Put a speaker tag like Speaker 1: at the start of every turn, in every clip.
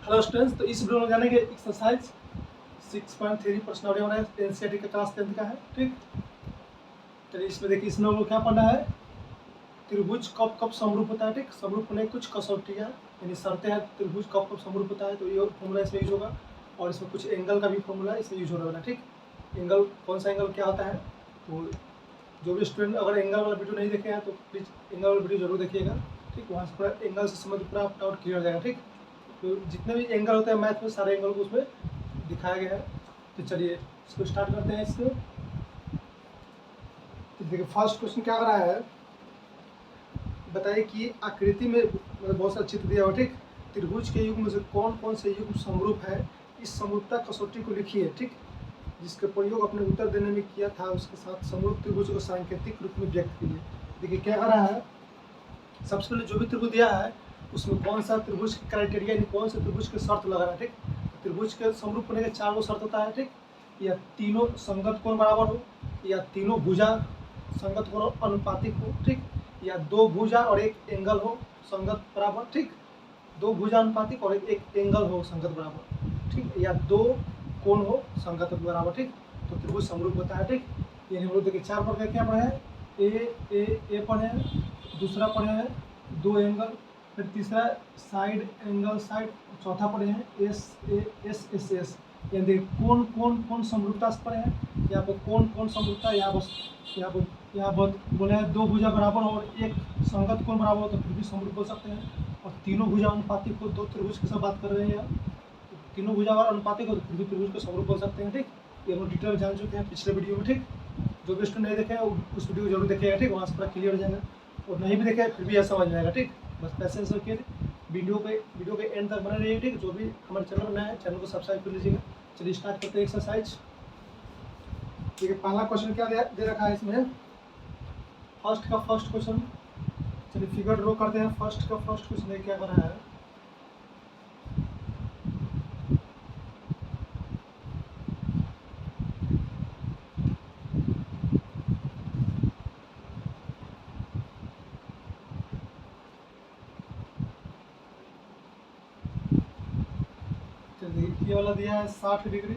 Speaker 1: Hello students, तो इस video में जानेंगे एक्सरसाइज 6.3 प्रश्नावली हमारा एनसीईआरटी का क्लास 10 का है। ठीक, तो इसमें देखिए, इसमें हम लोग क्या पढ़ना है, त्रिभुज कब कब समरूप होता है। ठीक, समरूप होने की कुछ कसौटियाँ यानी शर्तें हैं, त्रिभुज कब कब समरूप होता है, तो ये फॉर्मूला इसमें यूज होगा और इसमें कुछ एंगल का भी फॉर्मूला इसमें यूज होने वाला है। ठीक, एंगल कौन सा एंगल क्या होता है, तो जो भी स्टूडेंट अगर एंगल वाला वीडियो नहीं देखे हैं तो प्लीज़ एंगल वाला वीडियो जरूर देखिएगा। ठीक, वहाँ से पूरा एंगल से समझ पूरा डाउट क्लियर हो जाएगा। ठीक, तो जितने भी एंगल होते हैं मैथ में, सारे एंगल को उसमें दिखाया गया है। तो चलिए इसको स्टार्ट करते हैं। इसको तो देखिए, फर्स्ट क्वेश्चन क्या कर रहा है, बताइए कि आकृति में मतलब बहुत सारा चित्र दिया हुआ। ठीक, त्रिभुज के युग्म में से कौन कौन से युग्म समरूप है, इस समरूपता कसौटी को लिखिए। ठीक, जिसका प्रयोग अपने उत्तर देने में किया था, उसके साथ समरूप त्रिभुज को सांकेतिक रूप में व्यक्त कीजिए। देखिए क्या कर रहा है, सबसे पहले जो भी त्रिभुज दिया है उसमें कौन सा त्रिभुज की क्राइटेरिया यानी कौन से त्रिभुज के शर्त लगा रहा है। ठीक, त्रिभुज के समरूप होने के 4 शर्त होता है। ठीक, या तीनों संगत कोण बराबर हो, या तीनों भुजा संगत कोण अनुपातिक हो। ठीक, या 2 भुजा और 1 एंगल हो संगत बराबर। ठीक, 2 भुजा अनुपातिक और 1 एंगल हो संगत बराबर। ठीक, या 2 कोण हो संगत बराबर। ठीक, तो त्रिभुज समरूप होता है। ठीक, ये हम लोग देखिए 4 पढ़ के क्या पढ़े हैं, ए पढ़े हैं, दूसरा पढ़े हैं 2 एंगल, फिर तीसरा साइड एंगल साइड, चौथा पढ़े हैं एस। यानी देखिए कौन कौन कौन समरूपता से पढ़े हैं, यहाँ पर कौन कौन समरूपता, यहाँ पर बोले हैं 2 भुजा बराबर और 1 संगत कोण बराबर हो तो फिर भी समरूप बोल सकते हैं। और तीनों भुजा अनुपातिक हो, 2 त्रिभुज के साथ बात कर रहे हैं यहाँ, तीनों भुजा अगर अनुपातिक हो तो फिर भी त्रिभुज को समरूप बोल सकते हैं। ठीक, ये हम डिटेल जान चुके हैं पिछले वीडियो में। ठीक, जो भी स्टूडेंट नहीं देखे हैं उस वीडियो को जरूर देखिएगा। ठीक, वहाँ से पूरा क्लियर हो जाएगा, और नहीं भी देखे फिर भी यह समझ में आएगा। ठीक, बस पैसेंस रखिए, वीडियो के एंड तक बने रहिए। ठीक, जो भी हमारे चैनल पर नया है चैनल को सब्सक्राइब कर लीजिएगा। चलिए स्टार्ट करते हैं एक्सरसाइज। ठीक है, पहला क्वेश्चन क्या दे रखा है इसमें, फर्स्ट क्वेश्चन। चलिए फिगर ड्रॉ करते हैं। फर्स्ट क्वेश्चन क्या कर रहा है, ये वाला दिया है 60 डिग्री,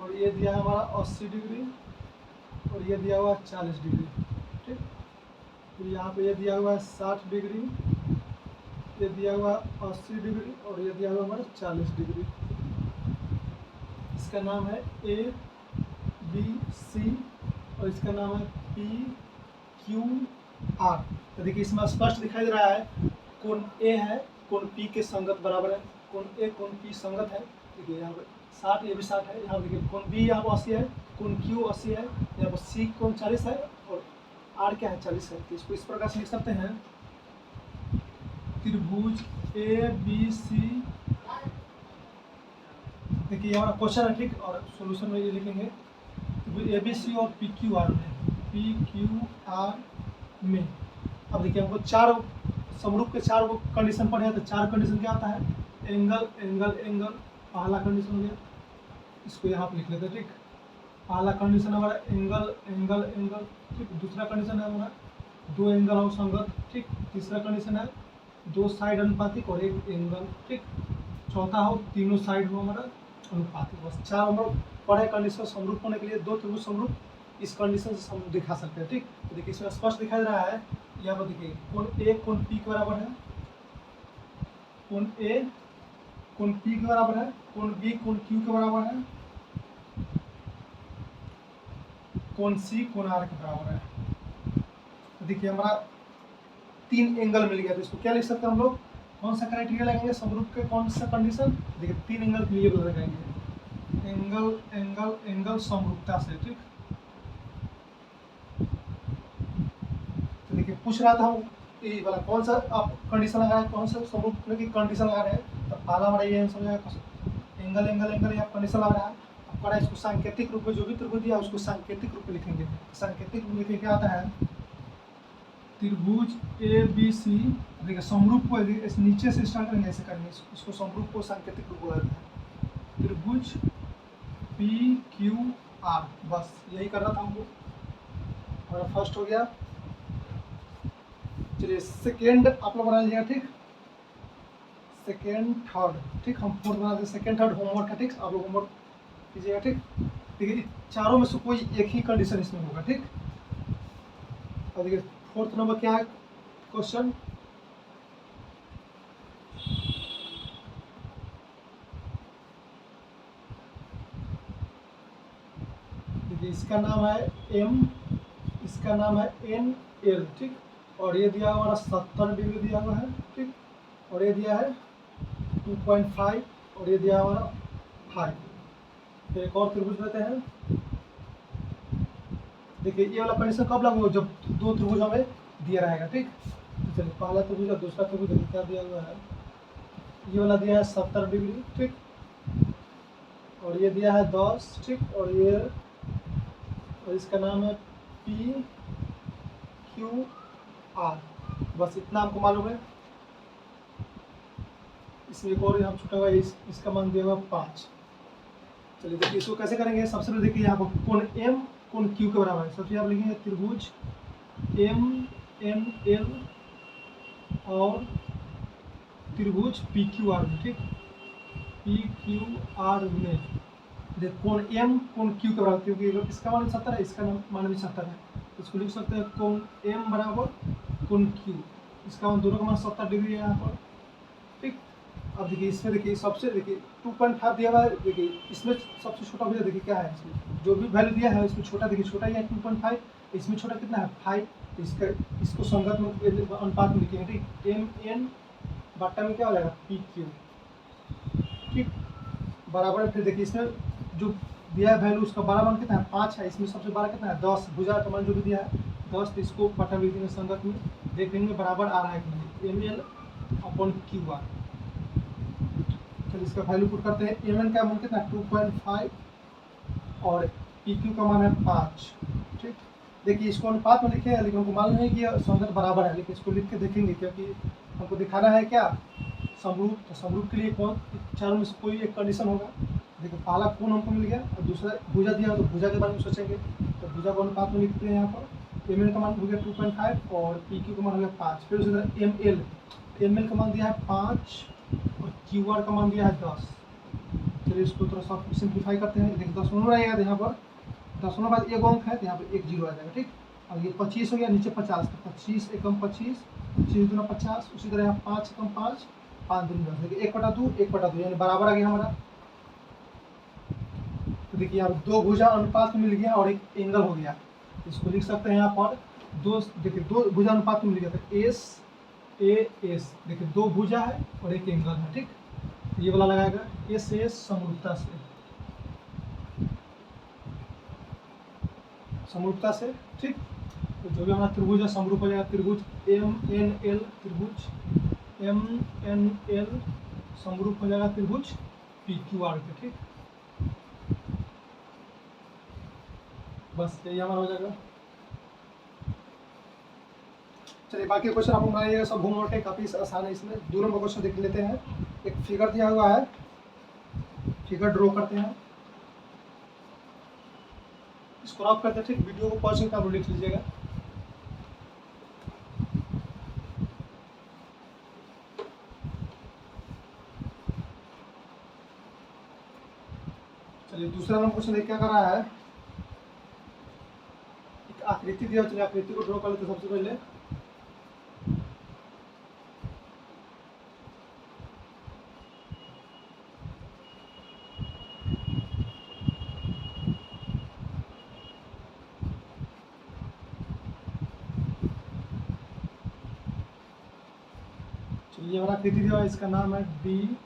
Speaker 1: और ये दिया है हमारा 80 डिग्री, और ये दिया हुआ है 40 डिग्री। ठीक, फिर यहाँ पे ये दिया हुआ है 60 डिग्री, ये दिया हुआ है 80 डिग्री, और ये दिया हुआ हमारा 40 डिग्री। इसका नाम है ए बी सी, और इसका नाम है पी क्यू आर। तो देखिए इसमें स्पष्ट दिखाई दे रहा है, कोण ए है, कोण पी के संगत बराबर है, कोण ए कोण पी संगत है। देखिए यहाँ पे 60, ये भी 60 है। यहाँ देखिए कोण बी यहाँ पर 80 है, कोण क्यू 80 है, यहाँ पर सी कोण 40 है, और आर क्या है 40 है। तो इसको इस प्रकार से लिख सकते हैं, त्रिभुज ए बी सी। देखिए ये हमारा क्वेश्चन है। ठीक, और सॉल्यूशन में ये लिखेंगे ए बी सी और पी क्यू आर में। अब देखिए हमको 4 समरूप के 4 कंडीशन पढ़े हैं, तो 4 कंडीशन क्या आता है, एंगल एंगल एंगल, पहला कंडीशन हो गया, इसको यहाँ पे लिख लेते हैं। ठीक, पहला कंडीशन हमारा एंगल एंगल एंगल। ठीक, दूसरा कंडीशन है हमारा 2 एंगल हो संगत। ठीक, तीसरा कंडीशन है 2 साइड अनुपातिक और 1 एंगल। ठीक, चौथा हो तीनों साइड हो हमारा अनुपातिक। बस 4 हम लोग पढ़े कंडीशन समरूप होने के लिए, 2 त्रिभुज समरूप इस कंडीशन से हम दिखा सकते हैं। ठीक, तो देखिए इसमें स्पष्ट दिखाई दे रहा है, यहाँ पर देखिए कोण ए कोण पी के बराबर है, कोण ए कोण पी के बराबर है, कोण बी कोण क्यू के बराबर है, कोण सी कोण आर के बराबर है। तो देखिए हमारा 3 एंगल मिल गया, तो इसको क्या लिख सकते हैं हम लोग, कौन सा क्राइटेरिया लगेंगे समरूप के, कौन सा कंडीशन। देखिए 3 एंगल के लिए लगाएंगे, एंगल एंगल एंगल समरूपता से। ठीक, तो देखिए पूछ रहा था ये वाला कौन सा आप कंडीशन लगा रहे हैं, कौन सा समरूप की कंडीशन लगा रहे हैं, तो पहला हमारा ये आंसर है, एंगल एंगल एंगल या कंडीशन लगा रहा है। हमारा इसको सांकेतिक रूप में जो भी त्रिभुज दिया उसको सांकेतिक रूप में लिखेंगे। सांकेतिक रूप में लिखे क्या आता है, त्रिभुज ए बी सी। देखिए समरूप को इस नीचे से स्टार्ट करेंगे, ऐसे करेंगे, इसको समरूप को सांकेतिक रूप बोला जाता है, त्रिभुज पी क्यू आर। बस यही करना था हमको, हमारा फर्स्ट हो गया। चलिए सेकेंड आप लोग बना लीजिएगा। ठीक, सेकेंड थर्ड, ठीक, हम फोर्थ बनाते हैं, सेकेंड थर्ड होमवर्क है, ठीक, आप लोग होमवर्क कीजिएगा, ठीक। देखिए चारों में से कोई एक ही कंडीशन इसमें होगा, ठीक। और देखिए फोर्थ नंबर क्या है क्वेश्चन, देखिए इसका नाम है एम, इसका नाम है एन एल, ठीक, और ये दिया हुआ 70 डिग्री दिया हुआ है, ठीक, और ये दिया है 2.5 और ये दिया हुआ 5। तो एक और त्रिभुज लेते हैं। देखिए ये वाला कंडीशन कब लागू होगा, जब दो त्रिभुज हमें दिया रहेगा, ठीक। तो चलिए पहला त्रिभुज और दूसरा त्रिभुज देखिए क्या दिया हुआ है, ये वाला दिया है 70 डिग्री, ठीक, और ये दिया है 10, ठीक, और इसका नाम है पी क्यू आर, बस इतना हमको मालूम है। इसमें एक और हम छूटा हुआ है, इसका मान दिया हुआ 5। चलिए देखिए इसको कैसे करेंगे, सबसे पहले देखिए यहाँ पर कोण एम कोण क्यू के बराबर है। सबसे आप लिखेंगे त्रिभुज एम एन एल और त्रिभुज पी क्यू आर में, ठीक, पी क्यू आर में देखिए कोण एम कोण क्यू के बराबर, क्योंकि इसका मान 70 है, इसका मान भी 70 है, इसको लिख सकते हैं कोण एम बराबर कोण क्यू, इसका मान दोनों का मान 70 डिग्री है यहाँ पर, ठीक। अब देखिए इसमें देखिए सबसे देखिए 2.5 दिया हुआ है, देखिए इसमें सबसे छोटा भैया देखिए क्या है, इसमें जो भी वैल्यू दिया है इसमें छोटा देखिए छोटा ही है 2.5, इसमें छोटा कितना है 5, इसका इसको संगत में अनुपात में लिखेंगे, ठीक, एम एन बट्टा में क्या हो जाएगा पी क्यू, ठीक, बराबर है। फिर देखिए इसमें जो दिया है वैल्यू उसका बड़ा मान कितना है 5 है, इसमें सबसे बड़ा कितना है 10, भुजा का मान जो भी दिया है 10, तो इसको बटा लिख देंगे संगत में, देखेंगे बराबर आ रहा है कि नहीं, M L upon Q R. चलिए इसका वैल्यू पुट करते हैं, एम एन का मान कितना है 2.5 और पी क्यू का मान है 5, ठीक। देखिए इसको अनुपात में लिखे हैं, लेकिन हमको मालूम है कि यह संगत बराबर है, लेकिन इसको लिख के देखेंगे क्योंकि हमको दिखाना है क्या समरूप, तो समरूप के लिए कौन चारों में से कोई एक कंडीशन होगा। देखो पहला कोण हमको मिल गया और दूसरा भुजा दिया तो भुजा के बारे में सोचेंगे, तो भुजा को अनुपात में लिखते हैं यहाँ पर, एम एल का मान हो गया 2.5 और पी क्यू का मान हो गया 5, फिर उसी तरह एम एल का मान दिया है 5 और क्यू आर का मान दिया है 10। चलिए इसको थोड़ा सा सिंप्लीफाई करते हैं, देखिए 10 रहेगा यहाँ पर, 10 बाद एक अंक है तो यहाँ पर एक जीरो आ जाएगा, ठीक। और ये 25 हो गया, नीचे 50, तो 25 एकम 25, 25 दूना 50, उसी तरह यहाँ 5 एकम 5, 5 दूनी 10, देखिए 1/2 यानी बराबर आ गया हमारा। तो देखिए यहाँ दो भुजा अनुपात मिल गया और एक एंगल हो गया, इसको लिख सकते हैं यहाँ पर दो, देखिए दो भुजा अनुपात मिल गया तो एस ए एस, देखिए दो भुजा है और एक एंगल है, ठीक, ये वाला लगाएगा एस एस समरूपता से, ठीक। तो जो भी हमारा त्रिभुज है समरूप हो जाएगा, त्रिभुज एम एन एल, त्रिभुज एम एन एल समरूप हो जाएगा त्रिभुज पी क्यू आर के, ठीक, बस यही हमारा हो जाएगा। चलिए बाकी क्वेश्चन आप बनाइएगा, सब होमवर्क है, काफ़ी आसान है। इसमें 2 नंबर क्वेश्चन देख लेते हैं, एक फिगर दिया हुआ है, फिगर ड्रॉ करते हैं, इसको क्रॉप करते हैं, ठीक, वीडियो को पॉज करके आप लिख लीजिएगा। चलिए दूसरा नंबर क्वेश्चन देख क्या कर रहा है, एक आकृति दिया, चलिए आकृति को ड्रॉ कर लेते सबसे पहले। ये वाला आकृति दिया है, इसका नाम है बी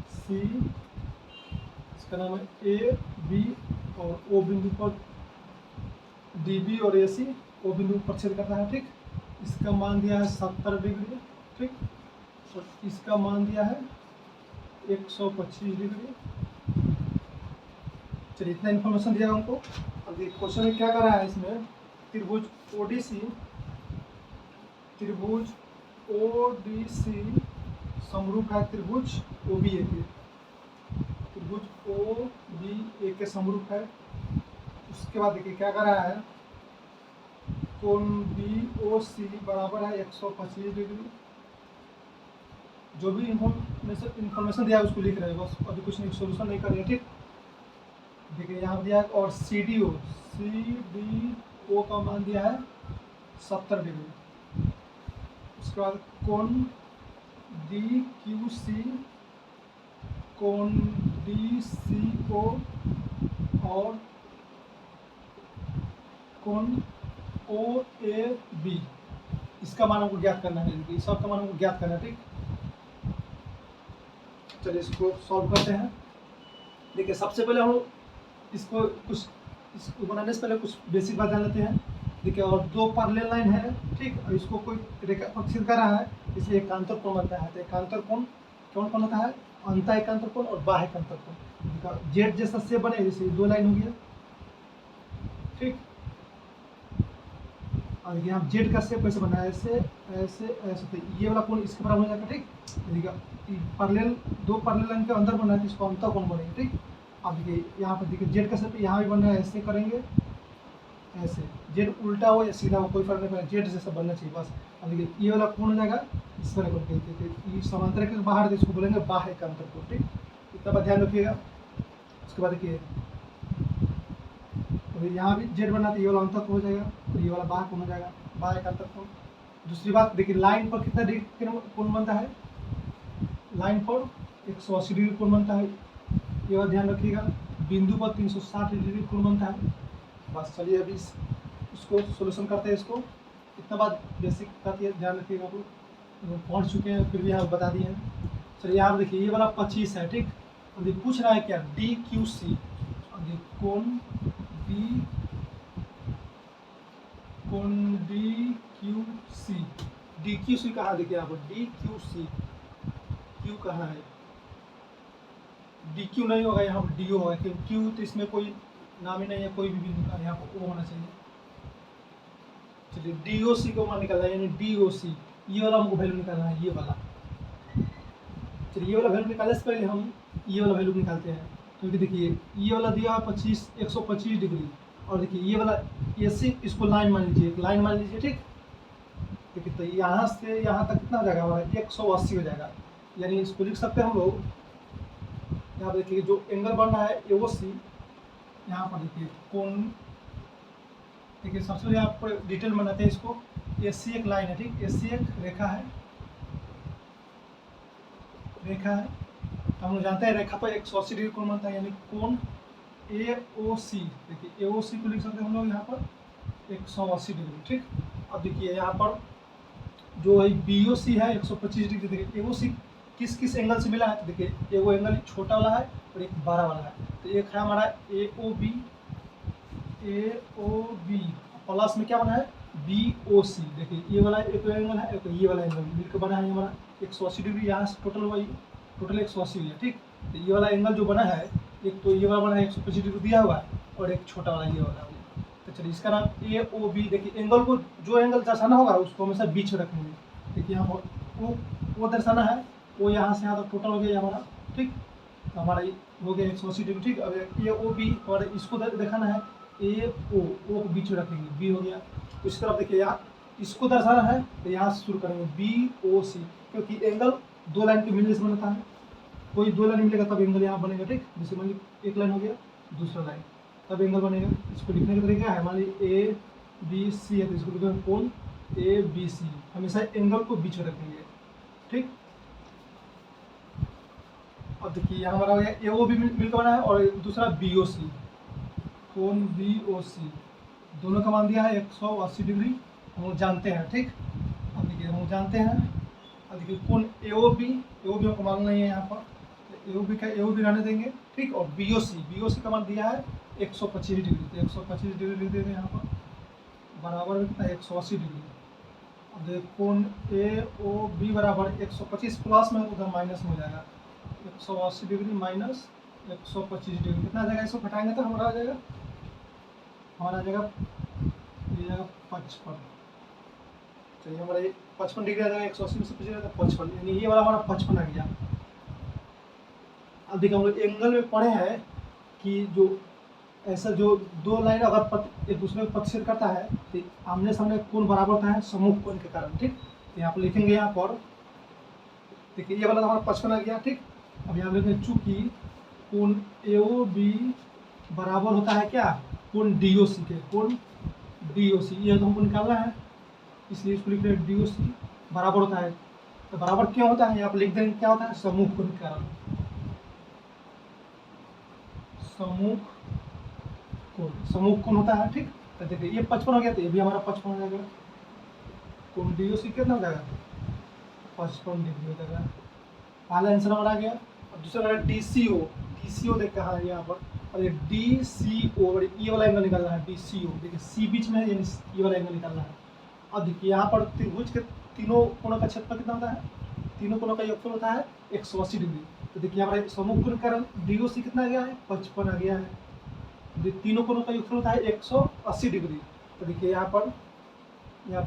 Speaker 1: सी, इसका नाम है ए बी और ओ बिंदु पर डी बी और ए सी ओ बिंदु पर छेद करता है, ठीक। इसका मान दिया है 70 डिग्री, ठीक, और इसका मान दिया है 125 डिग्री। चलिए इतना इन्फॉर्मेशन दिया हमको। अब देखिए क्वेश्चन में क्या कर रहा है, इसमें त्रिभुज ओडीसी, त्रिभुज ओडीसी समरूप है त्रिभुज ओबीए के, त्रिभुज ओबीए के समरूप है। उसके बाद देखिए क्या कर रहा है, कोण बी ओ सी बराबर है 125 डिग्री, जो भी इन्फॉर्मेशन दिया है उसको लिख रहे हैं बस, अभी कुछ नहीं, सोल्यूशन नहीं कर रहे हैं। ठीक, देखिए यहाँ दिया है, और सी डी ओ का मान दिया है 70 डिग्री। उसके बाद कोण डी क्यू सी, कोण डी सी ओ और कोण ओ ए बी, इसका मान हमको ज्ञात करना है, इस सब का मान हमको ज्ञात करना है। ठीक, चलिए इसको सॉल्व करते हैं। देखिए सबसे पहले हम इसको बनाने से पहले कुछ बेसिक बात जान लेते हैं। देखिए, और दो पैरेलल लाइन है, ठीक, और इसको कोई रेखा प्रक्षेपित कर रहा है, इसलिए एकांतर कोण बनता है। तो एकांतर कोण कौन कौन होता है? अंतः एकांतर कोण और बाह्य एकांतर कोण। जेड जैसा शेप बने, जैसे दो लाइन हो गया, ठीक। और देखिए हम जेड का शेप कैसे बना है, ऐसे ऐसे ऐसे, तो ये वाला कोण इसके बराबर हो जाएगा। ठीक, देखिए पैरेलल, दो पैरेलल लाइन के अंदर बना है तो इसको अंतः कोण बनेगा। ठीक, अब देखिए यहाँ पर देखिए जेड का शेप यहाँ भी बन रहा है, ऐसे करेंगे, ऐसे। जेड उल्टा हो या सीधा हो कोई फर्क नहीं पड़ेगा, जेड जैसा बनना चाहिए बस। अब देखिए ये वाला कोण हो जाएगा इस तरह को, ये समांतर के बाहर, इसको बोलेंगे बाह्य एकांतर कोण। ठीक, इतना बात ध्यान रखिएगा। उसके बाद देखिए तो यहाँ भी जेड बनना, तो ये वाला अंतर हो जाएगा और ये वाला बाह्य कोण हो जाएगा, बाह्य एकांतर कोण। दूसरी बात देखिए, लाइन पर कितना डिग्री कोण बनता है? लाइन पर 180 डिग्री कोण बनता है, ये बात ध्यान रखिएगा। बिंदु पर 360 डिग्री कोण बनता है। बस चलिए अभी इसको सॉल्यूशन करते हैं। इसको इतना बात बेसिक बात ये ध्यान रखिएगा, आप लोग पहुँच चुके हैं फिर भी यहाँ बता दिए हैं। चलिए यहाँ देखिए ये वाला 25 है, ठीक। और ये पूछ रहा है क्या? डी क्यू सी, और ये कोण D Q C, D Q C कहाँ? देखिए यहाँ पर डी क्यू सी, क्यू कहाँ है? डी क्यू नहीं होगा, यहाँ पर डी ओ होगा, क्योंकि क्यू तो इसमें कोई नाम ही नहीं है, कोई भी बिंदु का, यहाँ पर ओ होना चाहिए। चलिए डी ओ सी को मान निकालना है, यानी डी ओ सी, ये वाला हमको वैल्यू निकालना है, ये वाला। चलिए ये वाला वैल्यू निकालने से पहले हम ये वाला वैल्यू निकालते हैं, क्योंकि देखिए ये वाला दिया 125 डिग्री, और देखिए ये वाला ऐसे, इसको लाइन मान लीजिए, एक लाइन मान लीजिए, ठीक। देखिए तो यहाँ से यहाँ तक कितना हो जाएगा हमारा? 180 हो जाएगा, यानी इसको लिख सकते हैं हम लोग। यहाँ पर देखिए जो एंगल बन रहा है ए ओ सी, यहाँ पर देखिए कोण, देखिए सबसे पहले आप डिटेल बनाते हैं इसको। ए सी एक लाइन है, ठीक, ए सी एक रेखा है, तो हम लोग जानते हैं रेखा पर 180 डिग्री कोण बनता है, यानी कोण ए ओ सी। देखिए ए ओ सी को लिख सकते हैं हम लोग यहाँ पर 180 डिग्री, ठीक। अब देखिए यहाँ पर जो है बी ओ सी है 125 डिग्री। देखिए ए ओ सी किस किस एंगल से मिला है? तो देखिए एगो एंगल छोटा वाला है और एक बड़ा वाला है। तो एक है हमारा ए ओ बी, प्लस में क्या बना है? बी ओ सी। देखिए ये वाला एक एंगल है, एक ये वाला एंगल मिलकर बना है हमारा 180 डिग्री। यहाँ से टोटल वही टोटल 180 है, ठीक। तो ये वाला एंगल जो बना है, एक तो ये वाला बना है 125 डिग्री दिया हुआ है, और एक छोटा वाला ये वाला। तो चलिए इसका नाम ए ओ बी। देखिए एंगल को, जो एंगल दर्शाना होगा उसको हमेशा बीच में रखेंगे। देखिए यहाँ पर वो दर्शाना है, वो यहाँ से यहाँ तक टोटल हो गया हमारा, ठीक। तो हमारा ये हो गया 180 डिग्री, ठीक। अब ए ओ बी, और इसको दिखाना है ए ओ को बीच में रखेंगे, बी हो गया। तो इस तरफ देखिए यहाँ इसको दर्शाना है, तो यहाँ से शुरू करेंगे बी ओ सी, क्योंकि एंगल दो लाइन के मिलने से बनता है। कोई दो लाइन मिलेगा तब एंगल यहाँ बनेगा, ठीक। जैसे मान लीजिए एक लाइन हो गया, दूसरा लाइन, तब एंगल बनेगा। इसको लिखने का तरीका है, मान लीजिए ए बी सी है तो इसको लिखेंगे कोण ए बी सी, हमेशा एंगल को बीच में रखेंगे, ठीक। अब देखिए यहाँ हमारा हो गया ए ओ बी मिलकर बना है, और दूसरा बी ओ सी, कोण बी ओ सी, दोनों का मान दिया है 180 डिग्री, हम लोग जानते हैं, ठीक। अब देखिए हम लोग जानते हैं। अब देखिए कोण ए ओ बी हमको मालूम नहीं है यहाँ पर, तो ए ओ बी रहने देंगे, ठीक। और बी ओ सी का मान दिया है 125 डिग्री, तो 125 डिग्री लिख देते हैं यहाँ पर, बराबर में कितना है 180 डिग्री। अब देखिए कोण ए ओ बी बराबर 125 प्लस में उधर माइनस में हो जाएगा, 180 डिग्री माइनस 125 डिग्री, कितना आ जाएगा? इसको घटाएंगे तो हमारा आ जाएगा, ये जाएगा 55। चलिए हमारा ये 55 डिग्री आ जाएगा, 180 में से 55 तो 55, यानी ये वाला हमारा 55 आ गया। अब देखिए हम लोग एंगल में पढ़े हैं कि जो ऐसा जो दो लाइन अगर एक दूसरे को प्रतिच्छेद करता है तो आमने सामने कोण बराबर होता है सम्मुख कोण के कारण, ठीक। तो यहाँ पर लिखेंगे, यहाँ पर देखिए ये वाला हमारा 55 आ गया, ठीक। अब यहाँ लिखेंगे चूंकि कोण AOB बराबर होता है क्या, कोण DOC के, कोण DOC ये तो हमको निकालना है, इसलिए इसको लिख रहे हैं DOC बराबर होता है। तो बराबर क्यों होता है, यहाँ पर लिख देंगे क्या होता है, सम्मुख कोण के कारण, सम्मुख कोण होता है, ठीक। तो देखिए ये 55 हो गया, तो ये भी हमारा 55 हो जाएगा। कोण DOC कितना हो जाएगा, 55 डिग्री हो जाएगा। पहला आंसर हमारा आ गया। और दूसरा हमारा DCO देख कहाँ है यहाँ पर, और ये DCO और ये वाला एंगल निकालना है, DCO देखिए C बीच में है, यानी ये वाला एंगल निकालना है। अब देखिए यहाँ पर त्रिभुज के तीनों कोणों का क्षेत्रफल कितना होता है, तीनों कोणों का योगफल होता है 180 डिग्री। तो देखिए हमारा सम्मुख कोण के कारण DOC कितना आ गया है, 55 आ गया है। तीनों कोणों का योगफल होता है 180 डिग्री। तो देखिए यहाँ पर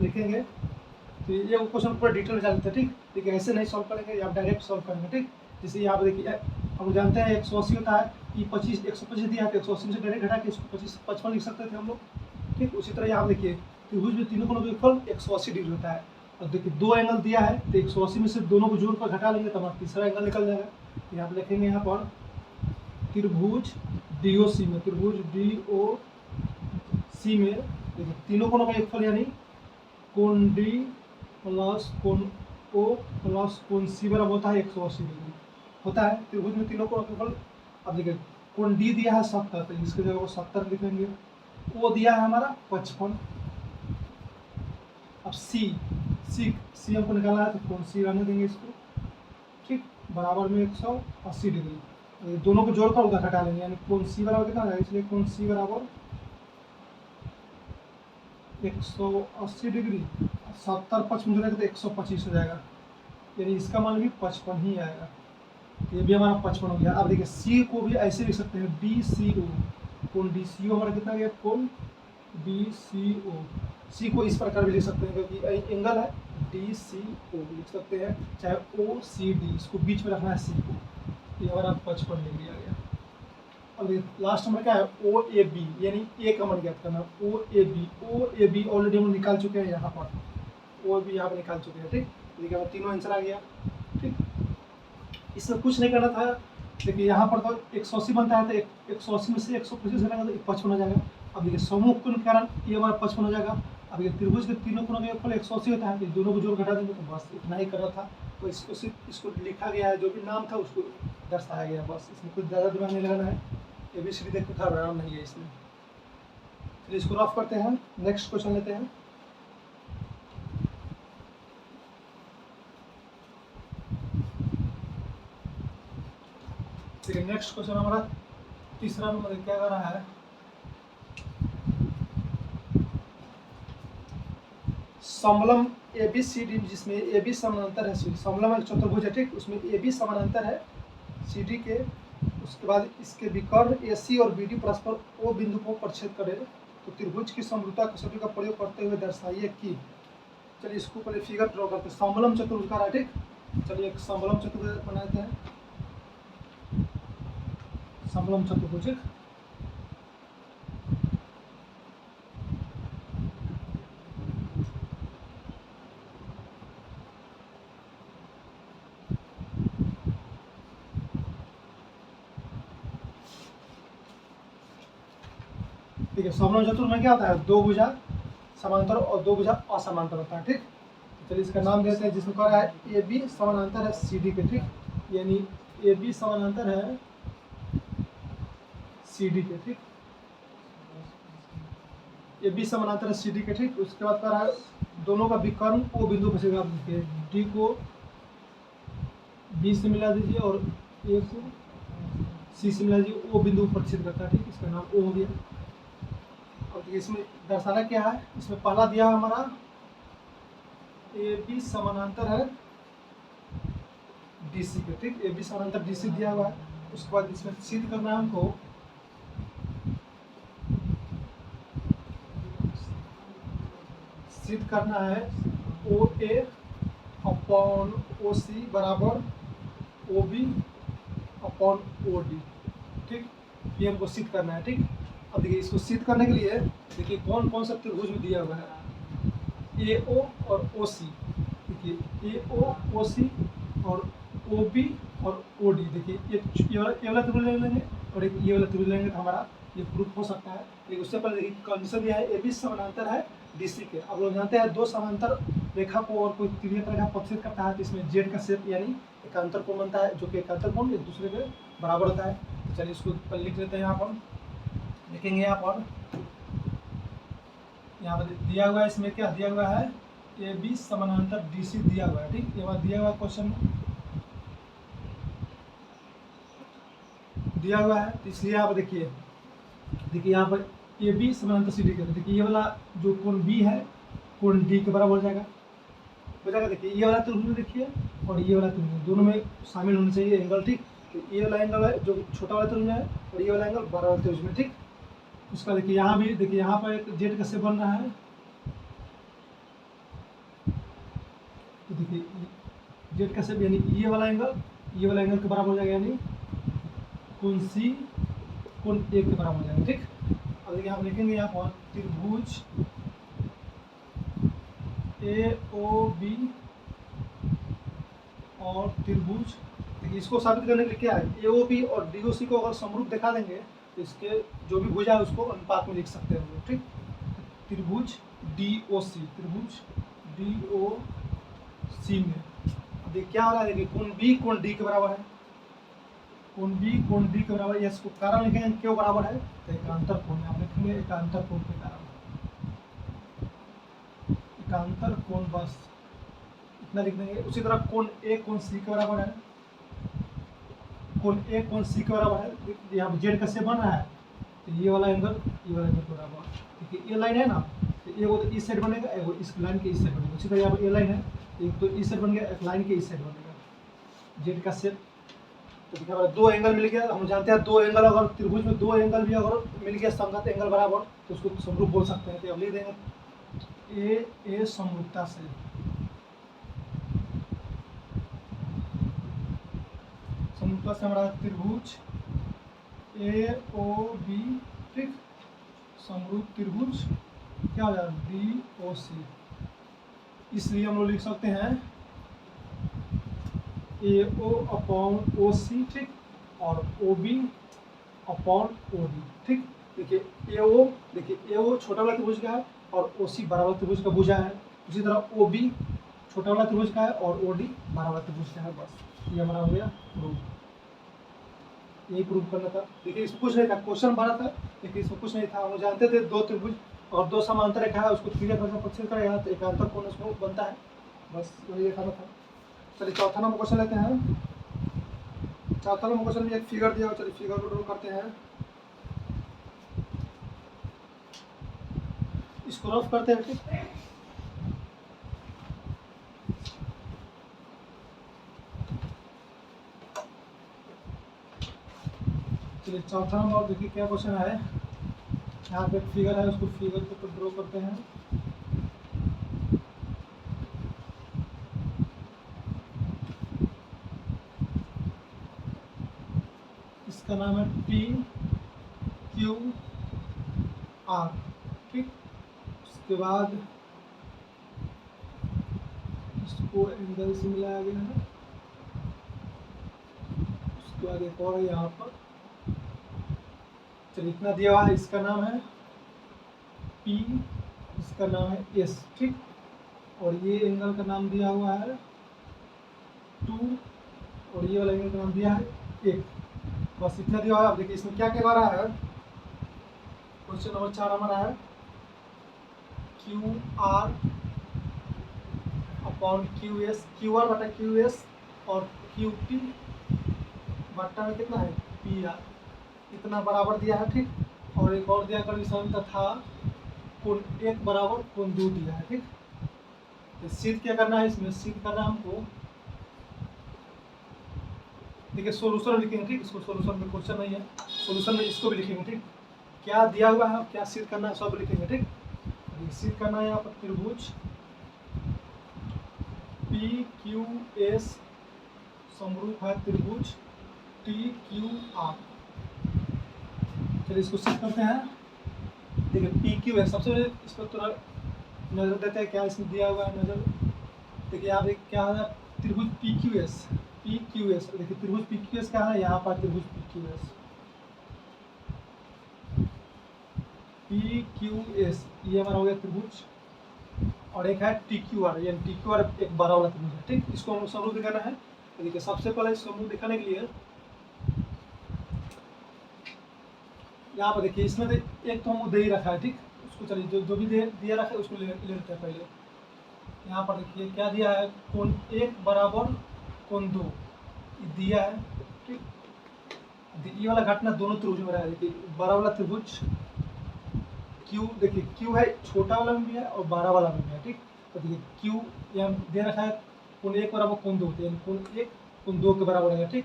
Speaker 1: लिखेंगे, तो ये क्वेश्चन पूरा डिटेल में जान लेते हैं, ठीक। देखिए ऐसे नहीं सॉल्व करेंगे, आप डायरेक्ट सॉल्व करेंगे, ठीक। जैसे यहाँ पर देखिए हम जानते हैं 180 होता है, ये 125 दिया है, तो 180 में से डायरेक्ट घटा के इसको 55 लिख सकते थे हम लोग, ठीक। उसी तरह यहाँ देखिए त्रिभुज में तीनों कोणों का योगफल 180 डिग्री होता है। और देखिए दो एंगल दिया है, तो 180 में से दोनों को जोड़ कर घटा लेंगे तो हमारा तीसरा एंगल निकल जाएगा। तो यहाँ पर लिखेंगे यहाँ पर त्रिभुज DOC में, त्रिभुज DOC में देखिए तीनों कोणों का योगफल यानी कोण D प्लस कोण O प्लस कोण C बराबर होता है 180 डिग्री होता है। त्रिभुज में तीनों कोणों का योगफल, अब देखिए कोण D दिया है 70, तो इसके जगह वो 70 लिखेंगे। O दिया है हमारा 55। अब C हमको निकालना है, तो कोण C रहने देंगे इसको, ठीक। बराबर में 180 डिग्री, दोनों को जोड़कर उधर घटा लेंगे, यानी कोण C बराबर कितना है, इसलिए कोण C बराबर 180 डिग्री, 70 55 जोड़ेगा तो 125 हो जाएगा, यानी इसका मान भी 55 ही आएगा। ये भी हमारा 55 हो गया। अब देखिए C को भी ऐसे लिख सकते हैं DCO, कोण DCO हमारा कितना गया, कोण DCO। C को इस प्रकार भी लिख सकते हैं क्योंकि एंगल है, DCO लिख सकते हैं, चाहे OCD, इसको बीच में रखना है C को। ये हमारा 55 डिग्री आ गया। अब लास्ट में क्या है, OAB, यानी A का मान ज्ञात करना। OAB ऑलरेडी हम निकाल चुके हैं यहाँ पर, OAB यहाँ पर निकाल चुके हैं, ठीक। देखिए हमारा तीनों आंसर आ गया, ठीक। इसमें कुछ नहीं करना था। देखिए यहाँ पर तो 180 बनता है, तो 180 में से 125 घटाएंगे तो 55 हो जाएगा। अब देखिए सम्मुख कोण के कारण ये हमारा 55 हो जाएगा। अब ये त्रिभुज के तीनों कोणों का योगफल 180 होता है, तो दोनों को जोड़ घटा देंगे, तो बस इतना ही करना था। तो इसको लिखा गया है, जो भी नाम था उसको दर्शाया गया, बस इसमें कुछ ज़्यादा दिमाग नहीं लगाना है। ABCD देख के घबराना नहीं है इसमें। फिर इसको रफ करते हैं, नेक्स्ट क्वेश्चन लेते हैं। ठीक है, नेक्स्ट क्वेश्चन हमारा तीसरा नंबर क्या कर रहा है, समलम ABCD जिसमें AB समानांतर है CD, समलम एक चतुर्भुज है, ठीक। उसमें AB समानांतर है CD के, उसके बाद इसके विकर्ण AC और BD परस्पर O बिंदु को प्रच्छेद करे, तो त्रिभुज की समरूपता कसौटी का प्रयोग करते हुए दर्शाइए कि। चलिए इसको पहले फिगर ड्रॉ करते हैं। समलम चतुर्भुज का, ठीक। चलिए एक समलम चतुर्भुज बनाते हैं, समलम चतुर्भुज। ठीक है, समलम चतुर्भुज में क्या होता है, दो भुजा समांतर और दो भुजा असमांतर होता है, ठीक। तो चलिए इसका नाम देते हैं, जिसमें कह रहा है AB समानांतर है CD के, ठीक। यानी AB समानांतर है CD के, ठीक। AB समानांतर है CD के, ठीक। उसके बाद कह रहा है दोनों का विकर्ण O बिंदु पर से, आप देखिए D को B से मिला दीजिए और A को C से मिला दीजिए, O बिंदु पर छेद करता है, ठीक। इसका नाम O हो गया। और इसमें दर्शाना क्या है, इसमें पहला दिया है हमारा AB समानांतर है DC के, ठीक। AB समानांतर DC दिया हुआ है। उसके बाद इसमें सिद्ध करना है हमको, सिद्ध करना है OA अपॉन OC बराबर OB अपॉन OD, ठीक। ये हमको सिद्ध करना है, ठीक। अब देखिए इसको सिद्ध करने के लिए देखिए कौन कौन सा त्रिभुज में दिया हुआ है, AO और OC। देखिए AO OC और ओ बी और ओ डी। देखिए ये वाला त्रिभुज ले लेंगे और एक ये वाला त्रिभुज लेंगे तो हमारा ये प्रूफ हो सकता है। लेकिन उससे पहले देखिए कंडीशन दिया है ए बी समानांतर है डी सी के। अब लोग जानते हैं दो समांतर रेखा को और कोई तिर्यक रेखा प्रतिच्छेद करता है तो इसमें जेड का शेप यानी एकांतर कोण बनता है, जो कि एकांतर कोण एक दूसरे के बराबर होता है। तो चलिए इसको पहले लिख लेते हैं। यहाँ पर लिखेंगे, यहाँ पर दिया हुआ है, इसमें क्या दिया हुआ है, ए बी समानांतर डी सी दिया हुआ है। ठीक, ये बात दिया हुआ क्वेश्चन दिया हुआ है, तो इसलिए आप देखिए यहाँ पर ए बी समानांतर सी डी के। देखिए ये वाला जो कोण बी है कोण डी के बराबर हो जाएगा। देखिए ये वाला त्रिभुज देखिए और ये वाला त्रिभुज दोनों में शामिल होना चाहिए एंगल। ठीक, तो ये वाला एंगल है जो छोटा वाला त्रिभुज है और ये वाला एंगल बड़ा वाला त्रिभुज में। ठीक, उसका देखिए यहाँ भी देखिए यहाँ पर एक जेड का शेप बन रहा है। तो देखिए जेड का शेप यानी ये वाला एंगल के बराबर हो जाएगा, यानी कोण सी कोण ए के बराबर हो जाएगा। ठीक, अब देखिए हम लिखेंगे यहाँ पर त्रिभुज ए ओ बी और त्रिभुज, देखिए इसको साबित करने के लिए क्या है, ए ओ बी और डी ओ सी को अगर समरूप दिखा देंगे तो इसके जो भी भुजा है उसको अनुपात में लिख सकते हैं। ठीक, त्रिभुज डी ओ सी, त्रिभुज डी ओ सी में देखिए क्या हो रहा है, देखिए कोण बी कोण डी के बराबर है, कोण बी कोण डी के बराबर है। इसको कारण लिखेंगे क्यों बराबर है, तो एकांतर कोण आप लिखेंगे एकांतर कोण के कारण, एकांतर कोण, बस इतना लिख देंगे। उसी तरह कोण ए कोण सी के बराबर है, कोण ए कोण सी के बराबर है। यहाँ जेड का शेप बन रहा है तो ये वाला एंगल के बराबर। देखिए ये लाइन है ना, तो एगो तो इस साइड बनेगा, एगो इस लाइन के इस साइड बनेगा। उसी तरह यहाँ पर ये लाइन है, एक तो इस साइड बन गया, एक लाइन के इस साइड बनेगा जेड का शेप। तो देखिए हमारा दो एंगल मिल गया। हम जानते हैं दो एंगल, अगर त्रिभुज में दो एंगल भी अगर मिल गया संगत एंगल बराबर तो उसको समरूप बोल सकते हैं। तो अब लिख देंगे ए समरूपता से, समरूपता से हमारा त्रिभुज ए ओ बी, ठीक, समरूप त्रिभुज क्या हो जाएगा डी ओ सी। इसलिए हम लोग लिख सकते हैं ए ओ अपॉन ओ सी, ठीक, और O B upon O D. ठीक, देखिए ए ओ छोटा वाला त्रिभुज का है और ओ सी बड़ा वाला त्रिभुज का भुजा है। उसी तरह ओ बी छोटा वाला त्रिभुज का है और ओ डी बड़ा वाला त्रिभुज का है। बस ये हमारा हो गया प्रूफ, यही प्रूफ करना था। देखिए इसमें कुछ नहीं था, क्वेश्चन बना था लेकिन इसमें कुछ नहीं था। हम जानते थे दो त्रिभुज और दो समांतर रेखा है उसको तिर्यक रेखा प्रतिच्छेद करेगा तो एकांतर कोण उसमें बनता है। बस वही दिखाना था। चलिए चौथा नंबर क्वेश्चन लेते हैं। चौथा नंबर क्वेश्चन में एक फिगर दिया, चलिए फिगर को ड्रॉ करते हैं, इसको रफ करते हैं। ठीक, चलिए चौथा नंबर देखिए क्या क्वेश्चन है। यहाँ पे फिगर है, उसको फिगर को ड्रॉ करते हैं। इसका नाम है पी क्यू आर। ठीक, उसके बाद इसको एंगल से मिलाया गया है। उसके बाद एक और यहाँ पर चलिए इतना दिया हुआ है। इसका नाम है पी, इसका नाम है एस। ठीक, और ये एंगल का नाम दिया हुआ है 2 और ये वाला एंगल का नाम दिया है 1। बस इतना दिया हुआ है। अब देखिए इसमें क्या क्या रहा है, क्वेश्चन नंबर 4 हमारा है Q R upon Q S, Q R बटा क्यू एस और क्यू टी बटा में कितना है पी आर, इतना बराबर दिया है। ठीक, और एक और दिया कंडीशन तथा कोण 1 बराबर कोण 2 दिया है। ठीक, तो सिद्ध क्या करना है, इसमें सिद्ध करना है हमको। देखिए सोल्यूशन लिखेंगे। ठीक, इसको सोल्यूशन में क्वेश्चन नहीं है, सोल्यूशन में इसको भी लिखेंगे। ठीक, क्या दिया हुआ है क्या सिद्ध करना है सब लिखेंगे। ठीक, सिद्ध करना है यहाँ पर त्रिभुज पी क्यू एस समरूप है त्रिभुज टी क्यू आर। चलिए इसको सिद्ध करते हैं। देखिए पी क्यू एस, सबसे पहले इस पर थोड़ा नजर देते हैं क्या इसमें दिया हुआ है नजर। देखिए यहाँ पे क्या है त्रिभुज P Q S, P Q S, देखिए त्रिभुज पी क्यू एस क्या है, यहाँ पर त्रिभुज P Q S, P Q S ये हमारा हो गया त्रिभुज, और एक है टी क्यू आर, यानी टी क्यू आर एक बड़ा वाला त्रिभुज है, ठीक। इसको हम समरूप दिखाना है, तो देखिए सबसे पहले समरूप दिखाने के लिए यहाँ पर देखिए इसमें एक तो हमको दे ही रखा है, ठीक। उसको चलिए जो भी दिया रखा है उसको ले लेते हैं पहले। यहाँ पर देखिए क्या दिया है, कोण 1 बराबर कोण 2 दिया है, ठीक। ये वाला घटना दोनों त्रिभुज में रहा है, देखिए बड़ा वाला त्रिभुज क्यू, देखिए क्यू है छोटा वाला में भी है और बड़ा वाला में भी है, ठीक। तो देखिए क्यू यहाँ दे रखा है कोण 1 बराबर कोण 2, यानी कोण 1 कोण 2 के बराबर है, ठीक।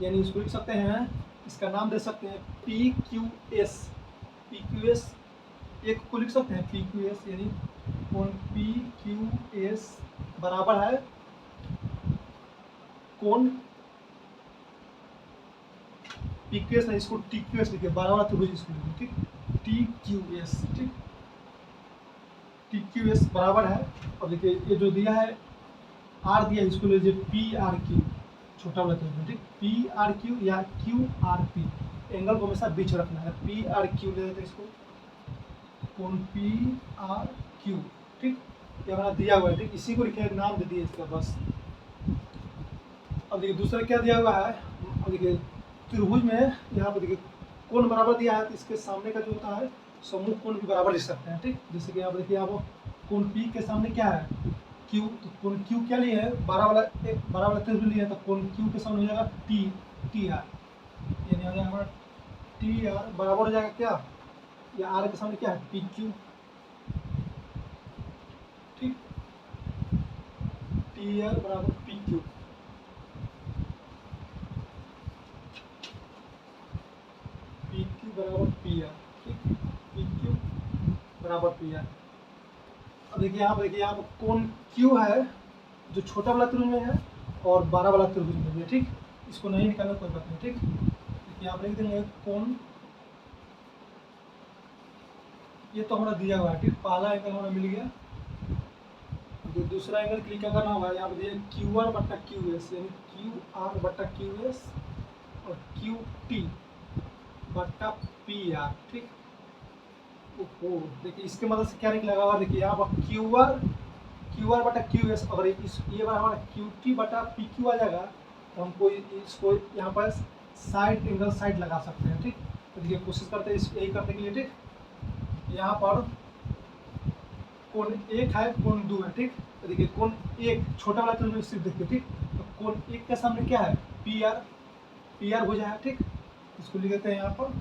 Speaker 1: यानी इसको लिख सकते हैं, इसका नाम दे सकते हैं P Q S, P Q S एक को लिख सकते हैं पी क्यू एस, यानी कोण पी क्यू एस बराबर है कोण पी क्यू एस, नहीं इसको टी क्यू एस लिखिए, बड़ा वाला त्रिभुज इसको लिखिए, ठीक। टी क्यू एस, ठीक, टी क्यू एस बराबर है, और देखिए ये जो दिया है आर दिया है, इसको ले लीजिए पी आर क्यू, छोटा वाला त्रिभुज, ठीक। पी आर क्यू या क्यू आर पी, एंगल को हमेशा बीच रखना है, पी आर क्यू ले लेते हैं इसको, कोण पी आर क्यू, ठीक। ये हमारा दिया हुआ है, ठीक। इसी को लिखे नाम दे दिए इसका बस। अब देखिए दूसरा क्या दिया हुआ है, अब देखिए त्रिभुज में यहाँ पर देखिए कोण बराबर दिया है, तो इसके सामने का जो होता है समूह कोण भी बराबर लिख सकते हैं, ठीक। जैसे कि यहाँ पर देखिए आप कोण पी के सामने क्या है क्यू, तो कोण क्यू क्या लिए है, बड़ा वाला त्रिभुज लिया है, तो कोण क्यू के सामने हो जाएगा टी टी आर, यानी आ जाएगा हमारा टी आर बराबर हो जाएगा क्या, या आर के सामने क्या है पी क्यू, ठीक। टी आर बराबर पी क्यू, पी क्यू बराबर पी आर, ठीक। पी क्यू बराबर पी आर। अब देखिए यहाँ पर कोण क्यू है जो छोटा वाला त्रिभुज में है और बड़ा वाला त्रिभुज में भी है, ठीक। इसको नहीं निकालना कोई बात नहीं, ठीक। देखिए यहाँ पर लिख देंगे कोण, ये तो हमारा दिया हुआ है, ठीक। पहला एंगल हमारा मिल गया, तो दूसरा एंगल के लिए क्या करना होगा, यहाँ पर दिया क्यू आर बट्टा क्यू एस, यानी क्यू आर बट्टा क्यू एस और क्यू टी बट्टा पी आर, ठीक। ओहो देखिए इसके मदद से क्या निकलेगा, और देखिए यहाँ पर क्यू आर बटा क्यू एस, अगर ये बार हमारा क्यू टी बटा पी क्यू आ जाएगा, तो हमको इसको यहाँ पर साइड एंगल साइड लगा सकते हैं, ठीक। तो देखिए कोशिश करते हैं यही करने के लिए, ठीक। यहाँ पर कोण 1 है कोण 2 है, ठीक। तो देखिए कोण 1 छोटा वाला त्रिभुज सिर्फ देखिए, ठीक। तो कोण 1 के सामने क्या है पी आर हो जाएगा, ठीक। इसको लिख देते हैं यहाँ पर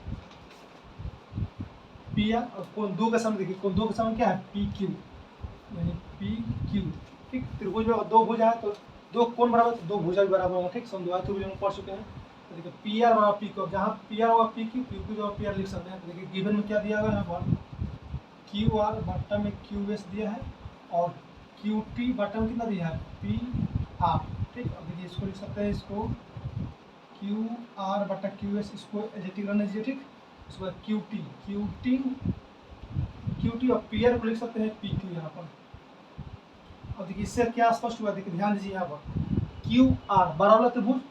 Speaker 1: पी आर, और कोण 2 के सामने देखिए, कोण 2 के सामने क्या है पी क्यू, यानी पी क्यू, ठीक। त्रिभुज में 2 भुजा है तो 2 कोण बराबर 2 भुजा भी बराबर होगा, ठीक। समद्विबाहु त्रिभुज में पढ़ चुके हैं। तो देखिए पी आर बराबर पी क्यू, जहाँ पी आर होगा पी क्यू, पी क्यू जो पी आर लिख सकते हैं। तो देखिए गिवन में क्या दिया हुआ है, यहाँ पर क्यू आर बट्टा में क्यू एस दिया है और क्यू टी बट्टा में कितना दिया है पी आर, ठीक। अब देखिए इसको लिख सकते हैं, इसको क्यू आर बट्टा क्यू एस, इसको एडजेक्टिव करना चाहिए, ठीक। उसके बाद क्यू टी और पी आर को लिख सकते हैं पी क्यू यहाँ पर। अब देखिए इससे क्या स्पष्ट हुआ, देखिए ध्यान दीजिए यहाँ पर क्यू आर बड़ा वाला त्रिभुज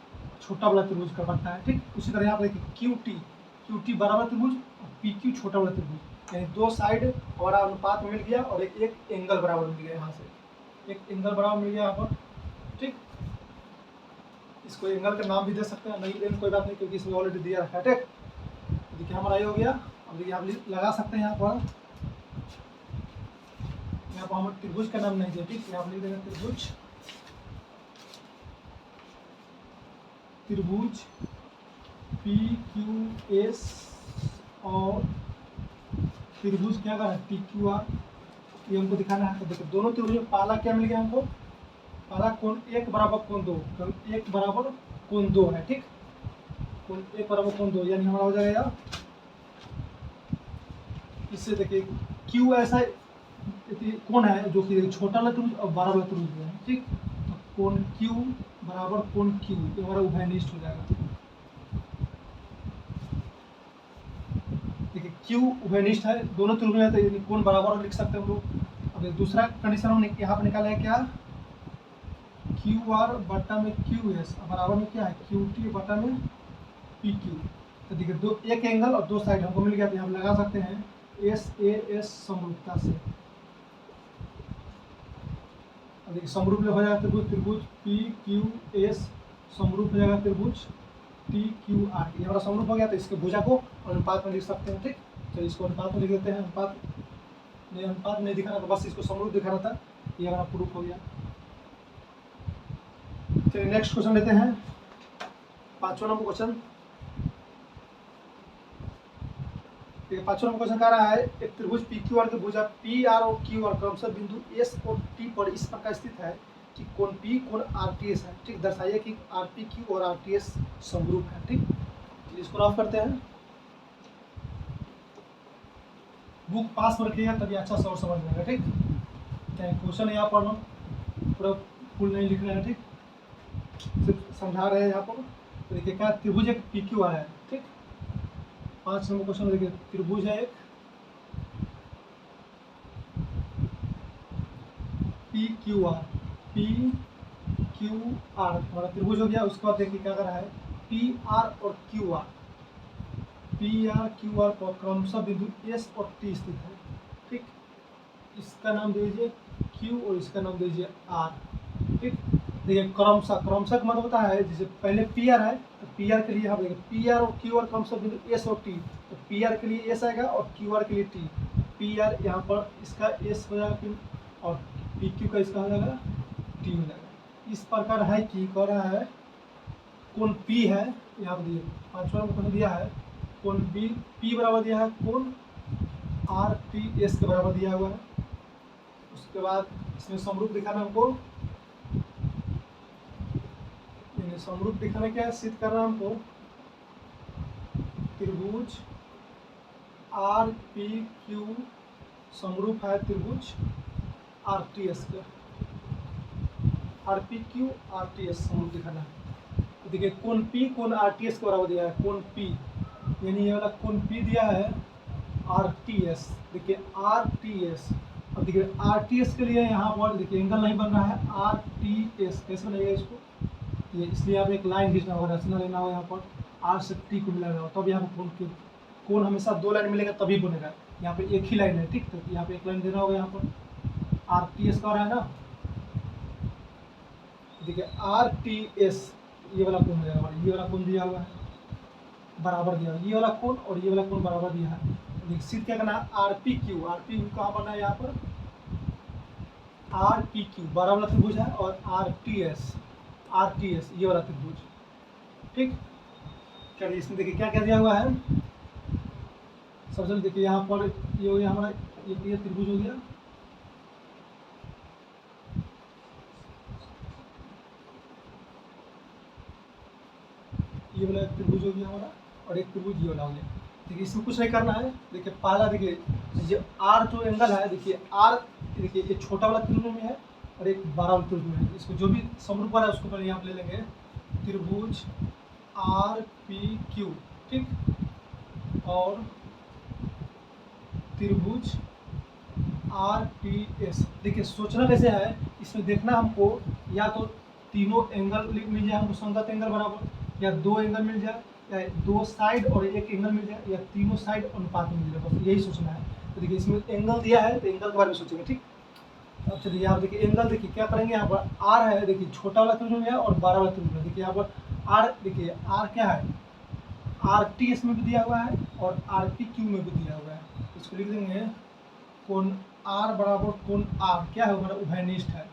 Speaker 1: छोटा वाला त्रिभुज का बनता है, ठीक। उसी तरह यहाँ पर देखिए क्यू टी बड़ा वाला त्रिभुज और पी क्यू छोटा वाला त्रिभुज, यानी 2 साइड हमारा अनुपात में मिल गया और एक एंगल बराबर मिल गया, यहाँ से एक एंगल बराबर मिल गया यहाँ पर, ठीक। इसको एंगल का नाम भी दे सकते हैं, नहीं देने कोई बात नहीं, क्योंकि इसमें ऑलरेडी दिया रखा है, ठीक। देखिए हमारा ये हो गया। अब देखिए आप लगा सकते हैं यहाँ पर हम त्रिभुज का नाम नहीं दिया, ठीक। यहाँ पर लिख देंगे त्रिभुज पी क्यू एस और त्रिभुज क्या कर टी क्यू आर, ये हमको दिखाना है। तो देखिए दोनों त्रिभुज में पहला क्या मिल गया हमको, पहला कोण 1 बराबर कोण 2, कोण 1 बराबर कोण 2 है, ठीक। कोण 1 बराबर कोण 2, यानी हमारा हो जाएगा, इससे देखिए क्यू ऐसा कोण है जो कि छोटा वाला त्रिभुज और बड़ा वाला त्रिभुज है, ठीक। तो कोण क्यू बराबर कोण क्यू, ये हमारा उभयनिष्ठ हो जाएगा। देखिए क्यू उभयनिष्ठ है, दोनों त्रिभुज में, तो कोण बराबर लिख सकते हैं हम लोग। अब दूसरा कंडीशन हम यहाँ पर निकाला है क्या, क्यू आर बटा में क्यू एस बराबर में क्या है क्यू टी बटा में पी क्यू। तो देखिए दो एक एंगल और दो साइड हमको मिल गया, तो हम लगा सकते हैं एस ए एस समरूपता से। देखिए समरूप हो जाएगा त्रिभुज, त्रिभुज पी क्यू एस समरूप हो जाएगा त्रिभुज टी क्यू आर। ये हमारा समरूप हो गया, तो इसके भुजा को अनुपात में लिख सकते हैं। ठीक, तो इसको अनुपात में लिख देते हैं। अनुपात नहीं दिखाना था, बस इसको समरूप दिखाना था। ये हमारा प्रूफ हो गया। चलिए नेक्स्ट क्वेश्चन लेते हैं, 5वां नंबर क्वेश्चन। 5वां नंबर क्वेश्चन कह रहा है एक त्रिभुज पी क्यू आर के भुजा पी आर और क्यू आर क्रमशः बिंदु एस और टी पर इस प्रकार स्थित है कि कोण पी कोण आर टी एस है। ठीक, दर्शाइए कि आर पी क्यू और आर टी एस समरूप है। ठीक, इसको रफ करते हैं। बुक पास में रखिएगा तभी अच्छा से और समझ में आएगा। ठीक, क्या क्वेश्चन यहाँ पढ़ लो, पूरा फुल नहीं लिख रहे हैं। ठीक, सिर्फ समझा रहे हैं यहाँ पर। तो देखिए क्या त्रिभुज एक पी क्यू आर है। ठीक, 5 नंबर क्वेश्चन देखिए त्रिभुज है एक पी क्यू आर हमारा त्रिभुज हो गया। उसके बाद देखिए क्या कर रहा है पी आर और क्यू आर पर क्रमशः बिंदु एस और टी स्थित है। ठीक, इसका नाम दे दीजिए क्यू और इसका नाम दे दीजिए आर। ठीक, देखिए क्रमशः का मतलब होता है जैसे पहले पी आर है तो पी आर के लिए हम देखिए पी आर और क्यू आर क्रमशः बिंदु एस और टी, तो पी आर के लिए एस आएगा और क्यू आर के लिए टी। पी आर यहाँ पर इसका एस हो जाएगा और पी क्यू का इसका हो जाएगा टी हो जाएगा। इस प्रकार है कि कह रहा है कोण पी है, यहाँ पर दिए 5वां नंबर दिया है कोण पी बराबर दिया है कोण आर टी एस के बराबर दिया हुआ है। उसके बाद इसमें समरूप दिखाना हमको, समरूप दिखाना क्या है सिद्ध करना हमको त्रिभुज आर पी क्यू समरूप है त्रिभुज आर टी एस का। R P Q R T S समरूप दिखाना है। तो देखिए कोण पी कोण आर टी एस के बराबर दिया है। कोण पी यानी ये वाला कोण पी दिया है आर टी एस। देखिए आर टी एस, अब देखिए आर टी एस के लिए यहाँ पर देखिए एंगल नहीं बन रहा है। आर टी एस कैसे बनेगा इसको, ये इसलिए आप एक लाइन खींचना होगा, रचना लेना होगा। यहाँ पर आर से टी को मिलाना होगा, तब यहाँ पर कोण हमेशा 2 लाइन मिलेगा तभी बनेगा। यहाँ पे एक ही लाइन है। ठीक, तो यहाँ पे एक लाइन देना होगा। यहाँ पर आर टी एस का रहा है ना, देखिए आर टी एस ये वाला कोण दिया हुआ है, ये वाला कोण दिया हुआ है बराबर दिया हुआ है, ये वाला कोण और ये वाला कोण बराबर दिया है। देखिए सिद्ध क्या करना है आर पी क्यू कहाँ बना है यहाँ पर आर पी क्यू बड़ा वाला त्रिभुज है और आर टी एस ये वाला त्रिभुज। ठीक, चलिए इसमें देखिए क्या क्या दिया हुआ है। सबसे पहले देखिए यहाँ पर ये हो गया हमारा ये त्रिभुज हो गया। ये वाला त्रिभुज हो गया हमारा और एक त्रिभुज ये वाला हो गया। देखिए इसमें कुछ नहीं करना है। देखिए पहला देखिए ये आर जो एंगल है, देखिए आर देखिए ये छोटा वाला त्रिभुज में है और एक बड़ा वाला त्रिभुज में है। इसको जो भी समरूप वाला है उसको पहले यहाँ पे ले लेंगे त्रिभुज आर पी क्यू। ठीक, और त्रिभुज आर टी एस। देखिए सोचना कैसे है, इसमें देखना हमको या तो तीनों एंगल मिल जाए हमको संगत एंगल बराबर, या 2 एंगल मिल जाए, या 2 साइड और एक एंगल मिल जाए, या तीनों साइड अनुपात में मिल जाए। बस यही सोचना है। तो देखिए इसमें एंगल दिया है तो एंगल के बारे में सोचेंगे। ठीक, अब चलिए यहाँ देखिए एंगल देखिए क्या करेंगे। यहाँ पर आर है, देखिए छोटा वाला त्रिभुज है और बड़ा वाला त्रिभुज है। देखिए यहाँ पर आर, देखिए आर क्या है आर टी एस में भी दिया हुआ है और आर पी क्यू में भी दिया हुआ है। इसको लिख देंगे कोण आर बराबर कोण आर क्या है हमारा उभयनिष्ठ है।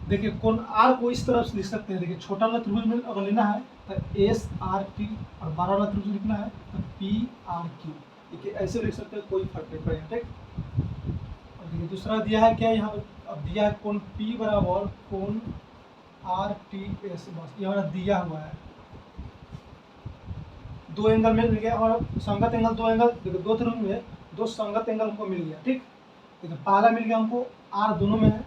Speaker 1: देखिए कोण आर को इस तरह से लिख सकते हैं। देखिए छोटा वाला त्रिभुज में अगर लेना है तो एस आर टी और बड़ा वाला त्रिभुज लिखना है तो पी आर क्यू। देखिए ऐसे लिख सकते हैं, कोई फर्क नहीं पड़ेगा। ठीक, और देखिए दूसरा दिया है क्या यहाँ पर, अब दिया है कोण पी बराबर कोण आर टी एस। बस ये हमारा दिया हुआ है। 2 एंगल मिल गया और संगत एंगल 2 एंगल, देखिए 2 त्रिभुज में 2 संगत एंगल हमको मिल गया। ठीक, देखिए पहला मिल गया हमको आर दोनों में है,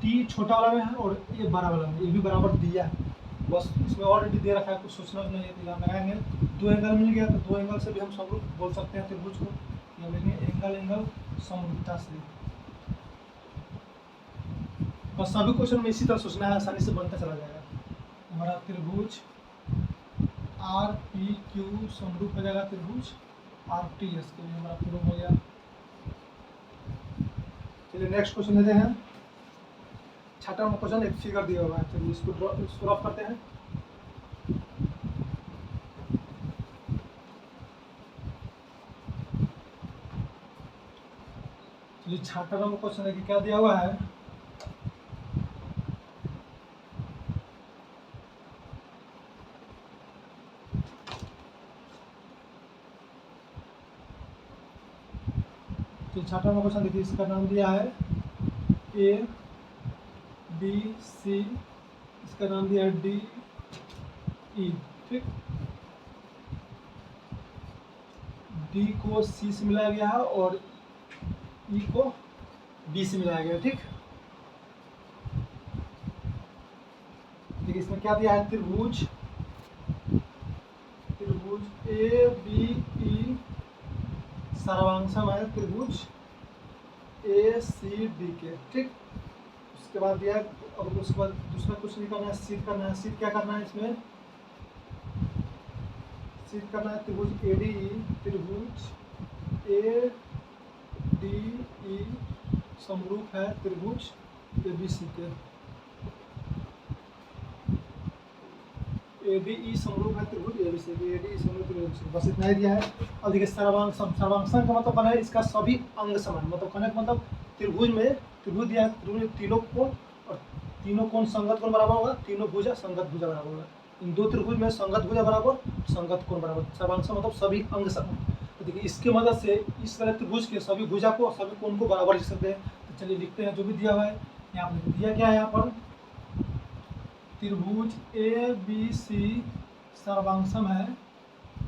Speaker 1: टी छोटा वाला में है और ये बड़ा वाला में, ये भी बराबर दिया है। बस इसमें ऑलरेडी दे रखा है, कुछ सोचना नहीं है। यहाँ लगाएंगे 2 एंगल मिल गया तो 2 एंगल से भी हम समरूप बोल सकते हैं त्रिभुज को। यहाँ लेंगे एंगल समरूपता से। और सभी क्वेश्चन में इसी तरह सोचना है, आसानी से बनता चला जाएगा। हमारा त्रिभुज आर पी क्यू समरूप हो जाएगा त्रिभुज आर टी एस के लिए, हमारा प्रूव हो गया। चलिए नेक्स्ट क्वेश्चन लेते हैं। 6वां नंबर क्वेश्चन एक फिगर दिया हुआ है, चलिए इसको रफ करते हैं। चलिए 6वां नंबर क्वेश्चन है कि क्या दिया हुआ है, तो 6वां नंबर क्वेश्चन देखिए, इसका नाम दिया है ए बी सी, इसका नाम दिया है डी ई। ठीक, डी को सी से मिलाया गया है और ई को बी से मिलाया गया है। ठीक, देखिए इसमें क्या दिया है, त्रिभुज ए बी ई सर्वांगसम है त्रिभुज ए सी डी के। ठीक, उसके बाद दिया है, अब उसके बाद दूसरा क्वेश्चन करना है, सिद्ध करना है। सिद्ध क्या करना है इसमें, सिद्ध करना है त्रिभुज ए डी ई, त्रिभुज ए डी ई समरूप है त्रिभुज ए बी सी के। ए डी ई समरूप है त्रिभुज ए बी सी के, ए डी ई समरूप त्रिभुज सी, बस इतना ही दिया है। अब देखिए सर्वांगसम, सर्वांगसम का मतलब बना है इसका सभी अंग समान, मतलब कहने का मतलब त्रिभुज में त्रिभुज दिया है, त्रिभुज में तीनों कोण और तीनों कोण संगत कोण बराबर होगा, तीनों भुजा संगत भुजा बराबर होगा। इन दो त्रिभुज में संगत भुजा बराबर, संगत कोण बराबर, सर्वांगसम मतलब सभी अंग समान। तो देखिए इसकी मदद से इस वाले त्रिभुज के सभी भुजा को और सभी कोण को बराबर लिख सकते हैं। तो चलिए लिखते हैं जो भी दिया हुआ है। यहाँ पर दिया क्या है, यहाँ पर त्रिभुज ए बी सी सर्वांगसम है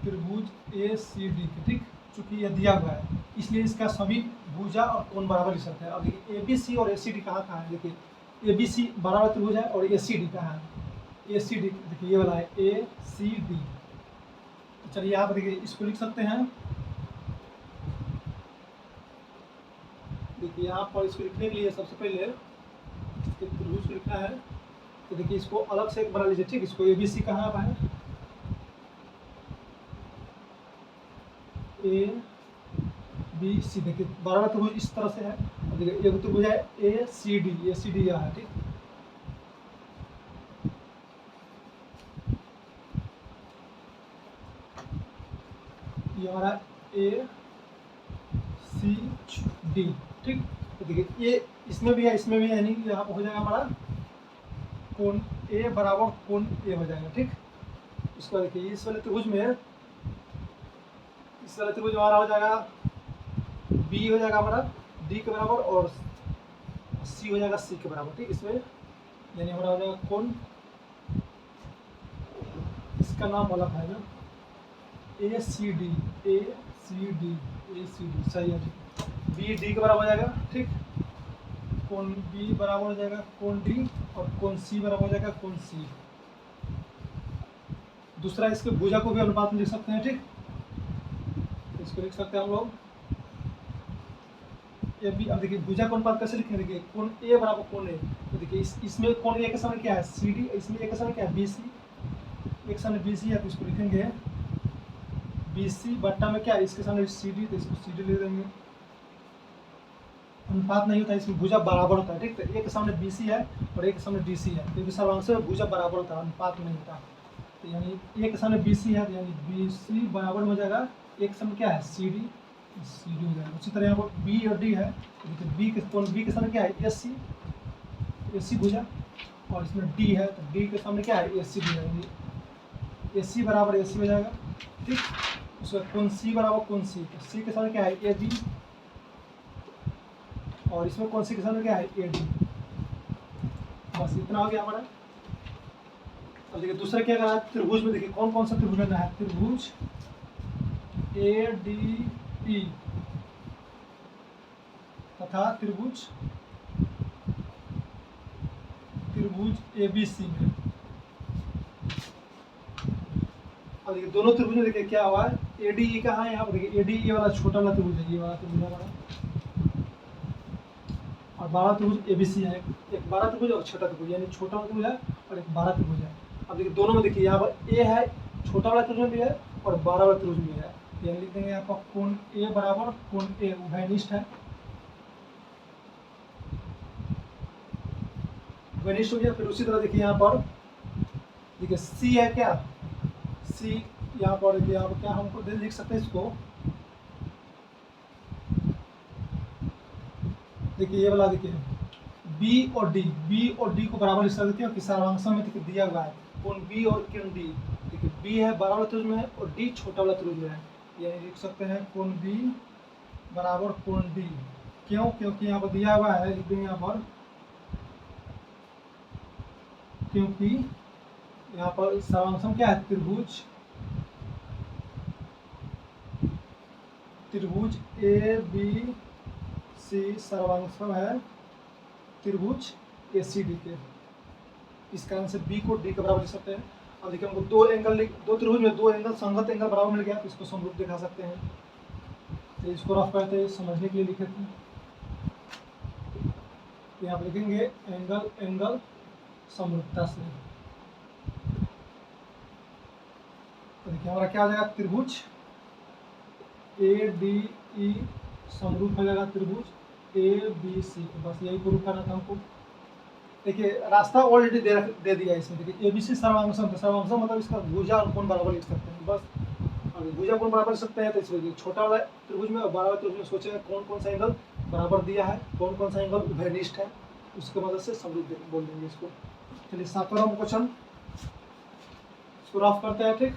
Speaker 1: त्रिभुज ए सी डी के। ठीक, चूंकि ये दिया हुआ है इसलिए इसका सभी भुजा और कोण बराबर लिख सकते हैं। अब देखिए ए बी सी और ए सी डी कहाँ है, देखिए ए बी सी बराबर त्रिभुज है और ए सी डी कहाँ है, ए सी डी देखिए ये वाला है ए सी डी। तो चलिए यहाँ पर देखिए इसको लिख सकते हैं। देखिए यहाँ पर इसको लिखने के लिए सबसे पहले इसके त्रिभुज को लिखना है, तो देखिए इसको अलग से बना लीजिए। ठीक, इसको ए बी सी कहाँ पर है, ए बी सी, देखिए बराबर त्रिभुज इस तरह से है। अब देखिए एक त्रिभुज है ए सी डी यहाँ है। ठीक, ये हमारा ए सी डी। ठीक, तो देखिए ये इसमें भी है इसमें भी है, यानी यहाँ पर हो जाएगा हमारा कोण ए बराबर कोण ए हो जाएगा। ठीक, इसको देखिए इस वाले त्रिभुज में, इस वाले त्रिभुज हमारा हो जाएगा बी हो जाएगा हमारा डी के बराबर और सी हो जाएगा सी के बराबर। ठीक, इसमें यानी हमारा हो जाएगा कोण, इसका नाम अलग है ना, ए सी डी सही है। बी डी के बराबर हो जाएगा। ठीक, कोण बी बराबर हो जाएगा कोण डी और कोण सी बराबर हो जाएगा कोण सी। दूसरा इसके भुजा को भी अनुपात में लिख सकते हैं। ठीक, इसको लिख सकते हैं हम लोग ए बी। अब देखिए भुजा का अनुपात कैसे लिखेंगे, देखिए कोण ए बराबर कोण ए, तो देखिए इसमें कोण ए के सामने क्या है सी डी, इसमें ए के सामने क्या है बी सी, एक सामने बी सी है तो इसको लिखेंगे बी सी बट्टा में क्या है इसके सामने सी डी, तो इसको सी डी ले देंगे। अनुपात नहीं होता, इसमें भुजा बराबर होता है। ठीक, तो एक के सामने बी सी है और एक के सामने डी सी है, क्योंकि सर्वांश में भुजा बराबर होता है, अनुपात नहीं होता। तो यानी एक के सामने बी सी है, तो यानी बी सी बराबर हो जाएगा एक के सामने क्या है सी डी हो जाएगा। उसी तरह यहाँ पर बी और डी है, तो देखिए बी के सामने क्या है एस सी भुजा, और इसमें डी है तो डी के सामने क्या है एस सी भुजा, यानी ए सी बराबर ए सी हो जाएगा। ठीक, उसके बाद कोण सी बराबर कोण सी, तो सी के सामने क्या है ए बी और इसमें कोण सी के सामने क्या है ए डी। बस इतना हो गया हमारा। अब देखिए दूसरा क्या करना है, त्रिभुज में देखिए कौन कौन सा त्रिभुज लेना है, त्रिभुज ए डी ई तथा त्रिभुज ए बी सी में। अब देखिए दोनों त्रिभुज में देखिए क्या हुआ है, ए डी ई कहाँ है, यहाँ पर देखिए ए डी ई वाला छोटा वाला त्रिभुज है, ये वाला त्रिभुज हमारा। और 12 त्रिभुज ABC है, एक 12 त्रिभुज और छोटा त्रिभुज, यानी छोटा त्रिभुज है और एक 12 त्रिभुज है। अब देखिए दोनों में देखिए यहाँ पर A है, छोटा वाला त्रिभुज भी है और 12 वाला त्रिभुज भी है, यानी लिख देंगे यहाँ पर कोण A बराबर कोण A उभयनिष्ठ है, उभयनिष्ठ हो गया। फिर उसी तरह देखिए यहाँ पर देखिए C है क्या, C यहाँ पर देखिए, यहाँ पर क्या हमको लिख सकते हैं इसको, देखिए ये वाला देखिए B और D को बराबर लिख सकते हैं कि सर्वांशम में देखिए दिया हुआ है कोण B और कोण D। देखिए B है 12 वाला त्रिभुज में है और D छोटा वाला त्रिभुज में है, यानी लिख सकते हैं कोण B बराबर कोण D। क्यों? क्योंकि यहाँ पर दिया हुआ है, लिख देंगे यहाँ पर, क्योंकि यहाँ पर सर्वांशम क्या है, त्रिभुज ABC सर्वांशम है त्रिभुज ACD के, इस कारण से B को D के बराबर लिख सकते हैं। अब देखिए हमको दो त्रिभुज में दो एंगल संगत एंगल बराबर मिल गया, तो इसको समरूप दिखा सकते हैं। तो इसको रफ करते हैं, समझने के लिए लिखे थे, तो यहाँ पर लिखेंगे एंगल समरूपता से। तो देखिए हमारा क्या हो जाएगा, त्रिभुज ADE समरूप हो जाएगा त्रिभुज ABC को, बस यही प्रूफ करना था हमको। देखिए रास्ता ऑलरेडी दे दिया है इसमें, देखिए ABC सर्वांशम मतलब इसका भुजा और कोण बराबर लिख सकते हैं, बस। और भुजा कोण बराबर लिख सकते हैं तो इसमें छोटा वाला त्रिभुज में और 12 वाला त्रिभुज में सोचेंगे कौन सा एंगल बराबर दिया है, कौन सा एंगल उभयनिष्ठ है, उसके मदद से समरूप बोल देंगे इसको। चलिए 7वां क्वेश्चन, इसको रफ करते हैं, ठीक।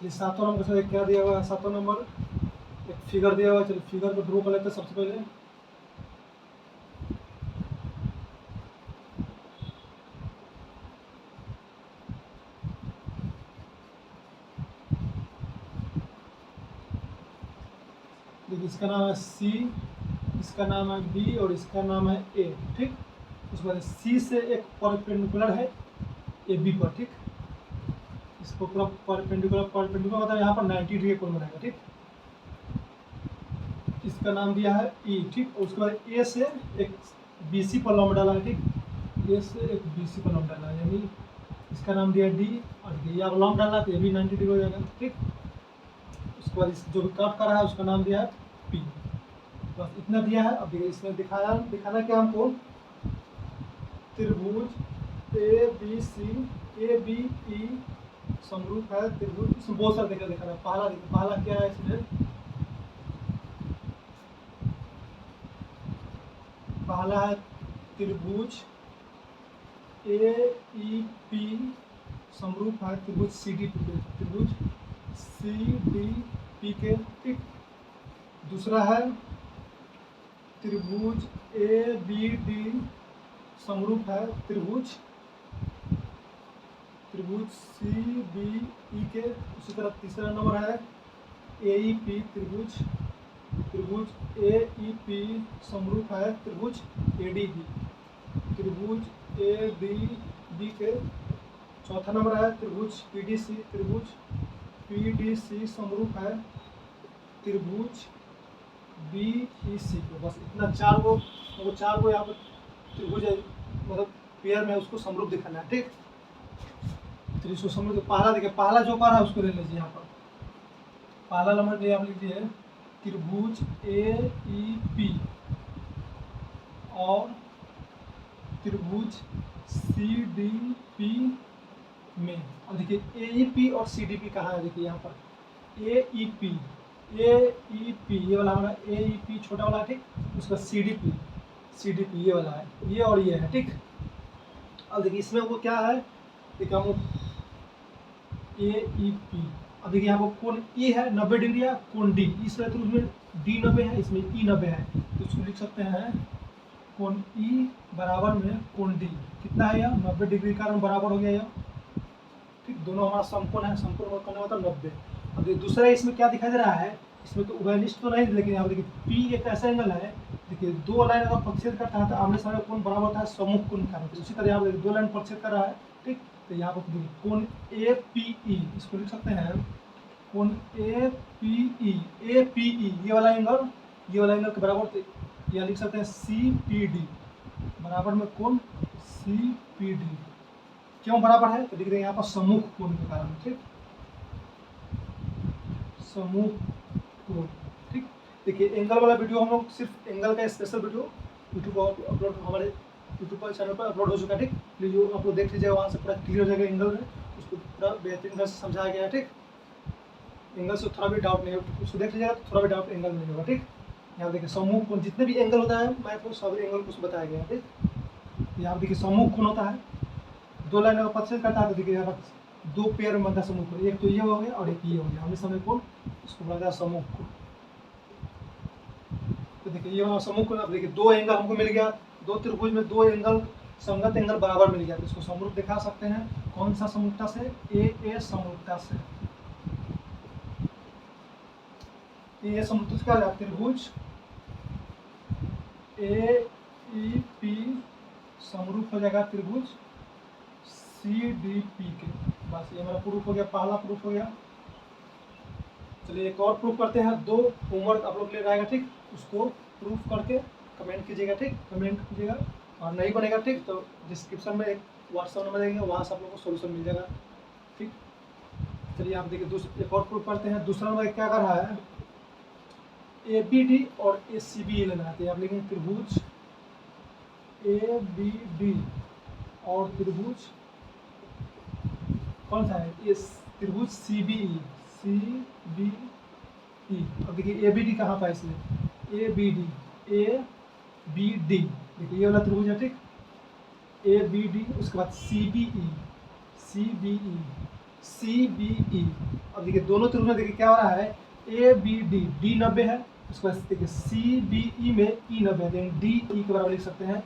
Speaker 1: ये 7वां नंबर से क्या दिया हुआ है, 7वां नंबर एक फिगर दिया हुआ है। चलिए फिगर को ड्रॉ कर लेते हैं सबसे पहले। देखिए इसका नाम है C, इसका नाम है B और इसका नाम है A, ठीक। उसके बाद C से एक परपेंडिकुलर है AB पर, ठीक। इसको पूरा परपेंडिकुलर मतलब यहाँ पर 90 डिग्री कोण बनाएगा, ठीक। इसका नाम दिया है E, ठीक। और उसके बाद A से एक BC पर लंब डाला है, ठीक। A से एक BC पर लंब डाला है, यानी इसका नाम दिया D और ये आप लंब डाला तो ये भी 90 डिग्री हो जाएगा, ठीक। उसके बाद जो भी कट कर रहा है उसका नाम दिया है P, बस इतना दिया है। अब देखिए इसमें दिखाना क्या हमको, त्रिभुज ABE समरूप है त्रिभुज, इसमें बहुत सारा दिखाना है। पहला क्या है इसमें, पहला है त्रिभुज AEP समरूप है त्रिभुज CDP के, त्रिभुज CDP के, ठीक। दूसरा है त्रिभुज ABD समरूप है त्रिभुज CBE के। उसी तरह तीसरा नंबर है AEP त्रिभुज AEP समरूप है त्रिभुज ADB के। चौथा नंबर है त्रिभुज PDC समरूप है त्रिभुज BEC को। बस इतना चार को यहाँ पर त्रिभुज मतलब पेयर में उसको समरूप दिखाना है, ठीक। तो इसको समरूप पहला देखिए, पहला जो कर रहा है उसको ले लीजिए। यहाँ पर पहला नंबर ये आप लीजिए त्रिभुज AEP और त्रिभुज CDP में। अब देखिए AEP और CDP कहाँ है, देखिए यहाँ पर AEP ये वाला हमारा AEP छोटा वाला है, ठीक। उसका CDP ये वाला है, ये और ये है, ठीक। अब देखिए इसमें वो क्या है, देखिए हम AEP। अब देखिए यहाँ पर कोण E है 90 डिग्री है, कोण D इस तरह उसमें D 90 है, इसमें E 90 है, तो इसको लिख सकते हैं कोण E बराबर में कोण D कितना है, यह 90 डिग्री का बराबर हो गया यह, ठीक। दोनों हमारा समकोण है, समकोण करने मतलब 90। अब दूसरा इसमें क्या दिखाई दे रहा है, इसमें तो उभयनिष्ठ तो नहीं, लेकिन यहाँ पर देखिए पी एक ऐसा एंगल है, देखिए दो लाइन अगर प्रतिच्छेद करता है तो आमने सामने कोण बराबर होता है सम्मुख कोण का। उसी तरह यहाँ पर देखिए दो लाइन प्रतिच्छेद कर रहा है, ठीक। तो यहाँ पर देखिए कोण ए पी ई, इसको लिख सकते हैं कोण ए पी ई, ये वाला एंगल के बराबर, तो यहाँ लिख सकते हैं सी पी डी बराबर में कोण सी पी डी। क्यों बराबर है? तो लिख देंगे यहाँ पर सम्मुख कोण के कारण, ठीक, सम्मुख कोण, ठीक। देखिए एंगल वाला वीडियो हम लोग सिर्फ एंगल का स्पेशल वीडियो यूट्यूब पर अपलोड, हमारे यूट्यूब पर चैनल पर अपलोड हो चुका है, ठीक। प्लीज आप लोग देख लीजिएगा, वहाँ से पूरा क्लियर हो जाएगा एंगल में, उसको पूरा बेहतरीन तरह से समझाया गया है, ठीक। एंगल से थोड़ा भी डाउट नहीं होगा, उसको देख लीजिएगा तो थोड़ा भी डाउट एंगल में नहीं होगा, ठीक। यहाँ देखिए सम्मुख कोण, जितने भी एंगल होता है मैं आपको सब एंगल को बताया गया है, ठीक। यहाँ देखिए सम्मुख कोण होता है, दो लाइन अगर प्रतिच्छेद करता है तो देखिए यहाँ पर दो पेयर में बनता है सम्मुख कोण, एक तो ये हो गया और एक ये हो गया, आमने सामने कोण, उसको बोला जाता है सम्मुख कोण। तो देखिए ये वाला सम्मुख कोण, देखिए दो एंगल हमको मिल गया, दो त्रिभुज में दो एंगल संगत एंगल बराबर मिल गया, तो इसको समरूप दिखा सकते हैं कौन सा समरूपता से? ए समरूपता से। ये समरूपता क्या है? त्रिभुज ए ई पी समरूप हो जाएगा त्रिभुज सी डी पी के। बस ये हमारा प्रूफ हो गया, पहला प्रूफ हो गया। चलिए एक और प्रूफ करते हैं, दो होमवर्क आप लोग ले रहेगा, ठीक, उसको प्रूफ करके कमेंट कीजिएगा, ठीक, कमेंट कीजिएगा, और नहीं बनेगा ठीक तो डिस्क्रिप्शन में एक व्हाट्सअप नंबर देंगे, वहाँ से आप लोगों को सोल्यूशन मिल जाएगा, ठीक। चलिए आप देखिए एक और प्रूफ करते हैं। दूसरा नंबर क्या कर रहा है? ए बी डी और ए सी बी लेना है, तो आप लिखेंगे त्रिभुज ए बी डी और त्रिभुज कौन सा है? ये त्रिभुज सी बी ई। अब देखिए ए बी डी कहाँ था इसमें? ए बी डी, देखिए ये वाला त्रिभुज है, ठीक, ए बी डी, उसके बाद सी बी ई। अब देखिए दोनों त्रिभुज में देखिए क्या हो रहा है? ए बी डी 90 है, उसके बाद देखिए सी बी ई में ई 90 है, यानी डी ई के बराबर लिख सकते हैं,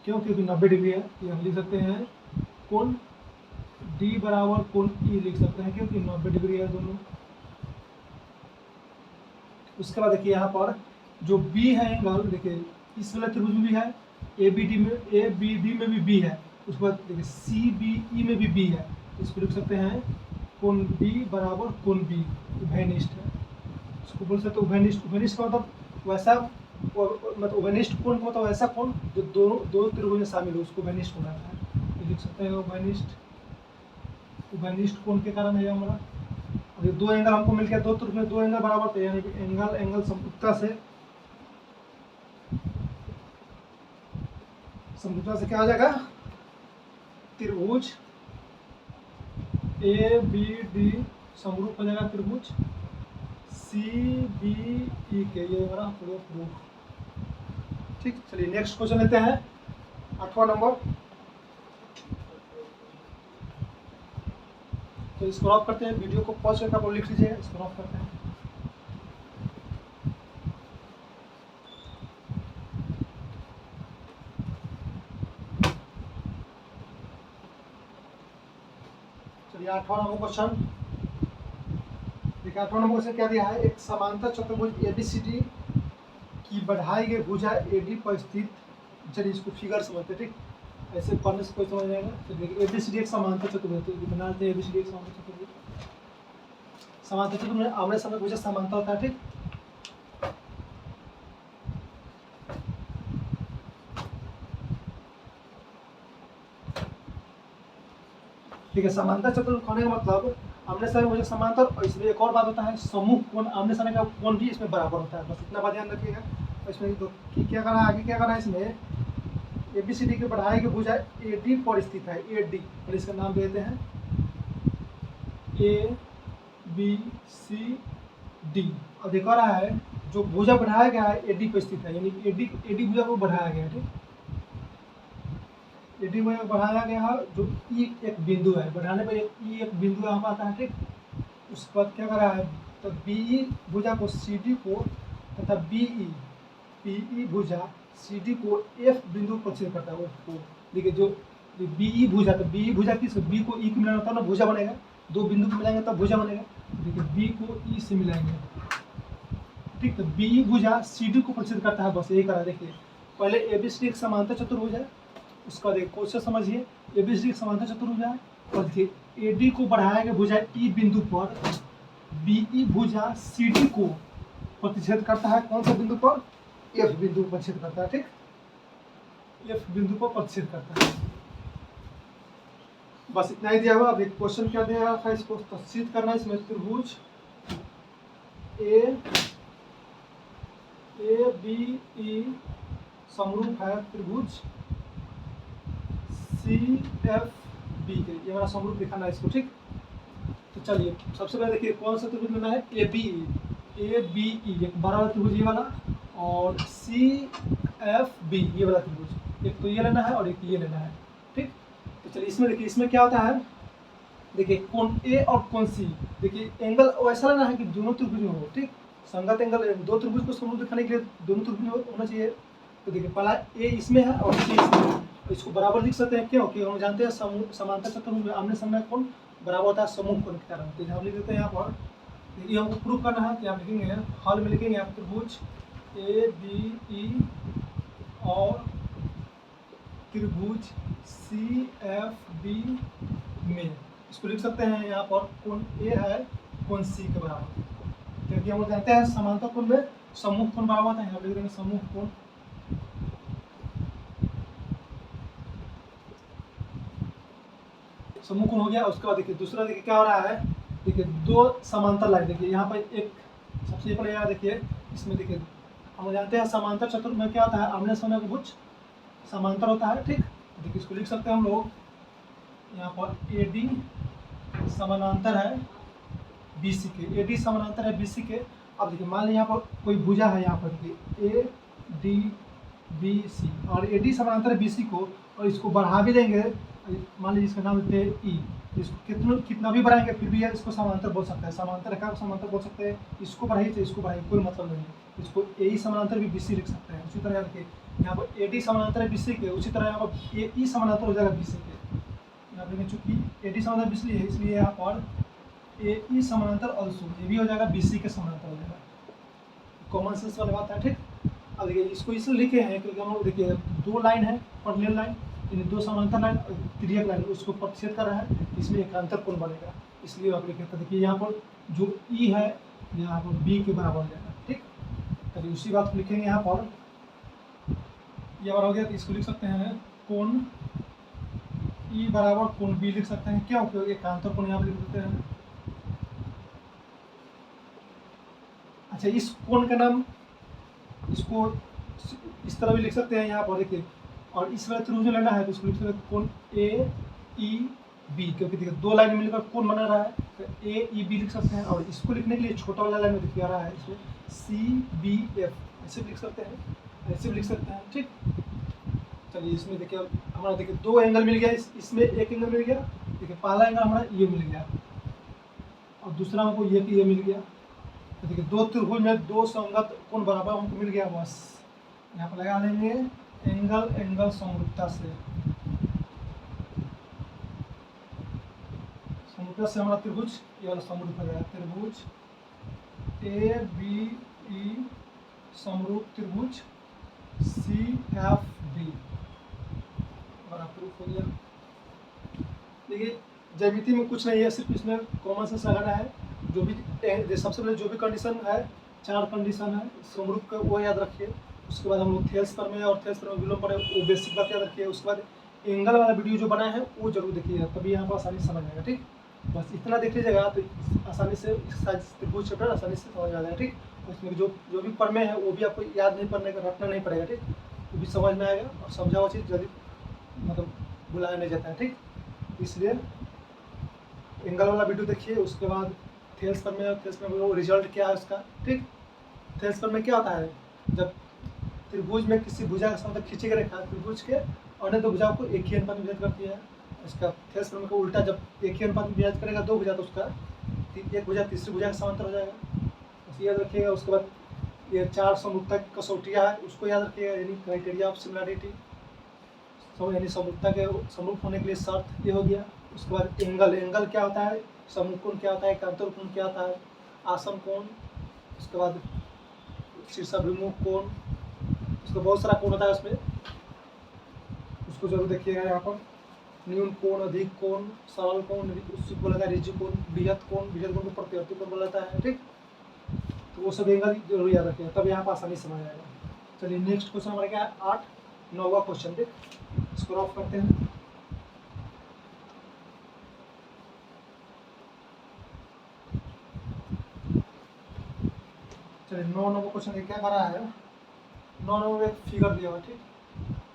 Speaker 1: क्यों? क्योंकि 90 डिग्री है, ये हम लिख सकते हैं कोण डी बराबर कोण ई लिख सकते हैं, क्योंकि 90 डिग्री है दोनों। उसके बाद देखिए यहाँ पर जो बी है एंगल, देखिए इस वाले त्रिभुज में भी है, ए बी डी में भी बी है, उसके बाद देखिए सी बी ई में भी बी है, इसको लिख सकते हैं कोण बी बराबर कोण बी, उभयनिष्ठ है, इसको बोल सकते हैं उभयनिष्ठ। उभयनिष्ठ का मतलब वैसा, मतलब उभयनिष्ठ कोण का मतलब वैसा कोण जो दो त्रिभुज में शामिल हो, उसको उभयनिष्ठ कोण आता है, ये लिख सकते हैं उभयनिष्ठ कोण के कारण है हमारा। अब ये दो एंगल हमको मिल गया, दो त्रिभुज में दो एंगल बराबर थे, यानी कि एंगल समरूपता से क्या हो जाएगा? त्रिभुज ए बी डी समरूप हो जाएगा त्रिभुज सी बी ई के, ये हमारा पूरा प्रूफ, ठीक। चलिए नेक्स्ट क्वेश्चन लेते हैं, 8वां नंबर। तो इसको ऑफ करते हैं, वीडियो को पॉज करके आप लिख लीजिए, इसको ऑफ करते हैं। चलिए 8वां नंबर क्वेश्चन देखिए, 8वां नंबर क्वेश्चन क्या दिया है? एक समांतर चतुर्भुज एबीसीडी की बढ़ाई गई भुजा एडी पर स्थित, चलिए इसको फिगर समझते, ठीक, ऐसे पढ़ने से कोई समझ जाएगा। तो देखिए एबीसीडी एक समांतर चतुर्भुज, तो बनाते हैं एबीसीडी एक समांतर चतुर्भुज। समांतर चतुर्भुज में आमने सामने भुजा समांतर होता है, ठीक। ठीक है, समांतर चतुर्भुज होने का मतलब आमने सामने भुजा समांतर, और इसमें एक और बात होता है सम्मुख कोण, आमने सामने का कोण भी इसमें बराबर होता है, बस इतना बात ध्यान रखिएगा। इसमें तो क्या करना है, आगे क्या करना है? इसमें एबीसीडी की बढ़ाई की भुजा एडी पर स्थित है, एडी, और इसका नाम देते हैं ए बी सी डी। अब देखा रहा है जो भुजा बढ़ाया गया है एडी पर स्थित है, यानी एडी भुजा को बढ़ाया गया है, ठीक, एडी भुजा बढ़ाया गया है, जो ई एक बिंदु है, बढ़ाने पर एक बिंदु यहाँ पर आता है, ठीक। उसके बाद क्या कर रहा है? तो बीई भुजा को सीडी को तथा पीई भुजा सीडी को एफ बिंदु पर छेद करता है, वो देखिए जो बीई भुजा, तो बीई भुजा किस, बी को ई को मिलाना होता है ना, भुजा बनेगा, दो बिंदु को मिलाएंगे तब भुजा बनेगा। देखिए बी को ई से मिलाएंगे, ठीक। तो बी भुजा सी डी को प्रतिच्छेद करता है, बस यही करा। देखिए पहले ए बी सी डी एक समांतर चतुर्भुज है, उसका देखिए क्वेश्चन समझिए। ए बी सी डी एक समांतर चतुर्भुज है और देखिए ए डी को बढ़ाया गया भुजा ई बिंदु पर बी ई भुजा सी डी को प्रतिच्छेद करता है। कौन सा बिंदु पर? एफ बिंदु पर प्रतिच्छेद करता है, ठीक। एफ बिंदु पर प्रतिच्छेद करता है। बस इतना ही दिया हुआ। अब एक क्वेश्चन क्या दिया था, इसको प्रतिच्छेद करना है। इसमें त्रिभुज ए बी ई समरूप है त्रिभुज सी एफ बी के, ये हमारा समरूप दिखाना है इसको, ठीक। तो चलिए सबसे पहले देखिए कौन सा त्रिभुज लेना है, ए बी ई एक बड़ा वाला त्रिभुज ये वाला, और सी एफ बी ये वाला त्रिभुज। एक तो ये लेना है और एक ये लेना है, ठीक। तो चलिए इसमें देखिए इसमें क्या होता है, देखिए कोण ए और कोण सी, देखिए एंगल वैसा लेना है कि दोनों त्रिभुज में हो, ठीक। संगत एंगल, दो त्रिभुज को समरूप दिखाने के लिए दोनों त्रिभुज में होना चाहिए। तो देखिए पहला ए इसमें है और सी इसमें है, तो इसको बराबर लिख सकते हैं। क्यों? कि हम जानते हैं समांतर चतुर्भुज में आमने सामने कोण बराबर होता है समूह कोण के कारण। तो हम लिख देते हैं यहाँ पर, ये हमको प्रूव करना है कि आप लिखेंगे हल में लिखेंगे आप त्रिभुज ए बी ई और त्रिभुज सी एफ बी में इसको लिख सकते हैं यहाँ पर कोण ए है कोण सी के बराबर, क्योंकि हम लोग जानते हैं समांतर कोण में समूह कोण बराबर होता है। हम लिख देंगे समूह कोण, समूह कोण हो गया। उसके बाद देखिए दूसरा देखिए क्या हो रहा है, देखिए दो समांतर लाइन, देखिए यहाँ पर एक सबसे पहले यहाँ देखिए इसमें देखिए हम जानते हैं समांतर चतुर्भुज में क्या होता है, आमने सामने का भुज समांतर होता है, ठीक। देखिए इसको लिख सकते हैं हम लोग यहाँ पर ए डी समानांतर है बी सी के, ए डी समानांतर है बी सी के। अब देखिए मान लीजिए यहाँ पर कोई भुजा है, यहाँ पर देखिए ए डी बी सी, और ए डी समानांतर है बी सी को, और इसको बढ़ा भी देंगे, मान लीजिए इसका नाम देते हैं ई। इसको कितना भी बढ़ाएंगे फिर भी इसको समांतर बोल सकते हैं, समांतर रेखा को समांतर बोल सकते हैं। इसको बढ़ाइए तो इसको बढ़ाइए, कोई मतलब नहीं है। इसको ए ई समानांतर भी बी सी लिख सकते हैं। उसी तरह देखिए यहाँ पर ए डी समानांतर है बी सी के, उसी तरह यहाँ पर ए ई समानांतर हो जाएगा बी सी के। यहाँ पर चूंकि ए डी समानांतर बी सी है इसलिए यहाँ पर ए ई समानांतर ऑल्सो ये भी हो जाएगा बी सी के समानांतर हो जाएगा। कॉमन सेंस वाली बात है, ठीक। अब देखिए इसको इसलिए लिखे हैं क्योंकि हम लोग देखिए दो लाइन है, पैरेलल लाइन, यानी दो समांतर लाइन और तिर्यक लाइन, उसको प्रतिच्छेद कर रहा है, इसमें एक अंतर कोण बनेगा, इसलिए आप लिखे। तो देखिए यहाँ पर जो ई है यहाँ पर बी के बराबर हो जाएगा, ठीक। तो उसी बात को लिखेंगे यहाँ पर, ये बार हो गया। तो इसको लिख सकते हैं कोण ई बराबर कोण बी लिख सकते हैं। क्यों? क्योंकि एक अंतर कोण यहाँ पर लिख सकते हैं। अच्छा, इस कोण का नाम इसको इस तरह भी लिख सकते हैं यहाँ पर देखिए, और इस वाले त्रिभुज लेना है तो इसको लिख सकते हैं कोण ए ई बी, क्योंकि देखिए दो लाइन मिलकर कोण बना रहा है, तो ए ई बी लिख सकते हैं। और इसको लिखने के लिए छोटा वाला लाइन में दिखा रहा है इसमें सी बी एफ, ऐसे भी लिख सकते हैं, ऐसे भी लिख सकते हैं, ठीक। चलिए इसमें देखिए हमारा देखिए दो एंगल मिल गया, इसमें एक एंगल मिल गया, देखिए पहला एंगल हमारा ये मिल गया और दूसरा हमको ये मिल गया। तो देखिए दो त्रिभुज में दो संगत कोण बराबर हमको मिल गया। बस यहाँ पर लगा लेंगे एंगल समरूपता से, हमारा त्रिभुज ये वाला समरूप हो जाएगा। त्रिभुज ए बी ई समरूप त्रिभुज सी एफ डी हमारा प्रूफ हो गया। देखिए ज्यामिति में कुछ नहीं है, सिर्फ इसमें कॉमन सेंस लगाना है। जो भी सबसे पहले जो भी कंडीशन है, चार कंडीशन है समरूप का, वो याद रखिए। उसके बाद हम लोग थेल्स पर में और थेल्स पर में विलोम पर वो बेसिक बात याद रखिए। उसके बाद एंगल वाला वीडियो जो बना है वो जरूर देखिएगा, तभी यहाँ पर आसानी से समझ आएगा, ठीक। बस इतना देख लीजिएगा तो आसानी से त्रिभुज चैप्टर आसानी से समझ आ जाएगा, ठीक। उसमें जो भी प्रमेय है वो भी आपको याद नहीं पड़ने का, रटना नहीं पड़ेगा, ठीक। वो भी समझ में आएगा और समझा हुआ चीज़ जल्दी मतलब भुलाया नहीं जाता है, ठीक। इसलिए एंगल वाला वीडियो देखिए। उसके बाद थेल्स पर में वो रिजल्ट क्या है उसका, ठीक। थेल्स पर में क्या होता है, जब त्रिभुज में किसी भुजा का मतलब खींची गई रेखा त्रिभुज के अन्य दो भुजाओं को एक ही अनुपात में विभाजित करती है। उसका थेल्स पर में का उल्टा, जब एक ही अनुपात में विभाजित करेगा दो भुजा तो उसका एक भुजा तीसरी भुजा के समांतर हो जाएगा, उसे याद रखिएगा। उसके बाद ये चार समरूपता की कसौटियाँ है उसको याद रखिएगा, यानी क्राइटेरिया ऑफ सिमिलैरिटी, यानी समरूपता के समरूप होने के लिए शर्त ये हो गया। उसके बाद एंगल क्या होता है, समकोण क्या होता है, एकांतर कोण क्या होता है, आसन कोण। उसके बाद शीर्षाभिमुख कोण, उसका बहुत सारा कोण होता है उसमें, उसको जरूर देखिएगा। यहाँ पर न्यून कोण, अधिक कोण, सरल कोण, उसको बोला जाता है ऋजु कोण, बृहत कोण को प्रत्यावर्ती कोण बोला जाता है। ठीक, तो वो सब एंगल जरूर याद रखिएगा, तब यहाँ पर आसानी समझ आएगा। चलिए नेक्स्ट क्वेश्चन हमारा क्या है, 9वां क्वेश्चन। ठीक, इसको ऑफ करते हैं। चलिए 9 नंबर क्वेश्चन क्या कर रहा है, 9 नंबर में एक फिगर दिया हुआ। ठीक,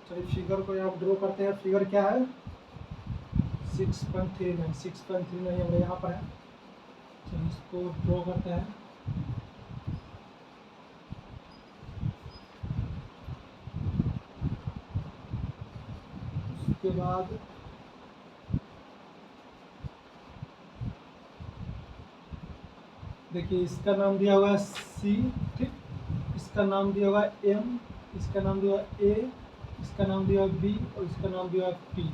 Speaker 1: चलिए फिगर को यहाँ ड्रॉ करते हैं। फिगर क्या है, 6.39 6.39 हमारे यहाँ पर है। चलिए इसको ड्रॉ करते हैं। उसके बाद देखिए इसका नाम दिया हुआ है सी। ठीक, इसका नाम दिया हुआ है एम, इसका नाम दिया हुआ है ए, इसका नाम दिया हुआ है बी और इसका नाम दिया हुआ है पी।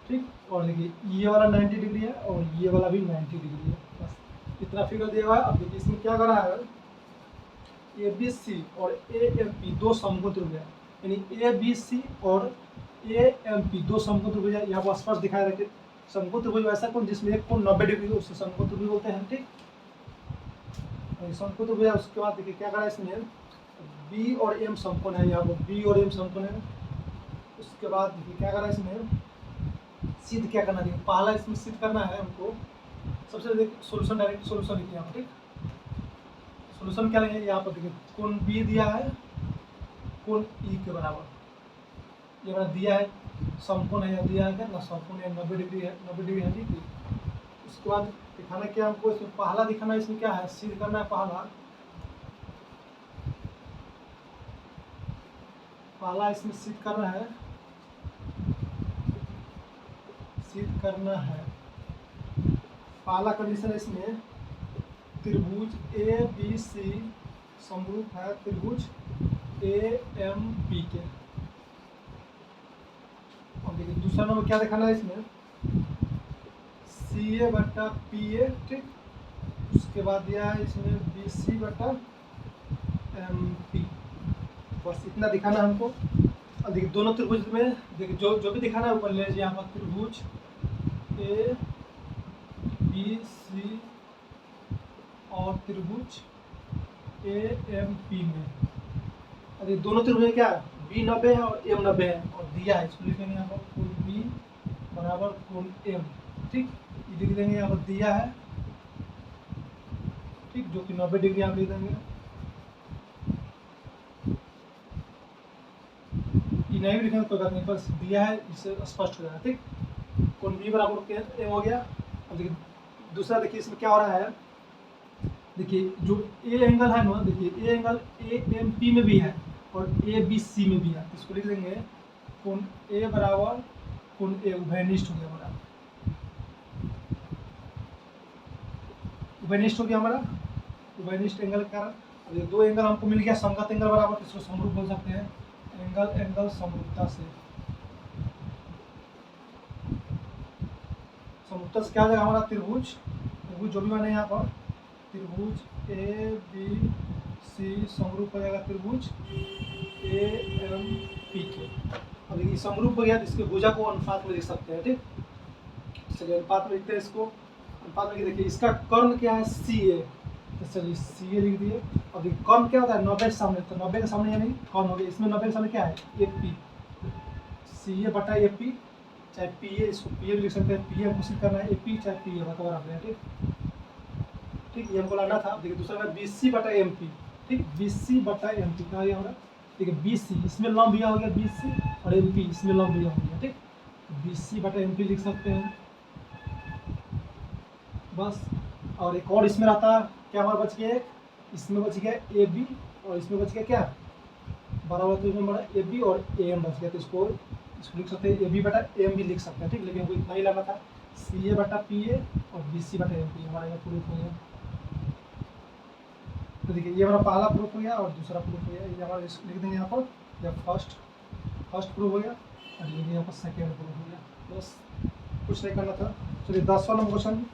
Speaker 1: ठीक, और देखिए ये वाला 90 डिग्री है और ये वाला भी 90 डिग्री है। बस इतना फिगर दिया हुआ है। अब देखिए इसमें क्या कर रहा है, ए बी सी और ए एम पी दो समकोण त्रिभुज है, यानी ए बी सी और ए एम पी दो समकोण त्रिभुज है। यहाँ पर स्पष्ट दिखाया रखे समकोण त्रिभुज वैसा कोण जिसमें एक कोण 90 डिग्री हो, उससे समकोण त्रिभुज बोलते हैं। ठीक, समकोण त्रिभुज है। उसके बाद देखिए क्या करा है, इसमें बी और एम समकोण है, यहाँ पर बी और एम समकोण है। उसके बाद देखिए क्या करा है, इसमें सिद्ध क्या करना है, पहला इसमें सिद्ध करना है हमको। सबसे पहले देखिए सोल्यूशन, डायरेक्ट सोल्यूशन लिखिए यहाँ पर। ठीक, सोल्यूशन क्या लेंगे, यहाँ पर देखिए कोण बी दिया है कोण ई के बराबर, ये बड़ा दिया है समकोण है, यहाँ दिया है ना समकोण है 90 डिग्री है, 90 डिग्री है। ठीक, उसके बाद दिखाना क्या हमको, इसमें पहला दिखाना है, इसमें क्या है सिद्ध करना है। पहला इसमें सिद्ध करना है, सिद्ध करना है। पहला कंडीशन है इसमें त्रिभुज ए बी सी समरूप है त्रिभुज ए एम पी के। और देखिए दूसरा नंबर क्या दिखाना है, इसमें सी ए बटा पी ए। ठीक, उसके बाद दिया है इसमें बी सी बटा एम पी। बस इतना दिखाना है हमको। और देखिए दोनों त्रिभुज में देखिए जो भी दिखाना है ऊपर ले लीजिए। यहाँ पर त्रिभुज ए बी सी और त्रिभुज ए एम पी में, अरे दोनों त्रिभुज क्या है, बी 90 है और एम 90 है और दिया है, इसको लिखेंगे यहाँ पर कोण बी बराबर कोण एम। ठीक, ये लिख देंगे यहाँ पर दिया है। ठीक, जो कि 90 डिग्री आप लिख देंगे। ये नहीं भी लिखेंगे कोई बात नहीं, बस दिया है, इससे स्पष्ट हो जाएगा। ठीक, कोण बी बराबर एम हो गया। अब देखिए दूसरा, देखिए इसमें क्या हो रहा है, देखिए जो ए एंगल है ना, देखिए A angle A M P में भी है और ए बी सी में भी है। इसको लिख देंगे कोण ए बराबर कोण ए उभयनिष्ठ हो गया हमारा, उभयनिष्ठ हो गया हमारा, उभयनिष्ठ एंगल के कारण। अब ये दो एंगल हमको मिल गया समगत एंगल बराबर, तो इसको समरूप बोल सकते हैं। एंगल समरूपता से, समरूपता से क्या हो जाएगा हमारा, त्रिभुज जो भी बने यहाँ पर त्रिभुज ए बी सी समरूप हो जाएगा त्रिभुज ए एम पी के। अब देखिए समरूप हो गया, तो इसके भुजा को अनुपात में लिख सकते हैं। ठीक, चलिए अनुपात में लिखते हैं इसको। अनुपात में देखिए इसका कर्ण क्या है, सी ए, तो चलिए सी ए लिख दिए। अब देखिए कर्ण क्या होता है, 90 के सामने, तो 90 के सामने यानी कर्ण हो गया। इसमें 90 के सामने क्या है, ए पी, सी ए बटा ए पी, चाहे पी ए, इसको पी ए भी लिख सकते हैं। पी ए हमको सिद्ध करना है, ए पी चाहे पी ए बराबर आपने। ठीक, ये हमको लाना था। देखिए दूसरा बी सी बटा एम पी। ठीक, बी सी बटा एम पी कहा गया हमारा, देखिए बी सी इसमें लंब दिया हो गया बी सी, और एम पी इसमें लंब दिया हो गया। ठीक, बी सी बटा एम पी लिख सकते हैं बस। और एक और इसमें रहता क्या हमारा बच गया, एक इसमें बच गया ए बी और इसमें बच गया क्या बराबर, तो इसमें हमारा ए बी और ए एम बच गया, तो इसको लिख सकते हैं ए बी बटा एम भी लिख सकते हैं। ठीक, लेकिन हमको इतना ही लाना था, सी ए बटा पी ए और बी सी बटा एम पी हमारा यहाँ प्रूफ हो गया। तो देखिए ये हमारा पहला प्रूफ हो गया और दूसरा प्रूफ हो गया। ये हमारा लिख देंगे यहाँ पर, जब फर्स्ट प्रूफ हो गया और ये यहाँ पर सेकेंड प्रूफ हो गया। बस कुछ नहीं करना था। चलिए 10वां नंबर क्वेश्चन,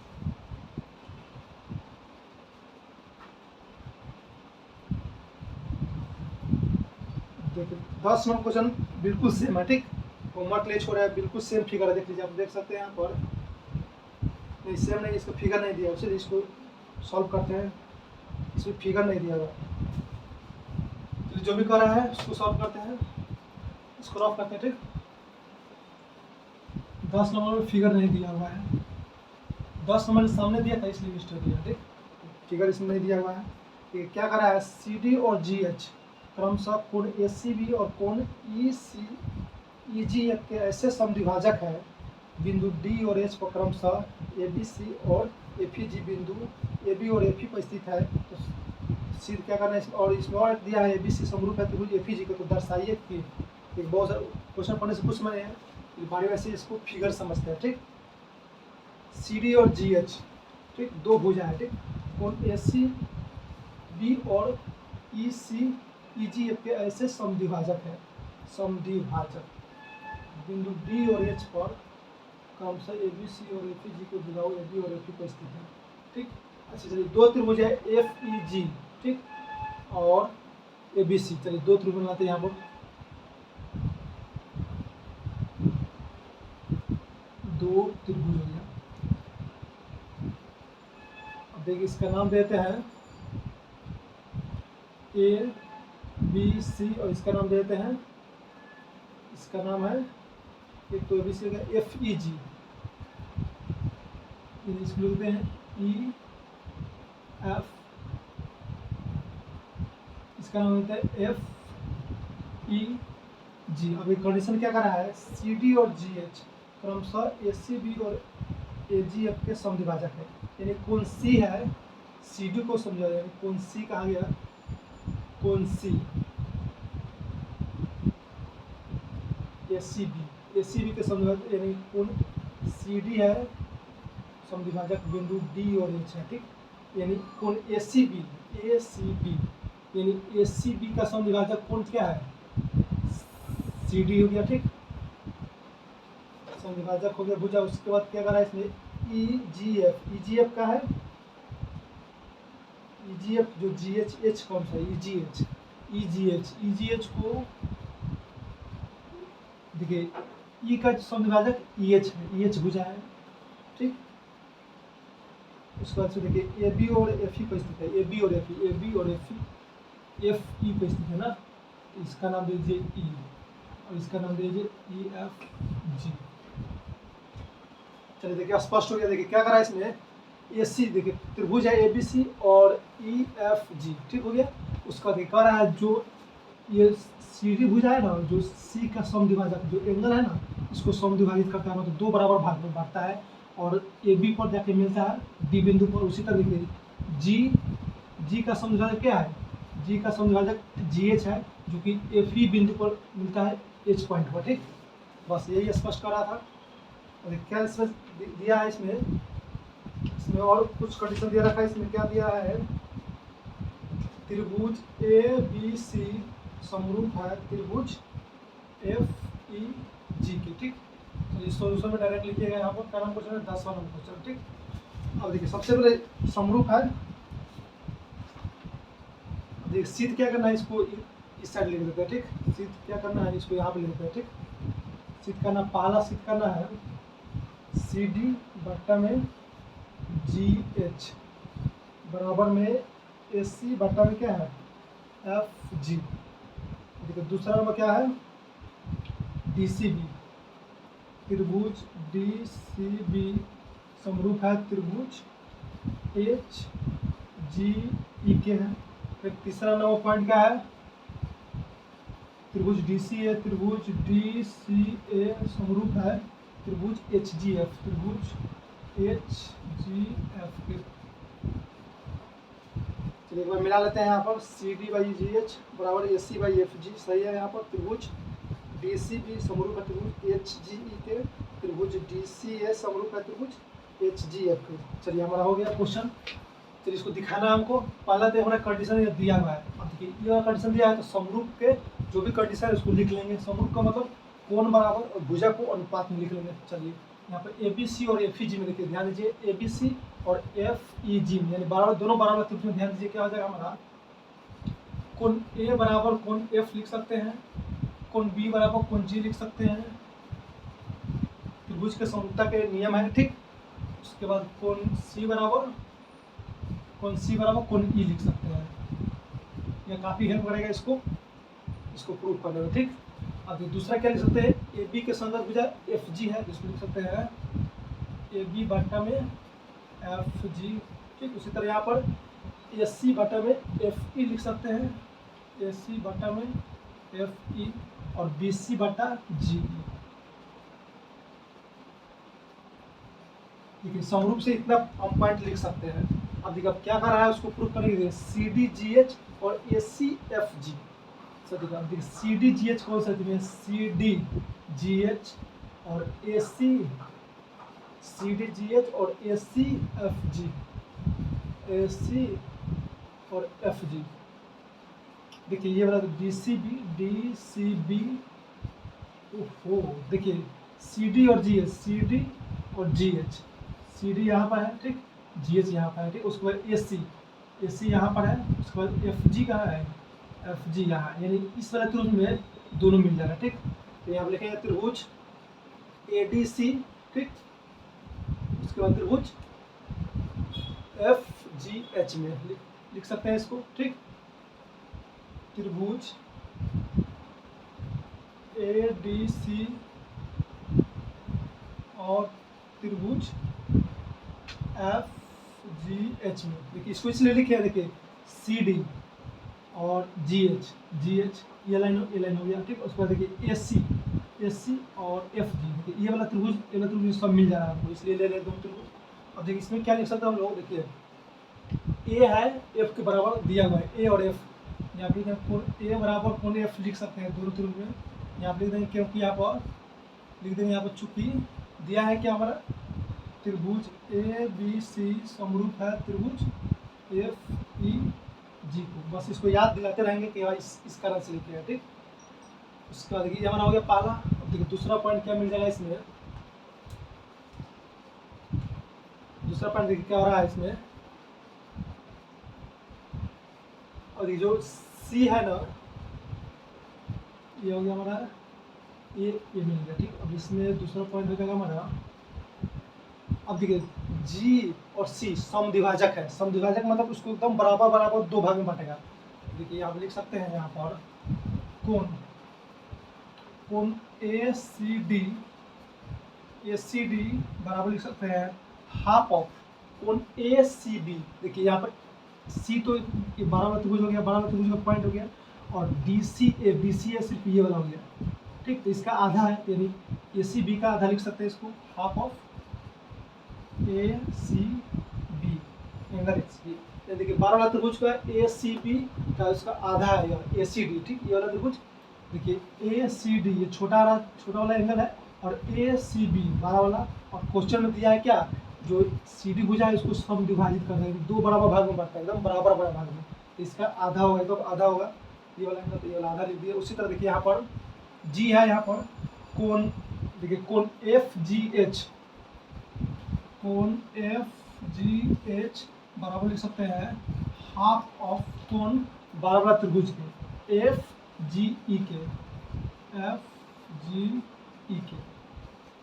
Speaker 1: देखिए 10 नंबर क्वेश्चन बिल्कुल सेम है, ठीक, होमवर्क नहीं छोड़ा है, बिल्कुल सेम फिगर है, देख लीजिए, आप देख सकते हैं यहाँ पर, नहीं सेम नहीं, इसका फिगर नहीं दिया, चलिए इसको सॉल्व करते हैं, इसमें फिगर नहीं दिया हुआ, तो जो भी कर रहा है उसको सॉल्व करते हैं, इसको ऑफ करते हैं, ठीक। 10 नंबर में फिगर नहीं दिया हुआ है, 10 नंबर सामने दिया था इसलिए मिस्टेक दिया, ठीक, फिगर इसमें नहीं दिया हुआ है। ये क्या कर रहा है, सी डी और जी एच क्रमशः कोण ए सी बी और कोण ई सी ई जी एफ के ऐसे समद्विभाजक है, बिंदु डी और एच पर क्रमशः ए बी सी और एफ ई जी बिंदु ए बी और एफ ई पर स्थित है, तो सीध क्या करना है, और इसमें और दिया है ए बी सी समरूप है त्रिभुज एफ ई जी को, तो दर्शाइए कि एक बहुत क्वेश्चन पढ़ने से कुछ मैंने बारी वैसे इसको फिगर समझते हैं, ठीक। सी डी और जी एच, ठीक, दो भुजा है, ठीक, कोण ए सी बी और ई सी ई जी एफ के ऐसे समद्विभाजक है, समद्विभाजक बिंदु डी और एच पर क्रमशः ए बी सी और एफ ई जी को बिंदु ए बी और एफ ई पर स्थित है, ठीक। अच्छा चलिए, दो त्रिभुज है एफ ई जी, ठीक, और ए बी सी, चलिए दो त्रिभुज बनाते हैं यहाँ पर, दो त्रिभुज हो गया। अब देखिए इसका नाम देते हैं ए बी सी और इसका नाम देते हैं, इसका नाम है, एक तो ए बी सी हो गया, एफ ई जी, इसको लिखते हैं ई एफ, इसका नाम होता है एफ ई जी। अब एक कंडीशन क्या कर रहा है, सी डी और जी एच क्रमशः ए सी बी और ए जी एफ के समद्विभाजक है, यानी कौन सी है, सी डी को समझा जाए, कौन सी कहा गया, कौन सी ए सी बी के समद्विभाजक, यानी कौन सी डी है समद्विभाजक बिंदु डी और एच है, ठीक, यानी कौन ए सी बी यानी ए सी बी का समद्विभाजक कौन क्या है, सी डी हो गया, ठीक, समद्विभाजक हो गया भुजा। उसके बाद क्या करा है इसमें, ई जी एफ का है, ई जी एफ जो जी एच कौन सा है, ई जी एच को देखिए, ई का समद्विभाजक ई एच है, ई एच भुजा है, ठीक। उसके बाद से देखिए ए बी और एफ ई पर स्थित है, ए बी और एफ ई पर स्थित है ना, तो इसका नाम दे दीजिए ई और इसका नाम दे दीजिए ई एफ जी। चलिए देखिए स्पष्ट हो गया, देखिए क्या करा है इसमें, ए सी देखिए त्रिभुज है ए बी सी और ई एफ जी, ठीक हो गया। उसका देखिए कह रहा है जो ये सी डी भुजा है ना, जो सी का समद्विभाजक जो एंगल है ना, इसको समद्विभाजित करता है, मतलब दो बराबर भाग में बांटता है, और ए बी पर जाके मिलता है डी बिंदु पर। उसी तरह देखिए जी का समद्विभाजक क्या है, जी का समद्विभाजक जी एच है, जो कि एफ ई बिंदु पर मिलता है एच पॉइंट पर, ठीक। बस यही स्पष्ट कर रहा था। और क्या इसमें दिया है, इसमें और कुछ कंडीशन दिया रखा है, इसमें क्या दिया है, त्रिभुज ए बी सी समरूप है त्रिभुज एफ ई जी के, ठीक। तो इस सॉल्यूशन में डायरेक्ट लिखिएगा, यहाँ पर क्या नाम क्वेश्चन है, 10वां नंबर क्वेश्चन, ठीक। अब देखिए सबसे पहले समरूप है, देखिए सीध क्या करना है, इसको इस साइड लिख देते हैं, ठीक। सीध क्या करना है, इसको यहाँ पे लिख देते हैं, ठीक। सीध करना, पहला सीध करना है सी डी बट्टा में जी एच बराबर में ए सी बट्टा में क्या है, एफ जी। देखिए दूसरा नंबर क्या है, डी सी बी, त्रिभुज डी सी बी समरूप है त्रिभुज एच जी ई के है। फिर तीसरा नंबर पॉइंट क्या है, त्रिभुज डी सी ए, त्रिभुज डी सी ए समरूप है त्रिभुज एच जी एफ, त्रिभुज एच जी एफ के। चलिए एक बार मिला लेते हैं, यहाँ पर C D by G H बराबर A C by F G, सही है। यहाँ पर त्रिभुज डी सी बी समरूप है त्रिभुज एच जी ई के, त्रिभुज डी सी ए समरूप है त्रिभुज एच जी एफ के। चलिए हमारा हो गया क्वेश्चन। चलिए इसको दिखाना है हमको, पहला तो हमारा कंडीशन दिया हुआ है। अब देखिए ये कंडीशन दिया है, तो समरूप के जो भी कंडीशन है उसको लिख लेंगे। समरूप का मतलब कोण बराबर और भुजा को अनुपात में लिख लेंगे। चलिए यहाँ पर ए बी सी और एफ ई जी में देखिए, ध्यान दीजिए ए बी सी और एफ ई जी में, यानी बराबर दोनों बराबर त्रिभुज में ध्यान दीजिए क्या हो जाएगा हमारा, कोण ए बराबर कोण एफ लिख सकते हैं, कोण बी बराबर कोण जी लिख सकते हैं, त्रिभुज के समरूपता के नियम है, ठीक। उसके बाद कोण सी बराबर कोण ई लिख सकते हैं। यह काफ़ी हेल्प करेगा इसको प्रूव करने में, ठीक। अब दूसरा क्या लिख सकते हैं, ए बी के संदर्भ भुजा एफ जी है, जिसको लिख सकते हैं ए बी बटा में एफ जी, ठीक। उसी तरह यहाँ पर ए सी बटा में एफ ई लिख सकते हैं, ए सी बटा में एफ ई, और बी सी बटा जी ई। देखिए समरूप से इतना हम पॉइंट लिख सकते हैं। अब देखिए अब क्या कर रहा है, उसको प्रूव करेंगे सी डी जी एच और ए सी एफ जी। देखिए सी डी जी एच कौन सा है, सी डी जी एच और ए सी एफ जी, ए सी और एफ जी। देखिए ये वाला डी सी बी, ओहो देखिए सी डी और जी एच, सी डी और जी एच, सी डी यहाँ पर है, ठीक, जी एच यहाँ पर है, ठीक। उसके बाद ए सी यहाँ पर है, उसके बाद एफ जी कहाँ है, एफ जी यहाँ, यानी इस वाले त्रिभुज में दोनों मिल जाएगा, ठीक। तो यहाँ पर लिखेंगे त्रिभुज ए डी सी, ठीक। उसके बाद त्रिभुज एफ जी एच में लिख सकते हैं इसको, ठीक। त्रिभुज ए डी सी और त्रिभुज एफ जी एच में, देखिए इसको इसलिए लिखे हैं, देखिए सी डी और जी एच ये लाइन हो गया, ठीक। उसके बाद देखिए ए सी और एफ जी, देखिए ये वाला त्रिभुज सब मिल जा रहा है आपको, इसलिए ले रहे दो त्रिभुज। अब देखिए इसमें क्या लिख सकते हैं हम लोग, देखिए ए है एफ के बराबर दिया हुआ है, ए और एफ, यहाँ पे कोण ए बराबर कोण एफ लिख सकते हैं दोनों त्रिभुज में। यहाँ पे लिख देंगे क्योंकि यहाँ पर लिख देंगे, यहाँ पर चूंकि दिया है क्या हमारा त्रिभुज ए बी सी समरूप है त्रिभुज एफ ई जी को, बस इसको याद दिलाते रहेंगे कि इस कारण से लिखे हैं, ठीक। उसके बाद देखिए हमारा हो गया पहला। अब देखिए दूसरा पॉइंट क्या मिल जाएगा इसमें, दूसरा पॉइंट देखिए क्या हो रहा है इसमें, और ये जो सी है ना, ये हो गया हमारा ये मिल गया, ठीक। अब इसमें दूसरा पॉइंट हो जाएगा हमारा, अब देखिए जी और सी समद्विभाजक है, समद्विभाजक मतलब उसको एकदम बराबर दो भाग में बांटेगा। देखिए आप लिख सकते हैं यहाँ पर कोण ए सी डी बराबर लिख सकते हैं हाफ ऑफ कोण ए सी बी। देखिए यहाँ पर सी तो ये बराबर त्रिभुज हो गया, बराबर त्रिभुज का पॉइंट हो गया, और बी सी ए सिर्फ ये वाला हो गया, ठीक। तो इसका आधा है, यानी ए सी बी का आधा लिख सकते हैं इसको, half of A C B angle H B. देखिए 12 वाला त्रिभुज का ए सी बी का उसका आधा है ए सी डी, ठीक। ये वाला त्रिभुज देखिए ए सी डी ये छोटा वाला एंगल है, और ए सी बी 12 वाला, और क्वेश्चन में दिया है क्या, जो सी डी भुजा है इसको समद्विभाजित कर देंगे, दो बराबर भाग में बांटता है, एकदम बराबर भाग में, तो इसका आधा होगा, तो आधा होगा ये वाला एंगल, तो ये वाला आधा लिख दिया। उसी तरह देखिए यहाँ पर जी है, यहाँ पर कोण देखिए कोण एफ जी एच, कोण एफ जी एच बराबर लिख सकते हैं हाफ ऑफ कोण 12 वाला त्रिभुज के एफ जी ई के,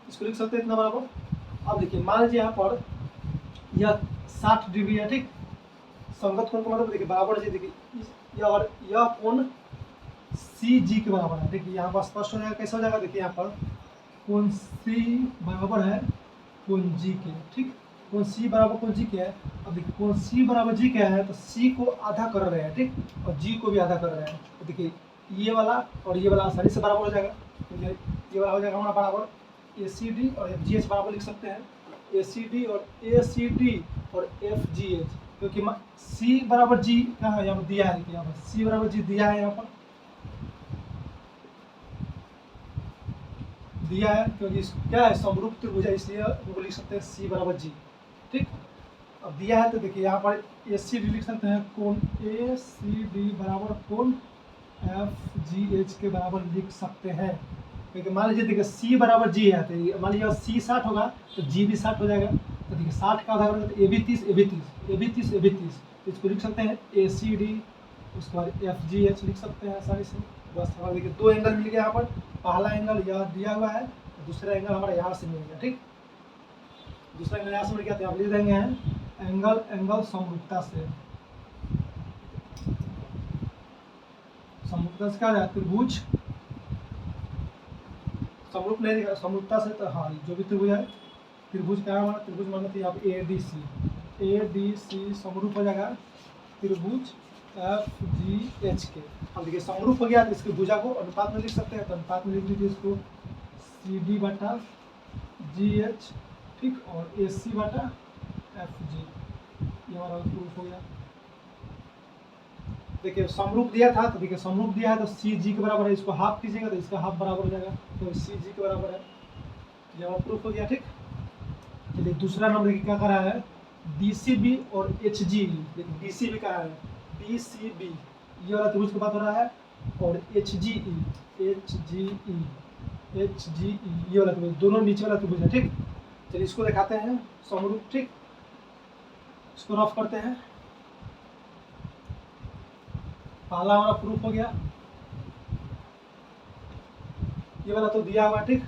Speaker 1: इसको लिख सकते हैं इतना बराबर। अब देखिए मान लीजिए यहाँ पर यह 60 डिग्री है, ठीक। संगत कोण का मतलब देखिए बराबर जी, देखिए यह कोण सी जी के बराबर है, देखिए यहाँ पर स्पष्ट हो जाएगा, कैसे हो जाएगा, देखिए यहाँ पर कोण सी बराबर है कोण जी के, ठीक। कोण सी बराबर कोण जी के है। अब देखिए कोण सी बराबर जी के है, तो सी को आधा कर रहे हैं, ठीक, और जी को भी आधा कर रहे हैं, तो देखिए ये वाला और ये वाला आसानी से बराबर हो जाएगा, तो ये वाला हो जाएगा हमारा बराबर ए सी डी और एफ जी एच बराबर लिख सकते हैं ए सी डी और एफ जी एच, क्योंकि सी बराबर जी कहाँ है, यहाँ पर दिया है, यहाँ पर सी बराबर जी दिया है, यहाँ पर दिया है, क्योंकि क्या है समरूप त्रिभुज है, इसलिए वो लिख सकते हैं सी बराबर जी, ठीक। अब दिया है तो देखिए यहाँ पर ए सी डी लिख सकते हैं, कोण ए सी डी बराबर कोण एफ जी एच के बराबर लिख सकते हैं, क्योंकि मान लीजिए देखिए सी बराबर जी है, तो मान लीजिए सी 60 होगा तो जी भी 60 हो जाएगा, तो देखिए 60 का आधा करेंगे तो ए भी 30, तो इसको लिख सकते हैं ए सी डी उसके बाद एफ जी एच लिख सकते हैं आसानी से। बस हमारा देखिए दो एंगल मिल गया यहाँ पर, पहला एंगल यह दिया हुआ है, दूसरा एंगल हमारा यहाँ से मिल गया। ठीक, दूसरा एंगल यहाँ से मिल गया तो आप लिख देंगे हैं एंगल एंगल समरूपता से। समरूपता से क्या है, त्रिभुज समरूप नहीं दिखा, समरूपता से तो हाँ जो भी त्रिभुज है, त्रिभुज क्या है हमारा, त्रिभुज मानते हैं यहाँ पे ए डी सी समरूप हो जाएगा त्रिभुज एफ जी एच के। अब देखिए समरूप हो गया तो इसकी भुजा को अनुपात में लिख सकते हैं, तो अनुपात में लिख लीजिए इसको सी डी बटा जी एच, ठीक, और ए सी बटा एफ जी, ये हमारा प्रूफ हो गया। देखिए समरूप दिया था तो देखिए समरूप दिया है तो सी जी के बराबर है, इसको हाफ कीजिएगा तो इसका हाफ बराबर हो जाएगा, तो सी जी के बराबर है, ये हमारा प्रूफ हो गया। ठीक, चलिए दूसरा नंबर देखिए क्या कर रहा है, डी सी बी और एच जी, देखिए डी सी बी का है, डी सी बी ये वाला त्रिभुज की बात हो रहा है, और एच जी ई ये वाला त्रिभुज, दोनों नीचे वाला त्रिभुज है। ठीक, चलिए इसको दिखाते हैं समरूप। ठीक, इसको रफ करते हैं, पहला हमारा प्रूफ हो गया, ये वाला तो दिया हुआ। ठीक,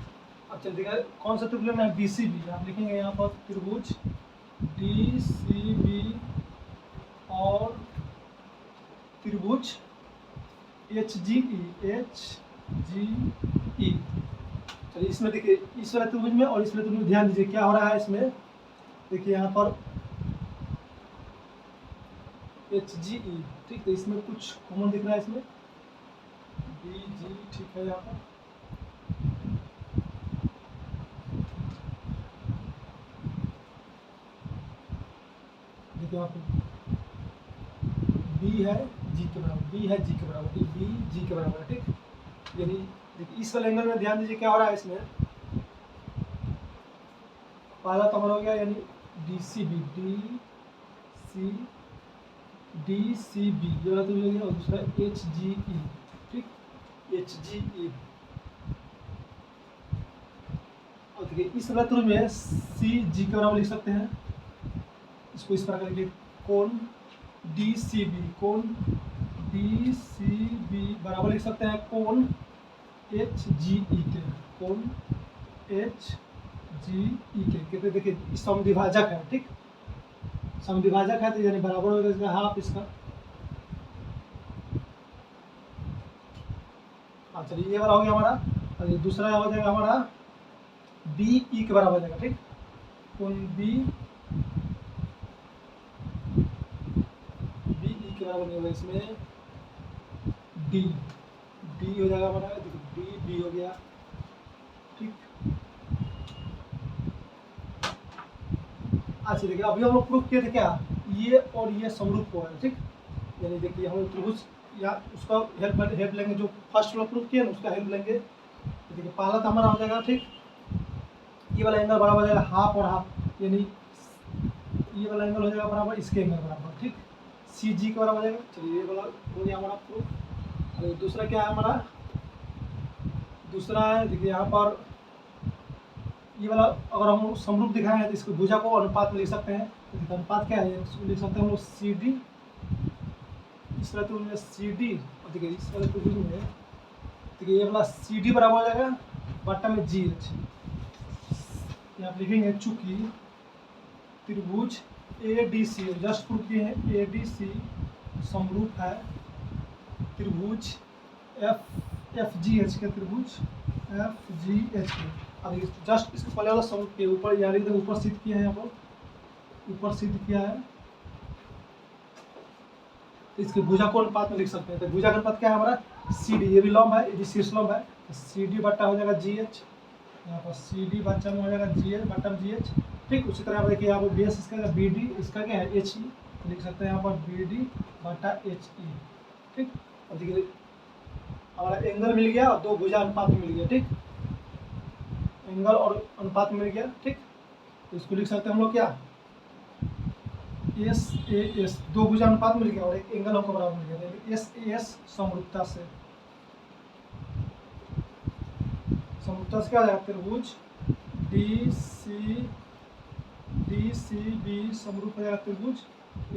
Speaker 1: अब चल देखिए कौन सा त्रिभुज लेना है, डी सी बी, आप लिखेंगे यहाँ पर त्रिभुज डी सी बी और त्रिभुज एच जी ई। चलिए इसमें देखिए इस वाले त्रिभुज में और इस वाले त्रिभुज में ध्यान दीजिए क्या हो रहा है इसमें, देखिए यहाँ पर एच जी ई, ठीक, तो इसमें कुछ कॉमन दिख रहा है, इसमें बी जी, ठीक है, यहाँ पर देखिए यहाँ पर बी है जी के बराबर, बी है जी के बराबर, बी जी के बराबर है। ठीक, यदि देखिए इस वाले एंगल में ध्यान दीजिए क्या हो रहा है इसमें, पहला तो हमारा हो गया यानी डी सी बी ये वाला तो हो गया, और दूसरा एच जी ई, ठीक, एच जी ई। और देखिए इस वाला त्रिभुज में सी जी के बराबर लिख सकते हैं, इसको इस प्रकार लिखिए कोण डी सी बी बराबर लिख सकते हैं कोण एच जी ई के, कोण एच जी ई के, कहते देखिए समद्विभाजक है। ठीक, समद्विभाजक है तो यानी बराबर होगा इसका हाफ इसका। हाँ चलिए ये वाला हो गया हमारा, और ये दूसरा हो जाएगा हमारा बी ई के बराबर हो जाएगा। ठीक, कोण बी के बराबर नहीं होगा, इसमें डी हो जाएगा हमारा, देखिए डी हो गया। ठीक, अच्छा देखिए अभी हम लोग प्रूफ किए थे क्या, ये और ये समरूप हुआ है। ठीक, यानी देखिए हम लोग त्रिभुज या उसका हेल्प लेंगे, जो फर्स्ट वाला प्रूफ किया ना उसका हेल्प लेंगे। तो देखिए पहला तो हमारा हो जाएगा, ठीक, ये वाला एंगल बराबर हो जाएगा हाफ और हाफ, यानी ये वाला एंगल हो जाएगा बराबर इसके एंगल बराबर। ठीक, सी जी के बराबर हो जाएगा। चलिए ये वाला हो गया हमारा प्रूफ। और दूसरा क्या है हमारा, दूसरा है देखिए यहाँ पर ये वाला अगर हम समरूप दिखाएं हैं तो इसको भुजा को अनुपात में लिख सकते हैं। तो अनुपात क्या है, लिख सकते हैं हम लोग सी डी, इस वाले त्रिभुज में सी डी, और देखिए इस वाले त्रिभुज में देखिए ये वाला सी डी बराबर हो जाएगा बट्टा में जी एच। यहाँ लिखेंगे चूंकि त्रिभुज A D C, just proof किए हैं ए डी सी समरूप है त्रिभुज एफ जी एच के, त्रिभुज एफ जी एच के। अब जस्ट इसके पहले वाला समरूप के ऊपर यानी ऊपर सिद्ध किया है, यहाँ पर ऊपर सिद्ध किया है, तो इसके भुजा को अनुपात में लिख सकते हैं। तो भुजा का अनुपात क्या है हमारा, सी डी, ये भी लंब है, ये भी शीर्ष लंब है, तो सी डी बट्टा हो जाएगा जी एच, यहाँ पर सी डी बच्चा में हो जाएगा जी एच बट्टा जी एच। ठीक, उसी तरह देखिए यहाँ पर बी एस इसका बी डी, इसका क्या है एच ई, तो लिख सकते हैं यहाँ पर बी डी बट्टा एच ई। ठीक, और देखिए हमारा एंगल मिल गया और दो भुजा अनुपात में मिल गया। ठीक, एंगल और अनुपात में मिल गया। ठीक, तो इसको लिख सकते हैं हम लोग क्या, एस ए एस, दो भुजा अनुपात मिल गया और एक एंगल हमको बराबर मिल गया, एस ए एस समरूपता से। समरूपता से क्या आ जाएगा, त्रिभुज डी सी बी समरूप हो जाएगा त्रिभुज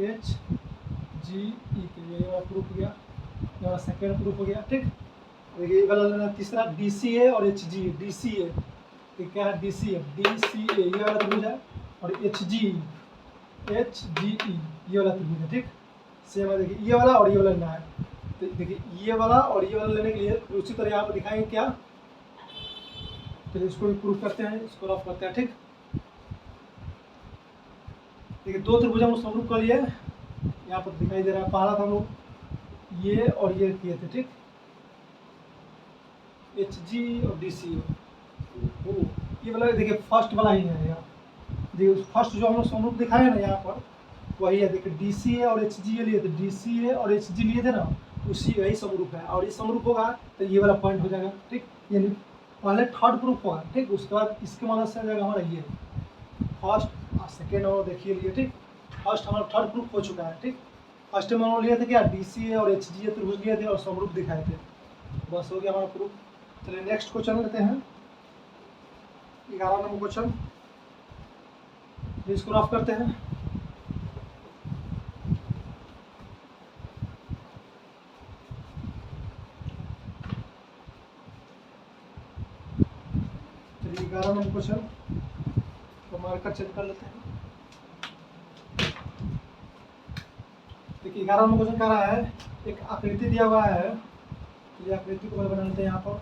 Speaker 1: एच जी ई के, ये वाला प्रूफ हो गया, ये वाला सेकेंड प्रूफ हो गया। ठीक, देखिए ये वाला लेना तीसरा डी सी ए और एच जी। डी सी ए ये क्या है, डी सी ए ये वाला त्रिभुज है, और एच जी ई ये वाला त्रिभुज है। ठीक, सेम है, देखिए ये वाला और ये वाला लेना है। तो देखिए ये वाला और ये वाला लेने के लिए उसी तरह यहाँ पर दिखाएंगे क्या, तो इसको भी प्रूफ करते हैं, इसको रफ करते हैं। ठीक, देखिए दो त्रिभुज हम समरूप कर लिए, यहाँ पर दिखाई दे रहा है। पहला था हम लोग ये और ये किए थे। ठीक, एच जी और डी सी ये वाला देखिए फर्स्ट वाला ही है यहाँ। देखिए फर्स्ट जो हम लोग समरूप दिखाए ना यहाँ पर वही है। देखिए डी सी ए और एच जी लिए थे, डी सी ए और एच जी लिए थे ना, उसी यही समरूप है। और ये समरूप होगा तो ये वाला पॉइंट हो जाएगा। ठीक, यानी पहले थर्ड प्रूफ होगा। ठीक, उसके बाद इसके मदद से आ जाएगा हमारा ये फर्स्ट और सेकेंड और देखिए लिए। ठीक, फर्स्ट हमारा थर्ड प्रूफ हो चुका है। ठीक, फर्स्ट में हम लोग लिए थे क्या, डी सी ए और एच जी त्रिभुज लिए थे और समरूप दिखाए थे, बस हो गया हमारा प्रूफ। चलिए नेक्स्ट क्वेश्चन लेते हैं, 11 नंबर क्वेश्चन, इसको रफ करते हैं। चलिए 11 नंबर क्वेश्चन तो मार्कर चेक कर लेते हैं। देखिए 11 नंबर क्वेश्चन कह रहा है एक आकृति दिया हुआ है, तो ये आकृति को बना लेते हैं। यहाँ पर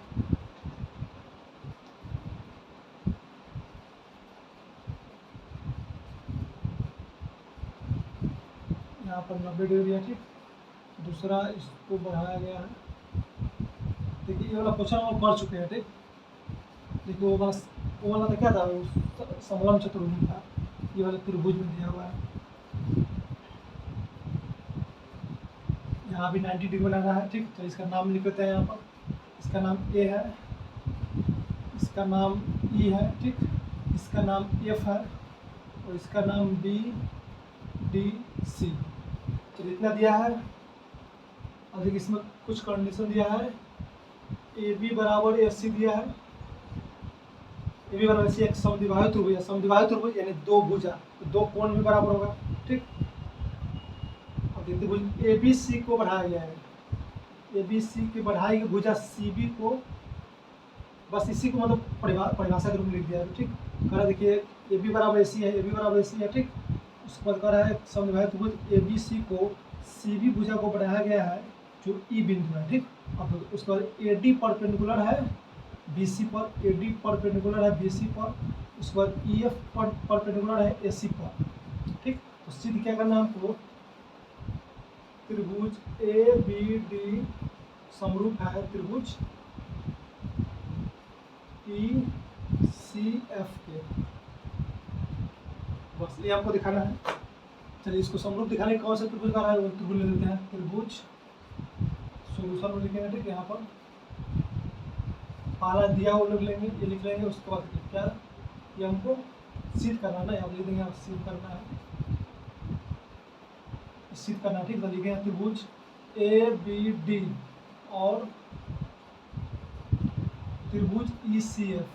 Speaker 1: यहाँ पर 90 डिग्री है। ठीक, दूसरा इसको बढ़ाया गया है। देखिए ये वाला क्वेश्चन हम पढ़ चुके हैं। ठीक, देखिए वो वाला तो क्या था, समलम चतुर्भुज था, ये वाला त्रिभुज में दिया हुआ है। यहाँ भी 90 डिग्री बनाना है। ठीक, तो इसका नाम लिख लेते हैं यहाँ पर। इसका नाम ए है, इसका नाम ई है। ठीक, इसका नाम एफ है और इसका नाम बी डी सी। चलिए इतना दिया है। और देखिए इसमें कुछ कंडीशन दिया है, ए बी बराबर ए सी दिया है। ए बी बराबर सी एक समद्विबाहु त्रिभुज है, समद्विबाहु त्रिभुज यानी दो भुजा, तो दो कोण भी बराबर होगा। ठीक, अब त्रिभुज ए बी सी को बढ़ाया गया है, ए बी सी की बढ़ाई गई भुजा सी बी को, बस इसी को मतलब परिभाषा के रूप में लिख दिया है। ठीक, कह देखिए ए बी बराबर ए सी है, ए बी बराबर ए सी है। ठीक, उसके बाद कह रहा है समद्विबाहु त्रिभुज ए बी सी को सी बी भुजा को बढ़ाया गया है जो ई बिंदु है। ठीक, अब उसके बाद ए डी परपेंडिकुलर है बी सी पर, ए डी परपेंडिकुलर है बी सी पर, उसके बाद ई एफ परपेंडिकुलर है ए सी पर। ठीक, तो सिद्ध क्या करना है हमको, त्रिभुज ए बी डी समरूप है त्रिभुज ई सी एफ के, बस ये आपको दिखाना है। चलिए इसको समरूप दिखाने कौन सा त्रिभुज का रहा है वो त्रिभुज ले लेते हैं। त्रिभुज सोल्यूशन में लिखेंगे। ठीक, यहाँ पर पहला दिया वो लोग लेंगे, ये लिख लेंगे। उसके बाद क्या, ये हमको सिद्ध करना है ना, यहाँ लिख देंगे, सिद्ध करना है, सिद्ध करना है। ठीक, तो लिखेंगे त्रिभुज ए बी डी और त्रिभुज ई सी एफ।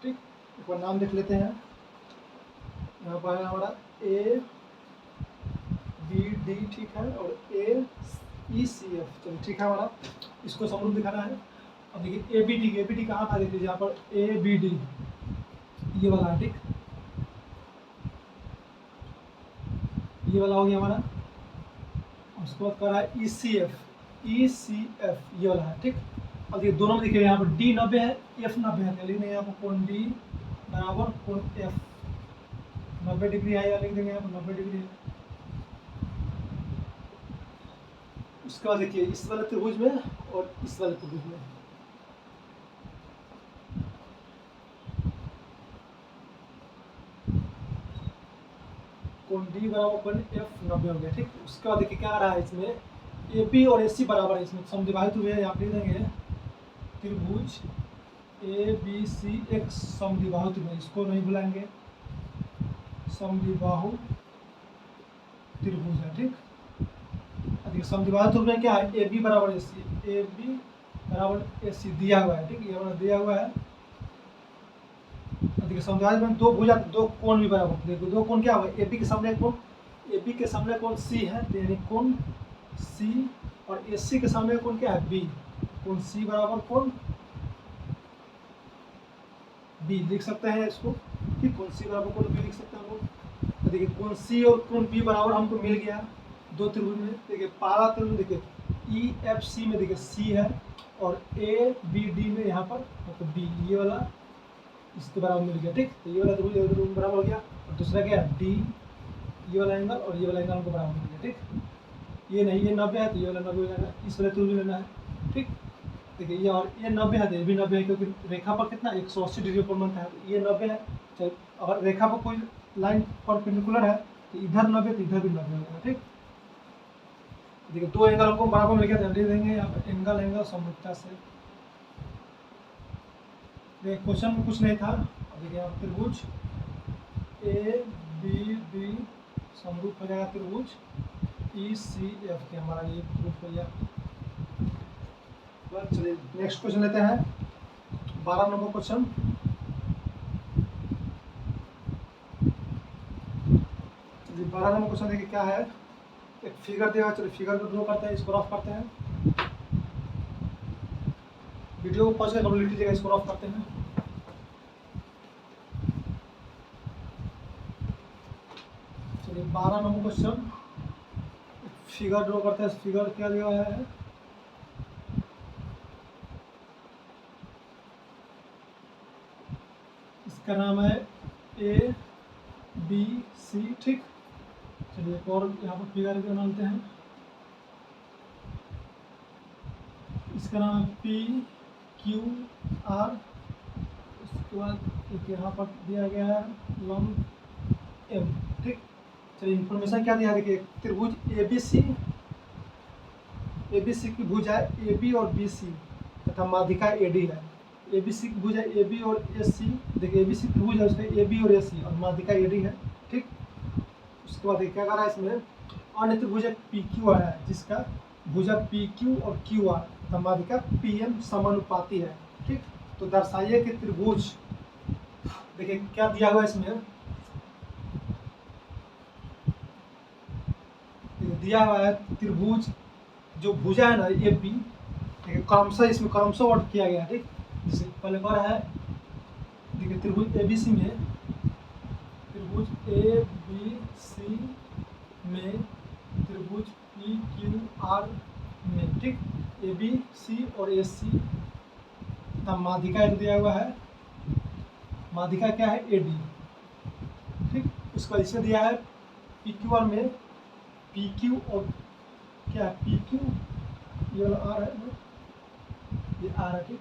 Speaker 1: ठीक, एक बार नाम लिख लेते हैं। यहाँ पर है हमारा ए बी डी, ठीक है, और ए ई सी एफ। चलिए ठीक है, हमारा इसको समरूप दिखाना है। अब देखिए ए बी डी कहाँ था, देखिए यहाँ पर ए बी डी ये वाला है। ठीक, ये वाला हो गया हमारा। उसके बाद कर रहा है ई सी एफ ये वाला है। ठीक, अब देखिए दोनों में देखिए यहाँ पर डी 90 है, एफ 90 है, लिख देंगे यहाँ पर कोण डी बराबर कोण एफ 90 डिग्री है, या लिख देंगे यहाँ पर 90 डिग्री है। उसके बाद देखिए इस वाले त्रिभुज में और इस वाले त्रिभुज में कोण डी बराबर कोण एफ 90 हो गया। ठीक, उसके बाद देखिए क्या आ रहा है, इसमें ए बी और ए सी बराबर है, इसमें समद्विबाहु त्रिभुज है, यहाँ लिख देंगे त्रिभुज ए बी सी एक समद्विबाहु त्रिभुज, इसको नहीं भुलाएंगे, समद्विबाहु त्रिभुज है। ठीक, देखिए समद्विबाहु त्रिभुज में क्या है, ए बी बराबर ए सी दिया हुआ है। ठीक, ये वाला दिया हुआ है। देखिए समद्विबाहु में दो भुजा दो कोण भी बराबर, देखो दो कोण क्या होगा, ए बी के सामने एक कोण ए बी के सामने कौन सी है, तो यानी कौन सी, और ए सी के सामने कौन क्या है, बी। कौन सी बराबर कौन बी लिख सकते हैं इसको, कि कौन सी बराबर कौन बी लिख सकते हैं हम लोग। तो देखिए कौन सी और कौन बी बराबर हमको मिल गया दो त्रिभुज में। देखिए पहला त्रिभुज देखिए ई एफ सी में देखिए सी है, और ए बी डी में यहाँ पर मतलब बी, ये वाला इसके बराबर मिल गया, ठीक। तो ये वाला त्रिभुज बराबर हो गया, और दूसरा क्या है डी, ये वाला एंगल और ये वाला एंगल हमको बराबर मिल गया, ठीक। ये नहीं, ये 90 है तो ये वाला 90 हो जाएगा, इस वाले त्रिभुज लेना है, ठीक। देखिए ये, और ये 90 है तो ये भी 90 है, क्योंकि रेखा पर कितना 180 डिग्री पर बनता है, तो ये 90 है। चाहे अगर रेखा पर कोई लाइन परपेंडिकुलर है तो इधर 90 तो इधर भी 90 हो जाएगा, ठीक। देखिए दो एंगल हमको बराबर मिल गया, ध्यान दे देंगे यहाँ पर एंगल एंगल समरूपता से। देखिए क्वेश्चन में कुछ नहीं था। अब देखिए यहाँ त्रिभुज ए बी डी समरूप हो जाएगा त्रिभुज ई सी एफ के, हमारा ये प्रूफ हो गया। चलिए नेक्स्ट क्वेश्चन लेते हैं, 12 नंबर क्वेश्चन। चलिए 12 नंबर क्वेश्चन देखिए क्या है, एक फिगर दिया, चलिए फिगर को ड्रॉ करते हैं, इसको रफ करते हैं। वीडियो को पॉज करके लिख लीजिएगा, इसको रफ करते हैं। चलिए 12 नंबर क्वेश्चन, फिगर ड्रॉ करते हैं। फिगर क्या दिया हुआ है, इसका नाम है ए बी सी, ठीक। चलिए एक और यहाँ पर फिगर भी बनाते हैं, इसका नाम है पी क्यू आर। उसके बाद एक यहाँ पर दिया गया है लंब एम, ठीक। चलिए इन्फॉर्मेशन क्या दिया है, देखिए त्रिभुज ए बी सी की भुजा है ए बी और बी सी तथा माध्यिका ए डी है। ए बी सी की भुजा ए बी और ए सी, देखिए ए बी सी त्रिभुज है, उसमें ए बी और ए सी और माध्यिका ए डी है, ठीक। उसके बाद क्या कर रहा है, इसमें अन्य त्रिभुज पी क्यू आर है, जिसका भुजा पी क्यू और क्यू आर तथा माध्यिका पी एम समानुपाती है, ठीक। तो दर्शाइए कि त्रिभुज, देखिए क्या दिया हुआ है इसमें, दिया हुआ है त्रिभुज जो भुजा है ना ए बी, देखिए क्रमशः इसमें क्रमशः वर्ड किया गया है, ठीक। जैसे पहले कह रहा है, देखिए त्रिभुज ए बी सी में, त्रिभुज ए बी सी में त्रिभुज पी क्यू आर में, ठीक। ए बी सी और ए सी तथा माध्यिका एक दिया हुआ है, माध्यिका क्या है ए डी, ठीक। उसका इसे दिया है पी क्यू आर में पी क्यू और क्या है पी क्यू, ये वाला आर है ना, ये आर है, ठीक।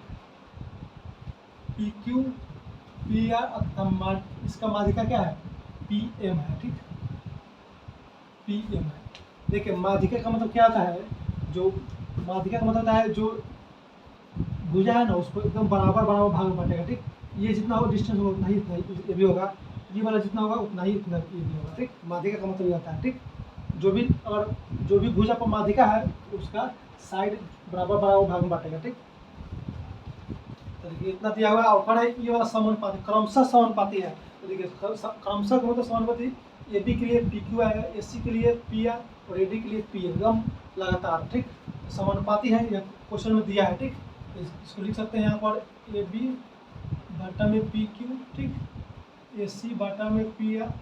Speaker 1: पी क्यू पी आर, इसका माध्यिका क्या है पी एम है, ठीक। पी एम है। देखिए माध्यिका का मतलब क्या होता है, जो माध्यिका का मतलब होता है जो भुजा है ना उसको एकदम बराबर बराबर भाग में बांटेगा, ठीक। ये जितना हो डिस्टेंस होगा उतना ही ये भी होगा, ये वाला जितना होगा उतना ही इतना ये भी होगा, ठीक। माध्यिका का मतलब ये होता है, ठीक। जो भी भुजा पर माध्यिका है उसका साइड बराबर बराबर भाग में बांटेगा, ठीक। तो देखिए इतना दिया हुआ है, और है ये वाला समानुपाती, क्रमशः समानुपाती है। तो देखिए क्रमशः का मतलब समानुपाती, ए बी के लिए पी क्यू आएगा, ए सी के लिए पी आर और ए डी के लिए पी एकदम लगातार, ठीक। समानुपाती है, यह क्वेश्चन में दिया है, ठीक। इसको लिख सकते हैं यहाँ पर ए बी बाटा में पी क्यू, ठीक। ए सी बाटा में पी आर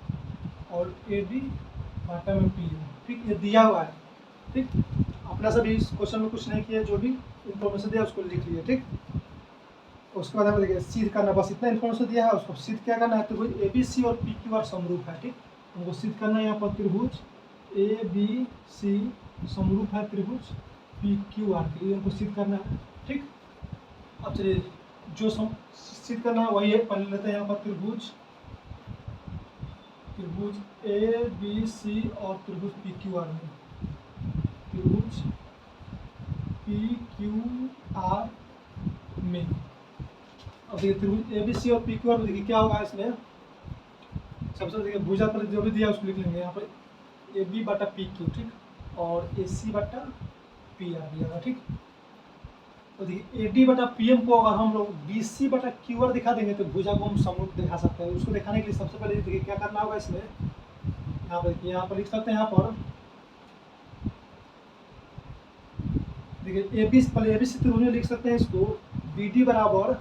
Speaker 1: और ए डी बाटा में पी एम, ठीक। ये दिया हुआ है, ठीक। अपना सभी इस क्वेश्चन में कुछ नहीं किया, जो भी इन्फॉर्मेशन दिया उसको लिख लिया, ठीक। उसके बाद हमें देखिए सिद्ध करना, बस इतना इन्फॉर्मेशन दिया है, उसको सिद्ध क्या करना है, त्रिभुज ए बी सी और पी क्यू आर समरूप है, ठीक। हमको सिद्ध करना है यहाँ पर त्रिभुज ए बी सी समरूप है त्रिभुज पी क्यू आर के लिए हमको सिद्ध करना है, ठीक। अब चलिए जो सिद्ध करना है वही है, पहले लेते हैं यहाँ पर त्रिभुज ए बी सी और त्रिभुज पी क्यू आर में, त्रिभुज पी क्यू आर में। अब देखिए त्रिभुज ए बी सी और पी क्यू आर में देखिए क्या होगा, इसमें सबसे देखिए भुजा पर जो भी दिया उसको लिख लेंगे यहाँ पर ए बी बटा पी क्यू, ठीक। और ए सी बटा पी आर दिया, ठीक। तो देखिए ए डी बटा पी एम को अगर हम लोग बी सी बटा क्यू आर दिखा देंगे तो भुजा को हम समरूप दिखा सकते हैं। उसको दिखाने के लिए सबसे पहले देखिए क्या करना होगा, इसमें यहाँ पर देखिए, यहाँ पर लिख सकते हैं, यहाँ पर देखिए ए बी, पहले ए बी सी त्रिभुज में लिख सकते हैं इसको बी डी बराबर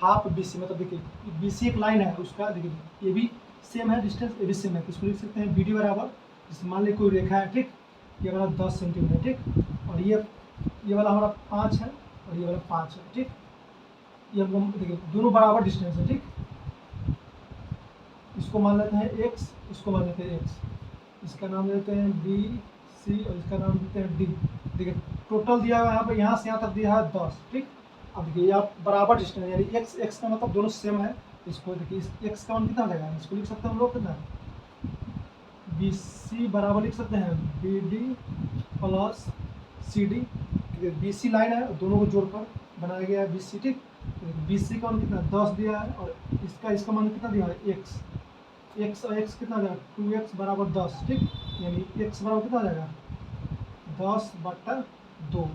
Speaker 1: हाफ बी सी, मतलब देखिए बी सी एक लाइन है, उसका देखिए ए बी सेम है, डिस्टेंस ए बी सेम है, तो इसको लिख सकते हैं बी डी बराबर, जैसे मान लीजिए कोई रेखा है, ठीक, ये वाला 10 सेंटीमीटर, ठीक, और ये वाला हमारा 5 है और ये वाला 5 है, ठीक, ये हमको देखिए दोनों बराबर डिस्टेंस है, ठीक, इसको मान लेते हैं x, इसको मान लेते हैं x, इसका नाम देते हैं बी सी और इसका नाम देते हैं डी। देखिए टोटल दिया हुआ है यहाँ पर, यहाँ से यहाँ तक दिया है 10, ठीक। अब देखिए यहाँ बराबर डिस्टेंस यानी x का मतलब दोनों सेम है, इसको देखिए इस x का मान कितना हो जाएगा, इसको लिख सकते हैं हम लोग कितना, बी सी बराबर लिख सकते हैं B D plus C D, B C line है, दोनों को जोड़कर बनाया गया है बी सी, ठीक। बी सी का मान कितना 10 दिया है और इसका मान कितना दिया है x और x कितना जाएगा 2x बराबर 10, ठीक, यानी x बराबर कितना आ जाएगा 10/2,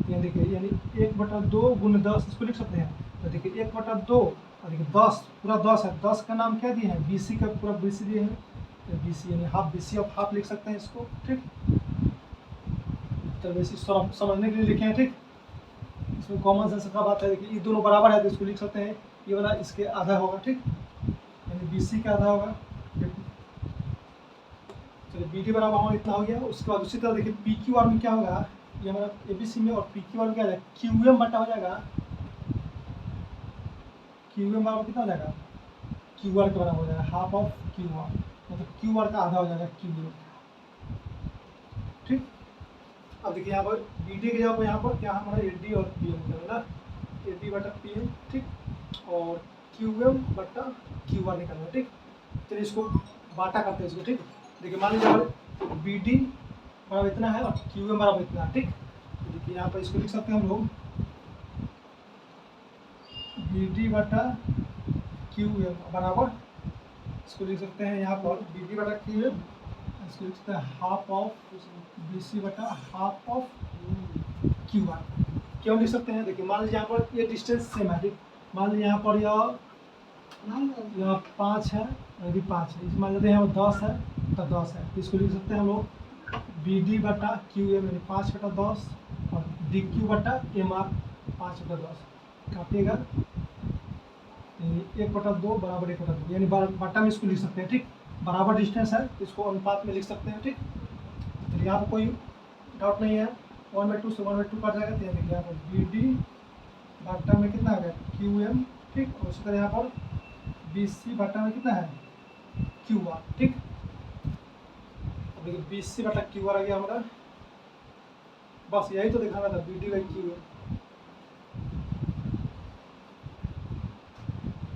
Speaker 1: यानी देखिए यानी 1/2 गुण 10, इसको लिख सकते हैं, तो देखिए 1/2 और देखिए 10 पूरा 10 है, 10 का नाम क्या दिए हैं बी सी का, पूरा बी सी दिए हैं, तो बी सी यानी half, B C of half लिख सकते हैं इसको, ठीक। तो वैसे समझने के लिए लिखे हैं, ठीक, इसमें कॉमन सेंस का बात है, देखिए ये दोनों बराबर है तो इसको लिख सकते हैं ये वाला इसके आधा होगा, ठीक, यानी बी सी का आधा होगा। चलिए बी डी बराबर हमारा इतना हो गया। उसके बाद उसी तरह देखिए पी क्यू आर में क्या होगा, ये हमारा ए बी सी में, और पी क्यू आर में क्या जाएगा क्यू एम बटा हो जाएगा, क्यू एम बराबर कितना हो जाएगा क्यू आर के बराबर हो जाएगा, हाफ ऑफ क्यू आर, मतलब क्यू आर का आधा हो जाएगा क्यू एम, ठीक। अब देखिए यहाँ पर बी डी के जगह पर यहाँ पर क्या हमारा ए डी और पी एम निकलना, ए डी बटा पी एम, ठीक, और क्यू एम बटा क्यू आर निकलना, ठीक। चलिए इसको बाटा करते हैं इसको, ठीक। देखिए मान लीजिए बी डी बराबर इतना है और क्यू एम बराबर इतना है, ठीक। तो देखिए यहाँ पर इसको लिख सकते हैं हम लोग बी डी बटा क्यू एम बराबर, इसको लिख सकते हैं यहाँ पर बी डी बटा क्यू एम, इसको लिख सकते हैं हाफ ऑफ बी सी बटा हाफ ऑफ क्यू आर। क्यों लिख सकते हैं, देखिए मान लीजिए यहाँ पर ये डिस्टेंस सेम है, ठीक, मान लीजिए यहाँ पर यह 5 है, ये भी 5 है, इस मान लेते हैं यहाँ पर 10 है तो 10 है, तो इसको लिख सकते हैं हम लोग बी डी बटा क्यू एम यानी 5/10 और डी क्यू बटा एम आर 5/10, काटिएगा 1/2 बराबर 1/2, यानी बटा में इसको लिख सकते हैं, ठीक, बराबर डिस्टेंस है तो इसको अनुपात में लिख सकते हैं, ठीक। तो यहाँ पर कोई डाउट नहीं है, 1/2 से 1/2 कट जाएगा, तो देखिए यहाँ पर बी डी बटा में कितना आ गया क्यू एम, ठीक, और उसी तरह यहाँ पर बी सी बटा में कितना है क्यू आर, ठीक। देखिए बी सी बटा क्यू आर आ गया हमारा, बस यही तो दिखाना था B D by Q M.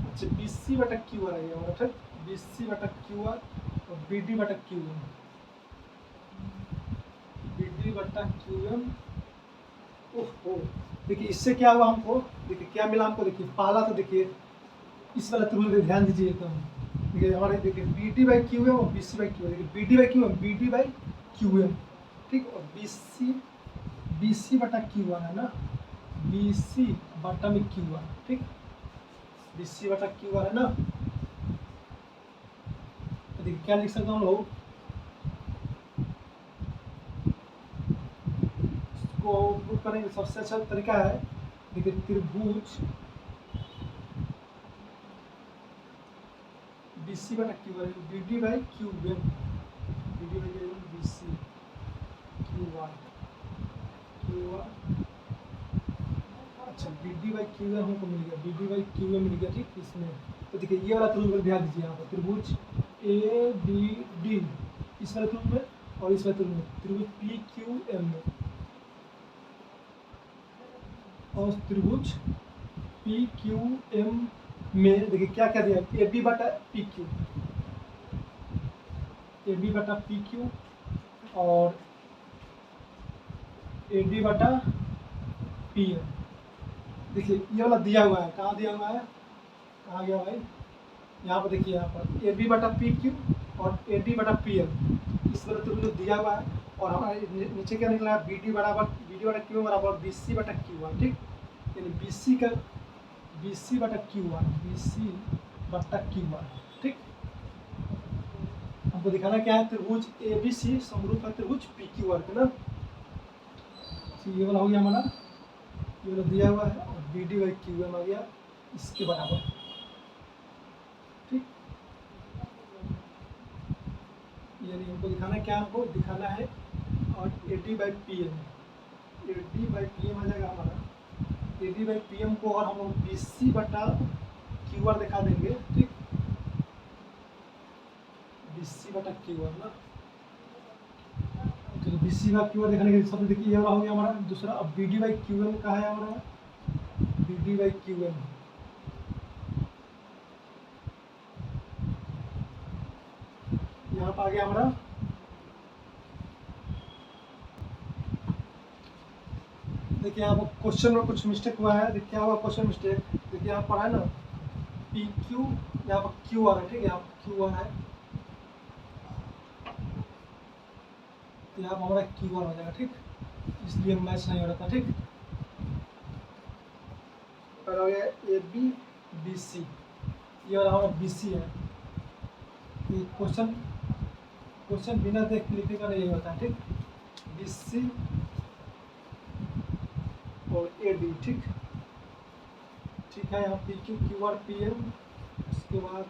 Speaker 1: अच्छा बी सी बटा क्यू आर आ गया हमारा, ठीक, बी सी बटा क्यू आर और बी डी बटा क्यू एम, बी डी बटा क्यू एम। ओहो देखिए इससे क्या हुआ हमको, देखिए क्या मिला हमको, देखिए पहला तो देखिए इस वाला त्रिभुज पे ध्यान दीजिए एकदम, देखिए हमारे देखिए B D by Q M और B C by Q M, देखिए B D by Q M, B D by Q M, ठीक, और बी सी बटा क्यू आर है ना, बी सी बटा में क्यू आर, ठीक, बी सी बटा क्यू आर है ना, तो देखिए क्या लिख सकते हैं हम लोग, इसको प्रूव करेंगे सबसे अच्छा तरीका है, देखिए त्रिभुज बी सी बटा Q R, B D by Q M, B D by B C Q R, अच्छा B D by Q M हमको मिल गया, B D by Q M मिल गया, ठीक, इसमें तो देखिए ये वाला त्रिभुज ध्यान दीजिए, यहाँ पर त्रिभुज ए बी डी इस वाले त्रिभुज में और इस वाले त्रिभुज में, त्रिभुज पी क्यू एम में और त्रिभुज पी क्यू एम में देखिए क्या क्या दिया, ए बी बटा पी क्यू, ए बी बटा पी क्यू और ए डी बटा पी एम। देखिए ये वाला दिया हुआ है, कहाँ दिया हुआ है, कहाँ गया भाई, यहाँ पर देखिए, यहाँ पर ए बी बटा पी क्यू और ए डी बटा पी एम इस वाले त्रिभुज दिया हुआ है, और हमारे नीचे क्या निकला है बी डी बटा क्यू बराबर बी सी बटा क्यू आर, ठीक, यानी बी सी बटा क्यू आर, बी सी बटा क्यू आर, ठीक। अब हमको दिखाना क्या है, त्रिभुज ए बी सी समरूप है त्रिभुज पी क्यू आर का ना। तो ये वाला हो गया हमारा, ये वाला दिया हुआ है और B D by Q M आ गया इसके बराबर, ठीक। यानी हमको दिखाना क्या, हमको दिखाना है और A D by P M, A D by P M आ जाएगा हमारा। A D by P M को और हम लोग बी सी बटा क्यू आर दिखा देंगे, ठीक। बी सी बटा क्यू आर ना, तो B C by Q R दिखाने के सब देखिए ये वाला हो गया हमारा दूसरा। अब B D by Q M का है हमारा, B D by Q M, यहाँ पर आ गया हमारा। देखिए यहाँ पर क्वेश्चन में कुछ मिस्टेक हुआ है, देखिए क्या हुआ क्वेश्चन मिस्टेक, देखिए यहाँ पर है ना पी क्यू, यहाँ पर क्यू आर है, ठीक है, यहाँ पर क्यू आर है, तो यहाँ पर हमारा क्यू आर हो जाएगा, ठीक। इसलिए मैच नहीं हो रहा था, ठीक। और हो गया ए बी बी सी, ये वाला हमारा बी सी है। क्वेश्चन बिना देख के लिखने का नहीं होता है, ठीक। बी सी और ए डी, ठीक ठीक है। यहाँ P Q Q R P M, उसके बाद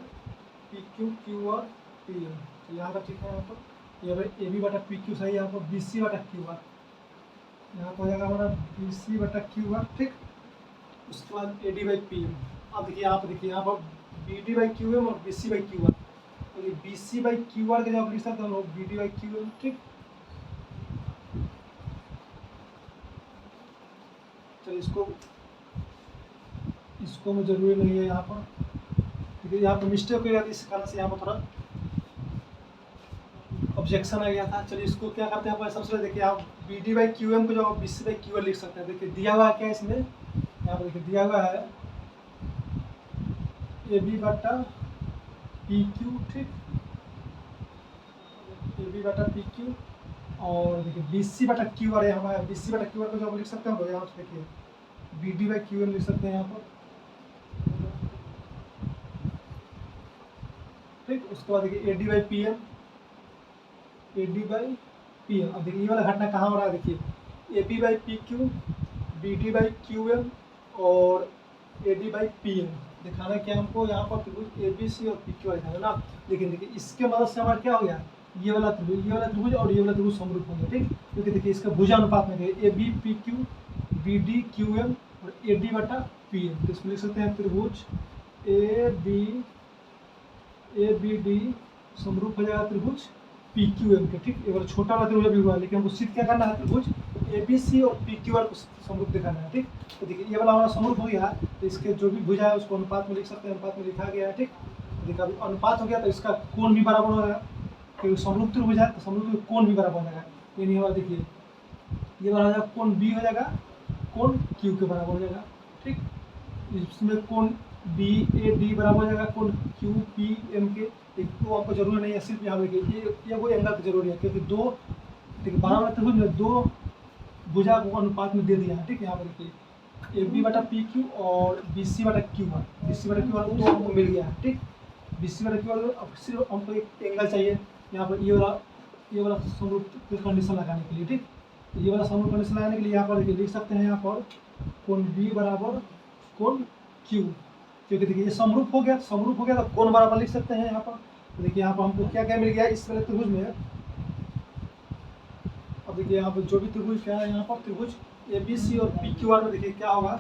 Speaker 1: P Q Q R P M, तो यहाँ पर ठीक है। यहाँ पर ये ए बी बटा पी क्यू सही, यहाँ पर बी सी बटा क्यू आर, यहाँ पर हो जाएगा हमारा बी सी बटा क्यू आर, ठीक। उसके बाद A D by P M. अब देखिए यहाँ पर, देखिए यहाँ पर B D by Q M और B C by Q R, तो ये B C by Q R के जब लिख सकते हैं हम लोग B D by Q M, ठीक। चलिए इसको में जरूरी नहीं है यहाँ पर, क्योंकि यहाँ पर मिस्टेक हो गया था, इस कारण से यहाँ पर थोड़ा ऑब्जेक्शन आ गया था। चलिए इसको क्या करते हैं, सबसे पहले देखिए आप B D by Q M को जो आप B C by Q R लिख सकते हैं। देखिए दिया हुआ है क्या इसमें, यहाँ पर देखिए दिया हुआ है ए बी बटा पी क्यू, ठीक, ए बी बटा पी क्यू, और देखिए बी सी बटा क्यू आर है हमारा। बी सी बटा क्यू आर को जो आप लिख सकते हैं तो यहाँ पर देखिए B D by Q M लिख सकते हैं यहाँ पर, ठीक। उसके बाद देखिए A D by P M, A D by P M. अब देखिए ये वाला घटना कहाँ हो रहा है, देखिए A B by P Q, B D by Q M और A D by P M दिखाना क्या हमको, यहाँ पर त्रिभुज ए बी सी और पी क्यू दिखाना ना। लेकिन देखिए इसके मदद से हमारा क्या हो गया, ये वाला त्रिभुज और ये वाला त्रिभुज समरूप हो गया, ठीक। क्योंकि देखिए इसका भुजानुपात में A B P Q, B D Q M और ए डी बटा पी एम, तो इसको लिख सकते हैं त्रिभुज ए बी डी समरूप हो जाएगा त्रिभुज पी क्यू एम के, ठीक। ये वाला छोटा वाला त्रिभुज भी हुआ, लेकिन हमको सिद्ध क्या करना है, त्रिभुज ए बी सी और पी क्यू आर को समरूप दिखाना है, ठीक। तो देखिए ये वाला हमारा समरूप हो गया, तो इसके जो भी भुजा है उसको अनुपात में लिख सकते हैं, अनुपात में लिखा गया है, ठीक। देखिए अभी अनुपात हो गया तो इसका कोण भी बराबर हो जाएगा, क्योंकि समरूप त्रिभुज है तो समरूप में कोण भी बराबर हो जाएगा। यानी हमारा देखिए ये वाला हो जाएगा कोण बी हो जाएगा कोण क्यू के बराबर हो जाएगा, ठीक। इसमें कोण बी ए डी बराबर हो जाएगा कोण क्यू पी एम के, तो आपको जरूरी नहीं है, सिर्फ यहाँ देखिए ये वो एंगल की जरूरी है, क्योंकि दो देखिए बराबर त्रिभुज में दो भुजा को अनुपात में दे दिया है, ठीक। यहाँ पर देखिए ए बी बटा पी क्यू और बी सी बटा क्यू आर, बी सी बटा क्यू आर तो हमको मिल गया है, ठीक। बी सी बटा क्यू आर अब सिर्फ हमको एक एंगल चाहिए यहाँ पर, ये वाला समरूप कंडीशन लगाने के लिए, ठीक। ये वाला समरूप कंडीशन लगाने के लिए यहाँ पर देखिए लिख सकते हैं यहाँ पर कोण बी बराबर कोण क्यू, क्योंकि देखिए ये समरूप हो गया तो कोण बराबर लिख सकते हैं यहाँ पर। तो देखिए यहाँ पर हमको क्या क्या मिल गया इस वाले त्रिभुज में। अब देखिए यहाँ पर जो भी त्रिभुज क्या है, यहाँ पर त्रिभुज ए बी सी और पी क्यू आर में देखिए क्या होगा,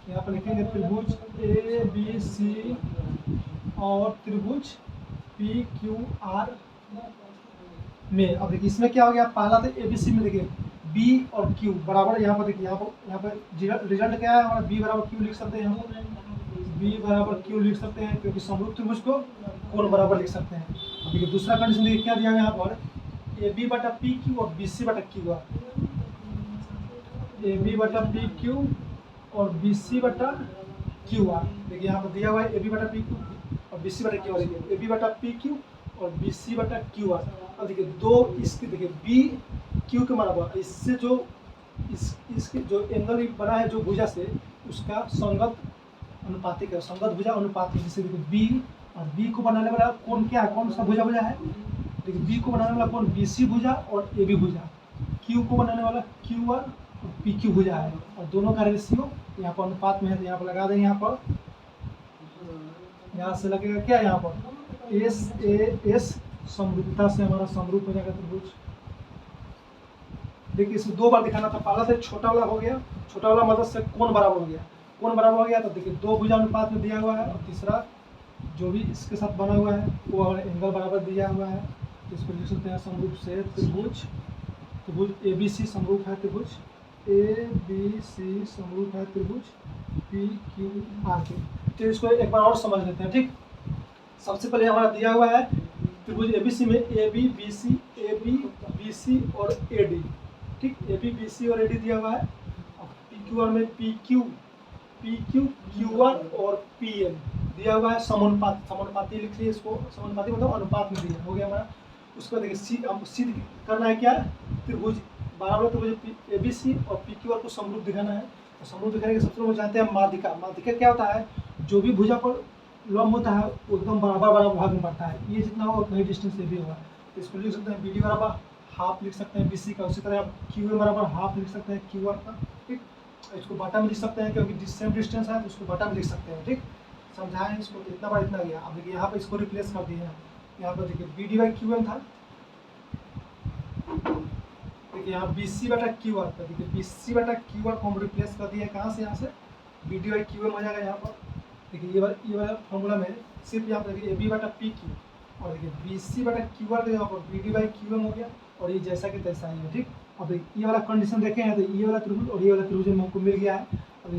Speaker 1: यहाँ पर लिखेंगे त्रिभुज ए बी सी और त्रिभुज पी क्यू आर में। अब देखिए इसमें क्या हो गया, पहला तो ए बी सी में देखिए बी और क्यू बराबर, यहाँ पर देखिए यहाँ पर रिजल्ट क्या है हमारा, बी बराबर क्यू लिख सकते हैं हम, बी बराबर क्यू लिख सकते हैं, क्योंकि समरूप त्रिभुज को कोण बराबर लिख सकते हैं। अब देखिए दूसरा कंडीशन देखिए क्या दिया है यहाँ पर, ए बी बटा पी क्यू और बी सी बटा क्यू आर, ए बी बटा पी क्यू और बी सी बटा क्यू आर। देखिए यहाँ पर दिया हुआ है ए बी बटा पी क्यू और बी सी बटा क्यू आर, ए बी बटा पी क्यू और बी सी बटा क्यू आर। अब देखिए दो इसके देखिए बी क्यू के बराबर, इससे जो इसके जो एंगल बना है जो भुजा से उसका संगत अनुपातिक है, संगत भुजा अनुपातिक, जैसे देखिए बी और बी को बनाने वाला कौन क्या है, कौन सा भुजा भुजा है, देखिए बी को बनाने वाला कौन बी सी भुजा और ए बी भुजा, क्यू को बनाने वाला क्यू आर और पी क्यू भुजा है, और दोनों का रेशियो यहाँ पर अनुपात में है, तो यहाँ पर लगा दें, यहाँ से लगेगा क्या, यहाँ पर एस ए एस समरूपता से हमारा समरूप हो जाएगा त्रिभुज। देखिए इसमें दो बार दिखाना था, पहला से छोटा वाला हो गया, छोटा वाला मदद से कोण बराबर हो गया, कोण बराबर हो गया तो देखिए दो भुजा अनुपात में दिया हुआ है, और तीसरा जो भी इसके साथ बना हुआ है वो एंगल बराबर दिया हुआ है, तो इसको लिख सकते हैं समरूप से त्रिभुज, त्रिभुज ए बी सी समरूप है, त्रिभुज ए बी सी समरूप है, त्रिभुज पी क्यू आर के। तो इसको एक बार और समझ लेते हैं, ठीक। सबसे पहले हमारा दिया हुआ है त्रिभुज ए बी सी में ए बी बी सी और ए डी, ठीक, ए बी बी सी और ए डी दिया हुआ है, और पी क्यू आर में पी क्यू क्यू आर और पी एल दिया हुआ है, समानुपाती, समानुपाती लिख लीजिए इसको, समानुपाती मतलब अनुपात में दिया हो गया हमारा। उसको देखिए हम सिद्ध करना है क्या, त्रिभुज बराबर त्रिभुज ए बी सी और पी क्यू आर को समरूप दिखाना है, तो समरूप दिखाने के सबसे पहले जानते हैं माध्यिका। माध्यिका क्या होता है, जो भी भुजा पर लंब होता है वो एकदम बराबर भाग में बढ़ता है, ये जितना होगा उतना ही डिस्टेंस ए बी होगा, तो इसको लिख सकते हैं बी डी बराबर हाफ लिख सकते हैं बी सी का, उसी तरह आप क्यू ए बराबर हाफ लिख सकते हैं क्यू आर का, ठीक। इसको बटा में लिख सकते हैं क्योंकि सेम डिस्टेंस है तो उसको बटा में लिख सकते हैं, ठीक। समझाएं इसको, इतना बार इतना गया। अब देखिए यहाँ पर इसको रिप्लेस कर दिए हैं, यहाँ पर देखिए B D by Q M था, देखिए यहाँ बी सी बटा क्यू आर पर, देखिए बी सी बटा क्यू आर को हम रिप्लेस कर दिए, कहाँ से, यहाँ से B D by Q M हो जाएगा यहाँ पर। देखिए ये वाला फॉर्मूला में सिर्फ यहाँ पर देखिए ए बी बटा पी क्यू, और देखिए बी सी बटा क्यू आर के यहाँ पर B D by Q M हो गया, और ये जैसा कि तैसा ही है, ठीक। अब ये वाला कंडीशन देखें हैं तो ये वाला त्रिभुज और ये वाला त्रिभुज हमको मिल गया है। अब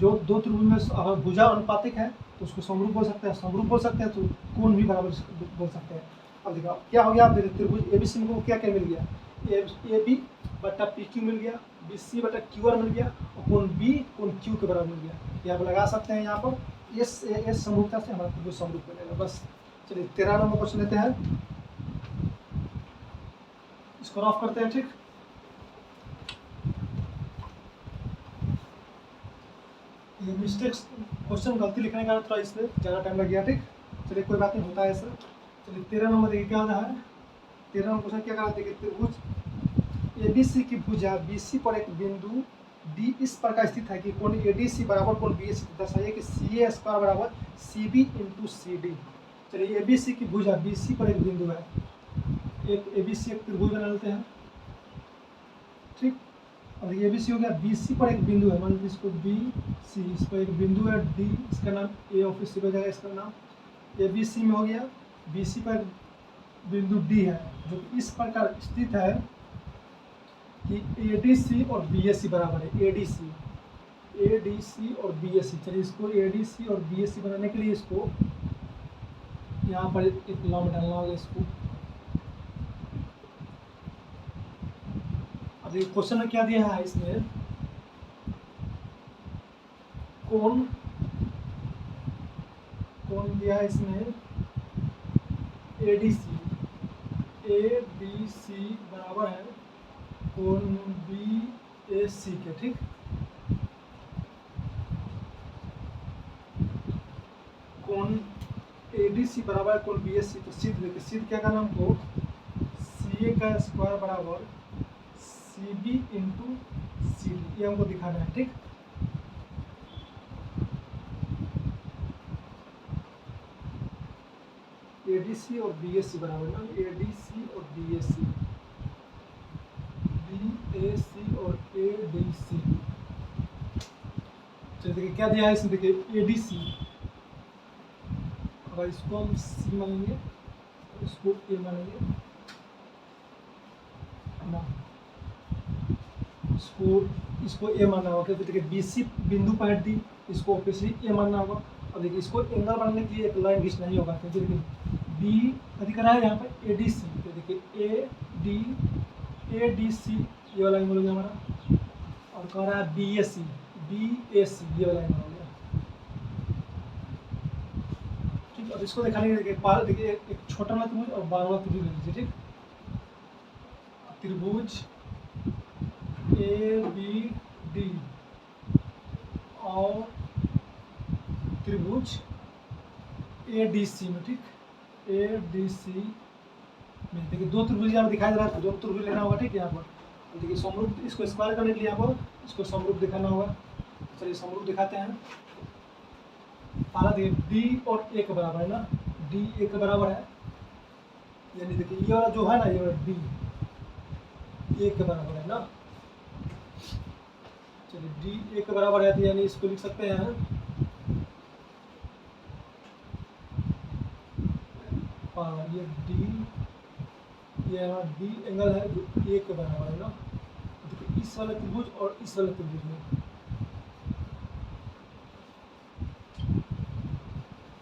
Speaker 1: जो दो त्रिभुज में अगर भुजा अनुपातिक है तो उसको समरूप बोल सकते हैं, समरूप बोल सकते हैं तो कोण भी बराबर बोल सकते हैं। अब देखो क्या हो गया, आप देखिए त्रिभुज ए बी सी में क्या क्या मिल गया, ए बी बटा पी क्यू मिल गया, बी सी बटा क्यू आर मिल गया, और कोण बी कोण क्यू के बराबर मिल गया। यहाँ पर लगा सकते हैं, यहाँ पर एस समरूपता से हमारा त्रिभुज समरूप मिलेगा। बस चलिए 13 नंबर क्वेश्चन लेते हैं, इसको रफ करते हैं, ठीक। ये मिस्टेक्स क्वेश्चन गलती लिखने का थोड़ा इसमें ज़्यादा टाइम लग गया, ठीक। चलिए कोई बात नहीं, होता है सर। चलिए 13 नंबर देखिए क्या होता है, 13 नंबर क्वेश्चन क्या कराते हैं, त्रिभुज ए बी सी की भुजा बी सी पर एक बिंदु डी इस प्रकार स्थित है कि कोण ए डी सी बराबर कोण बी ए सी, दर्शाइए कि सी ए स्क्वायर बराबर C B into C D. चलिए ए बी सी की भुजा बी सी पर एक बिंदु है, एक ए बी सी एक त्रिभुज बना लेते हैं, ठीक। और ये बी सी हो गया, बी सी पर एक बिंदु है, मान लीजिए इसको बी सी, इस पर एक बिंदु है डी, इसका नाम ए ऑफिस हो जाएगा, इसका नाम ए बी सी में हो गया। बी सी पर बिंदु डी है जो इस प्रकार स्थित है कि ए डी सी और बी ए सी बराबर है, ए डी सी और बी ए सी। चलिए इसको ए डी सी और बी ए सी बनाने के लिए इसको यहाँ पर एक लंब डालना होगा इसको। अब ये क्वेश्चन में क्या दिया है, इसमें कोण दिया है इसमें ए डी सी बराबर है कोण बी ए सी के, ठीक। कोण ए डी सी बराबर है कोण बी ए सी, तो सिद्ध देखिए, सिद्ध क्या करना हमको, सी ए का स्क्वायर बराबर C B into C D, ये हमको दिखाना है, ठीक। ए डी सी और बी ए सी बराबर ना, ए डी सी और बी ए सी, बी ए सी और ए डी सी। चलिए देखिए क्या दिया है इसमें, देखिए ए डी सी, अगर इसको हम सी मानेंगे इसको ए मानेंगे ना, इसको ए मानना होगा, तो देखिए बी सी बिंदु पर डी, इसको ऑब्वियसली ए मानना होगा। और देखिए इसको एंगल बनाने के लिए एक लाइन खींचना ही होगा, तो देखिए बी अधिक रहा है यहाँ पर ए डी सी, तो देखिए ए डी सी ये वाला एंगल हो गया हमारा, और कह रहा है बी ए सी ये वाला एंगल हो गया, ठीक। अब इसको दिखाने के लिए देखिए एक छोटा वाला त्रिभुज और बड़ा वाला त्रिभुज ले लीजिए, ठीक। त्रिभुज ए बी डी और त्रिभुज ए डी सी में, ठीक, ए डी सी में देखिए दो त्रिभुज यहाँ दिखाई दे रहा है, तो दो त्रिभुज लेना होगा, ठीक है। यहाँ पर देखिए समरूप, इसको स्क्वायर करने के लिए यहाँ पर इसको समरूप दिखाना होगा। चलिए समरूप दिखाते हैं। पहला देखिए डी और ए के बराबर है ना, डी ए के बराबर है, यानी देखिए ये वाला जो है ना, ये वाला डी ए के बराबर है ना। चलिए डी ए के बराबर है, तो यानी इसको लिख सकते हैं ये डी, ये हमारा डी एंगल है जो ए के बराबर है ना। देखिए इस वाले त्रिभुज और इस वाले त्रिभुज में,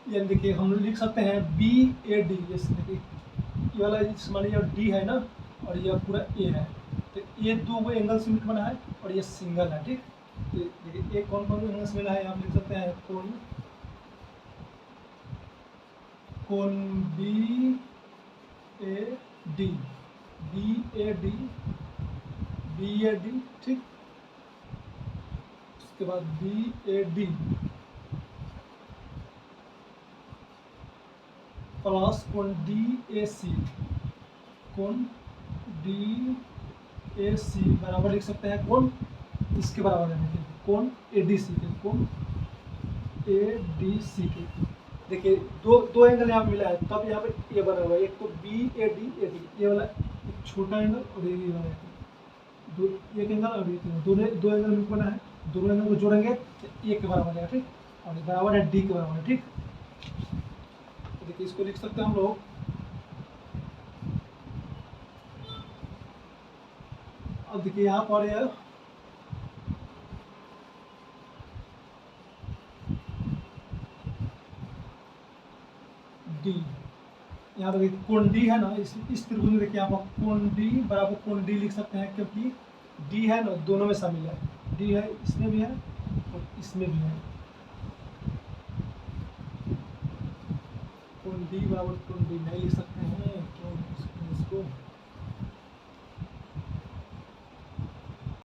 Speaker 1: यानी देखिए हम लिख सकते हैं बी ए डी। जैसे देखिए ये वाला मान लीजिए डी है ना, और ये पूरा ए है, तो ये दो एंगल से मिलकर बना है और ये सिंगल है, ठीक। तो देखिए ए कौन कौन एंगल से मिला है, आप लिख सकते हैं कोण B A D, B A D, B A D, ठीक। उसके बाद बी ए डी प्लस कोण डी ए सी, कोण डी ए सी बराबर लिख सकते हैं कोण इसके बराबर है, कोण ए डी सी के, कोण ए डी सी के। देखिए दो एंगल यहाँ पे मिला है, तब यहाँ पे ये बना हुआ है, एक तो बी ए डी, ये वाला एक छोटा एंगल और ये वाला दो, एक एंगल और एक एंगल, दो एंगल में बना है। दोनों एंगल को जोड़ेंगे तो ए के बराबर हो जाएगा, ठीक, और ये बराबर है डी के बराबर है, ठीक। तो देखिए इसको लिख सकते हैं हम लोग, अब देखिए यहाँ पर है डी, यहाँ पर कोण डी है ना, इस त्रिभुज में देखिए यहाँ पर कोण डी बराबर कोण डी लिख सकते हैं, क्योंकि डी है ना दोनों में शामिल है, डी है इसमें भी है और इसमें भी है। कोण डी बराबर कोण डी नहीं लिख सकते हैं,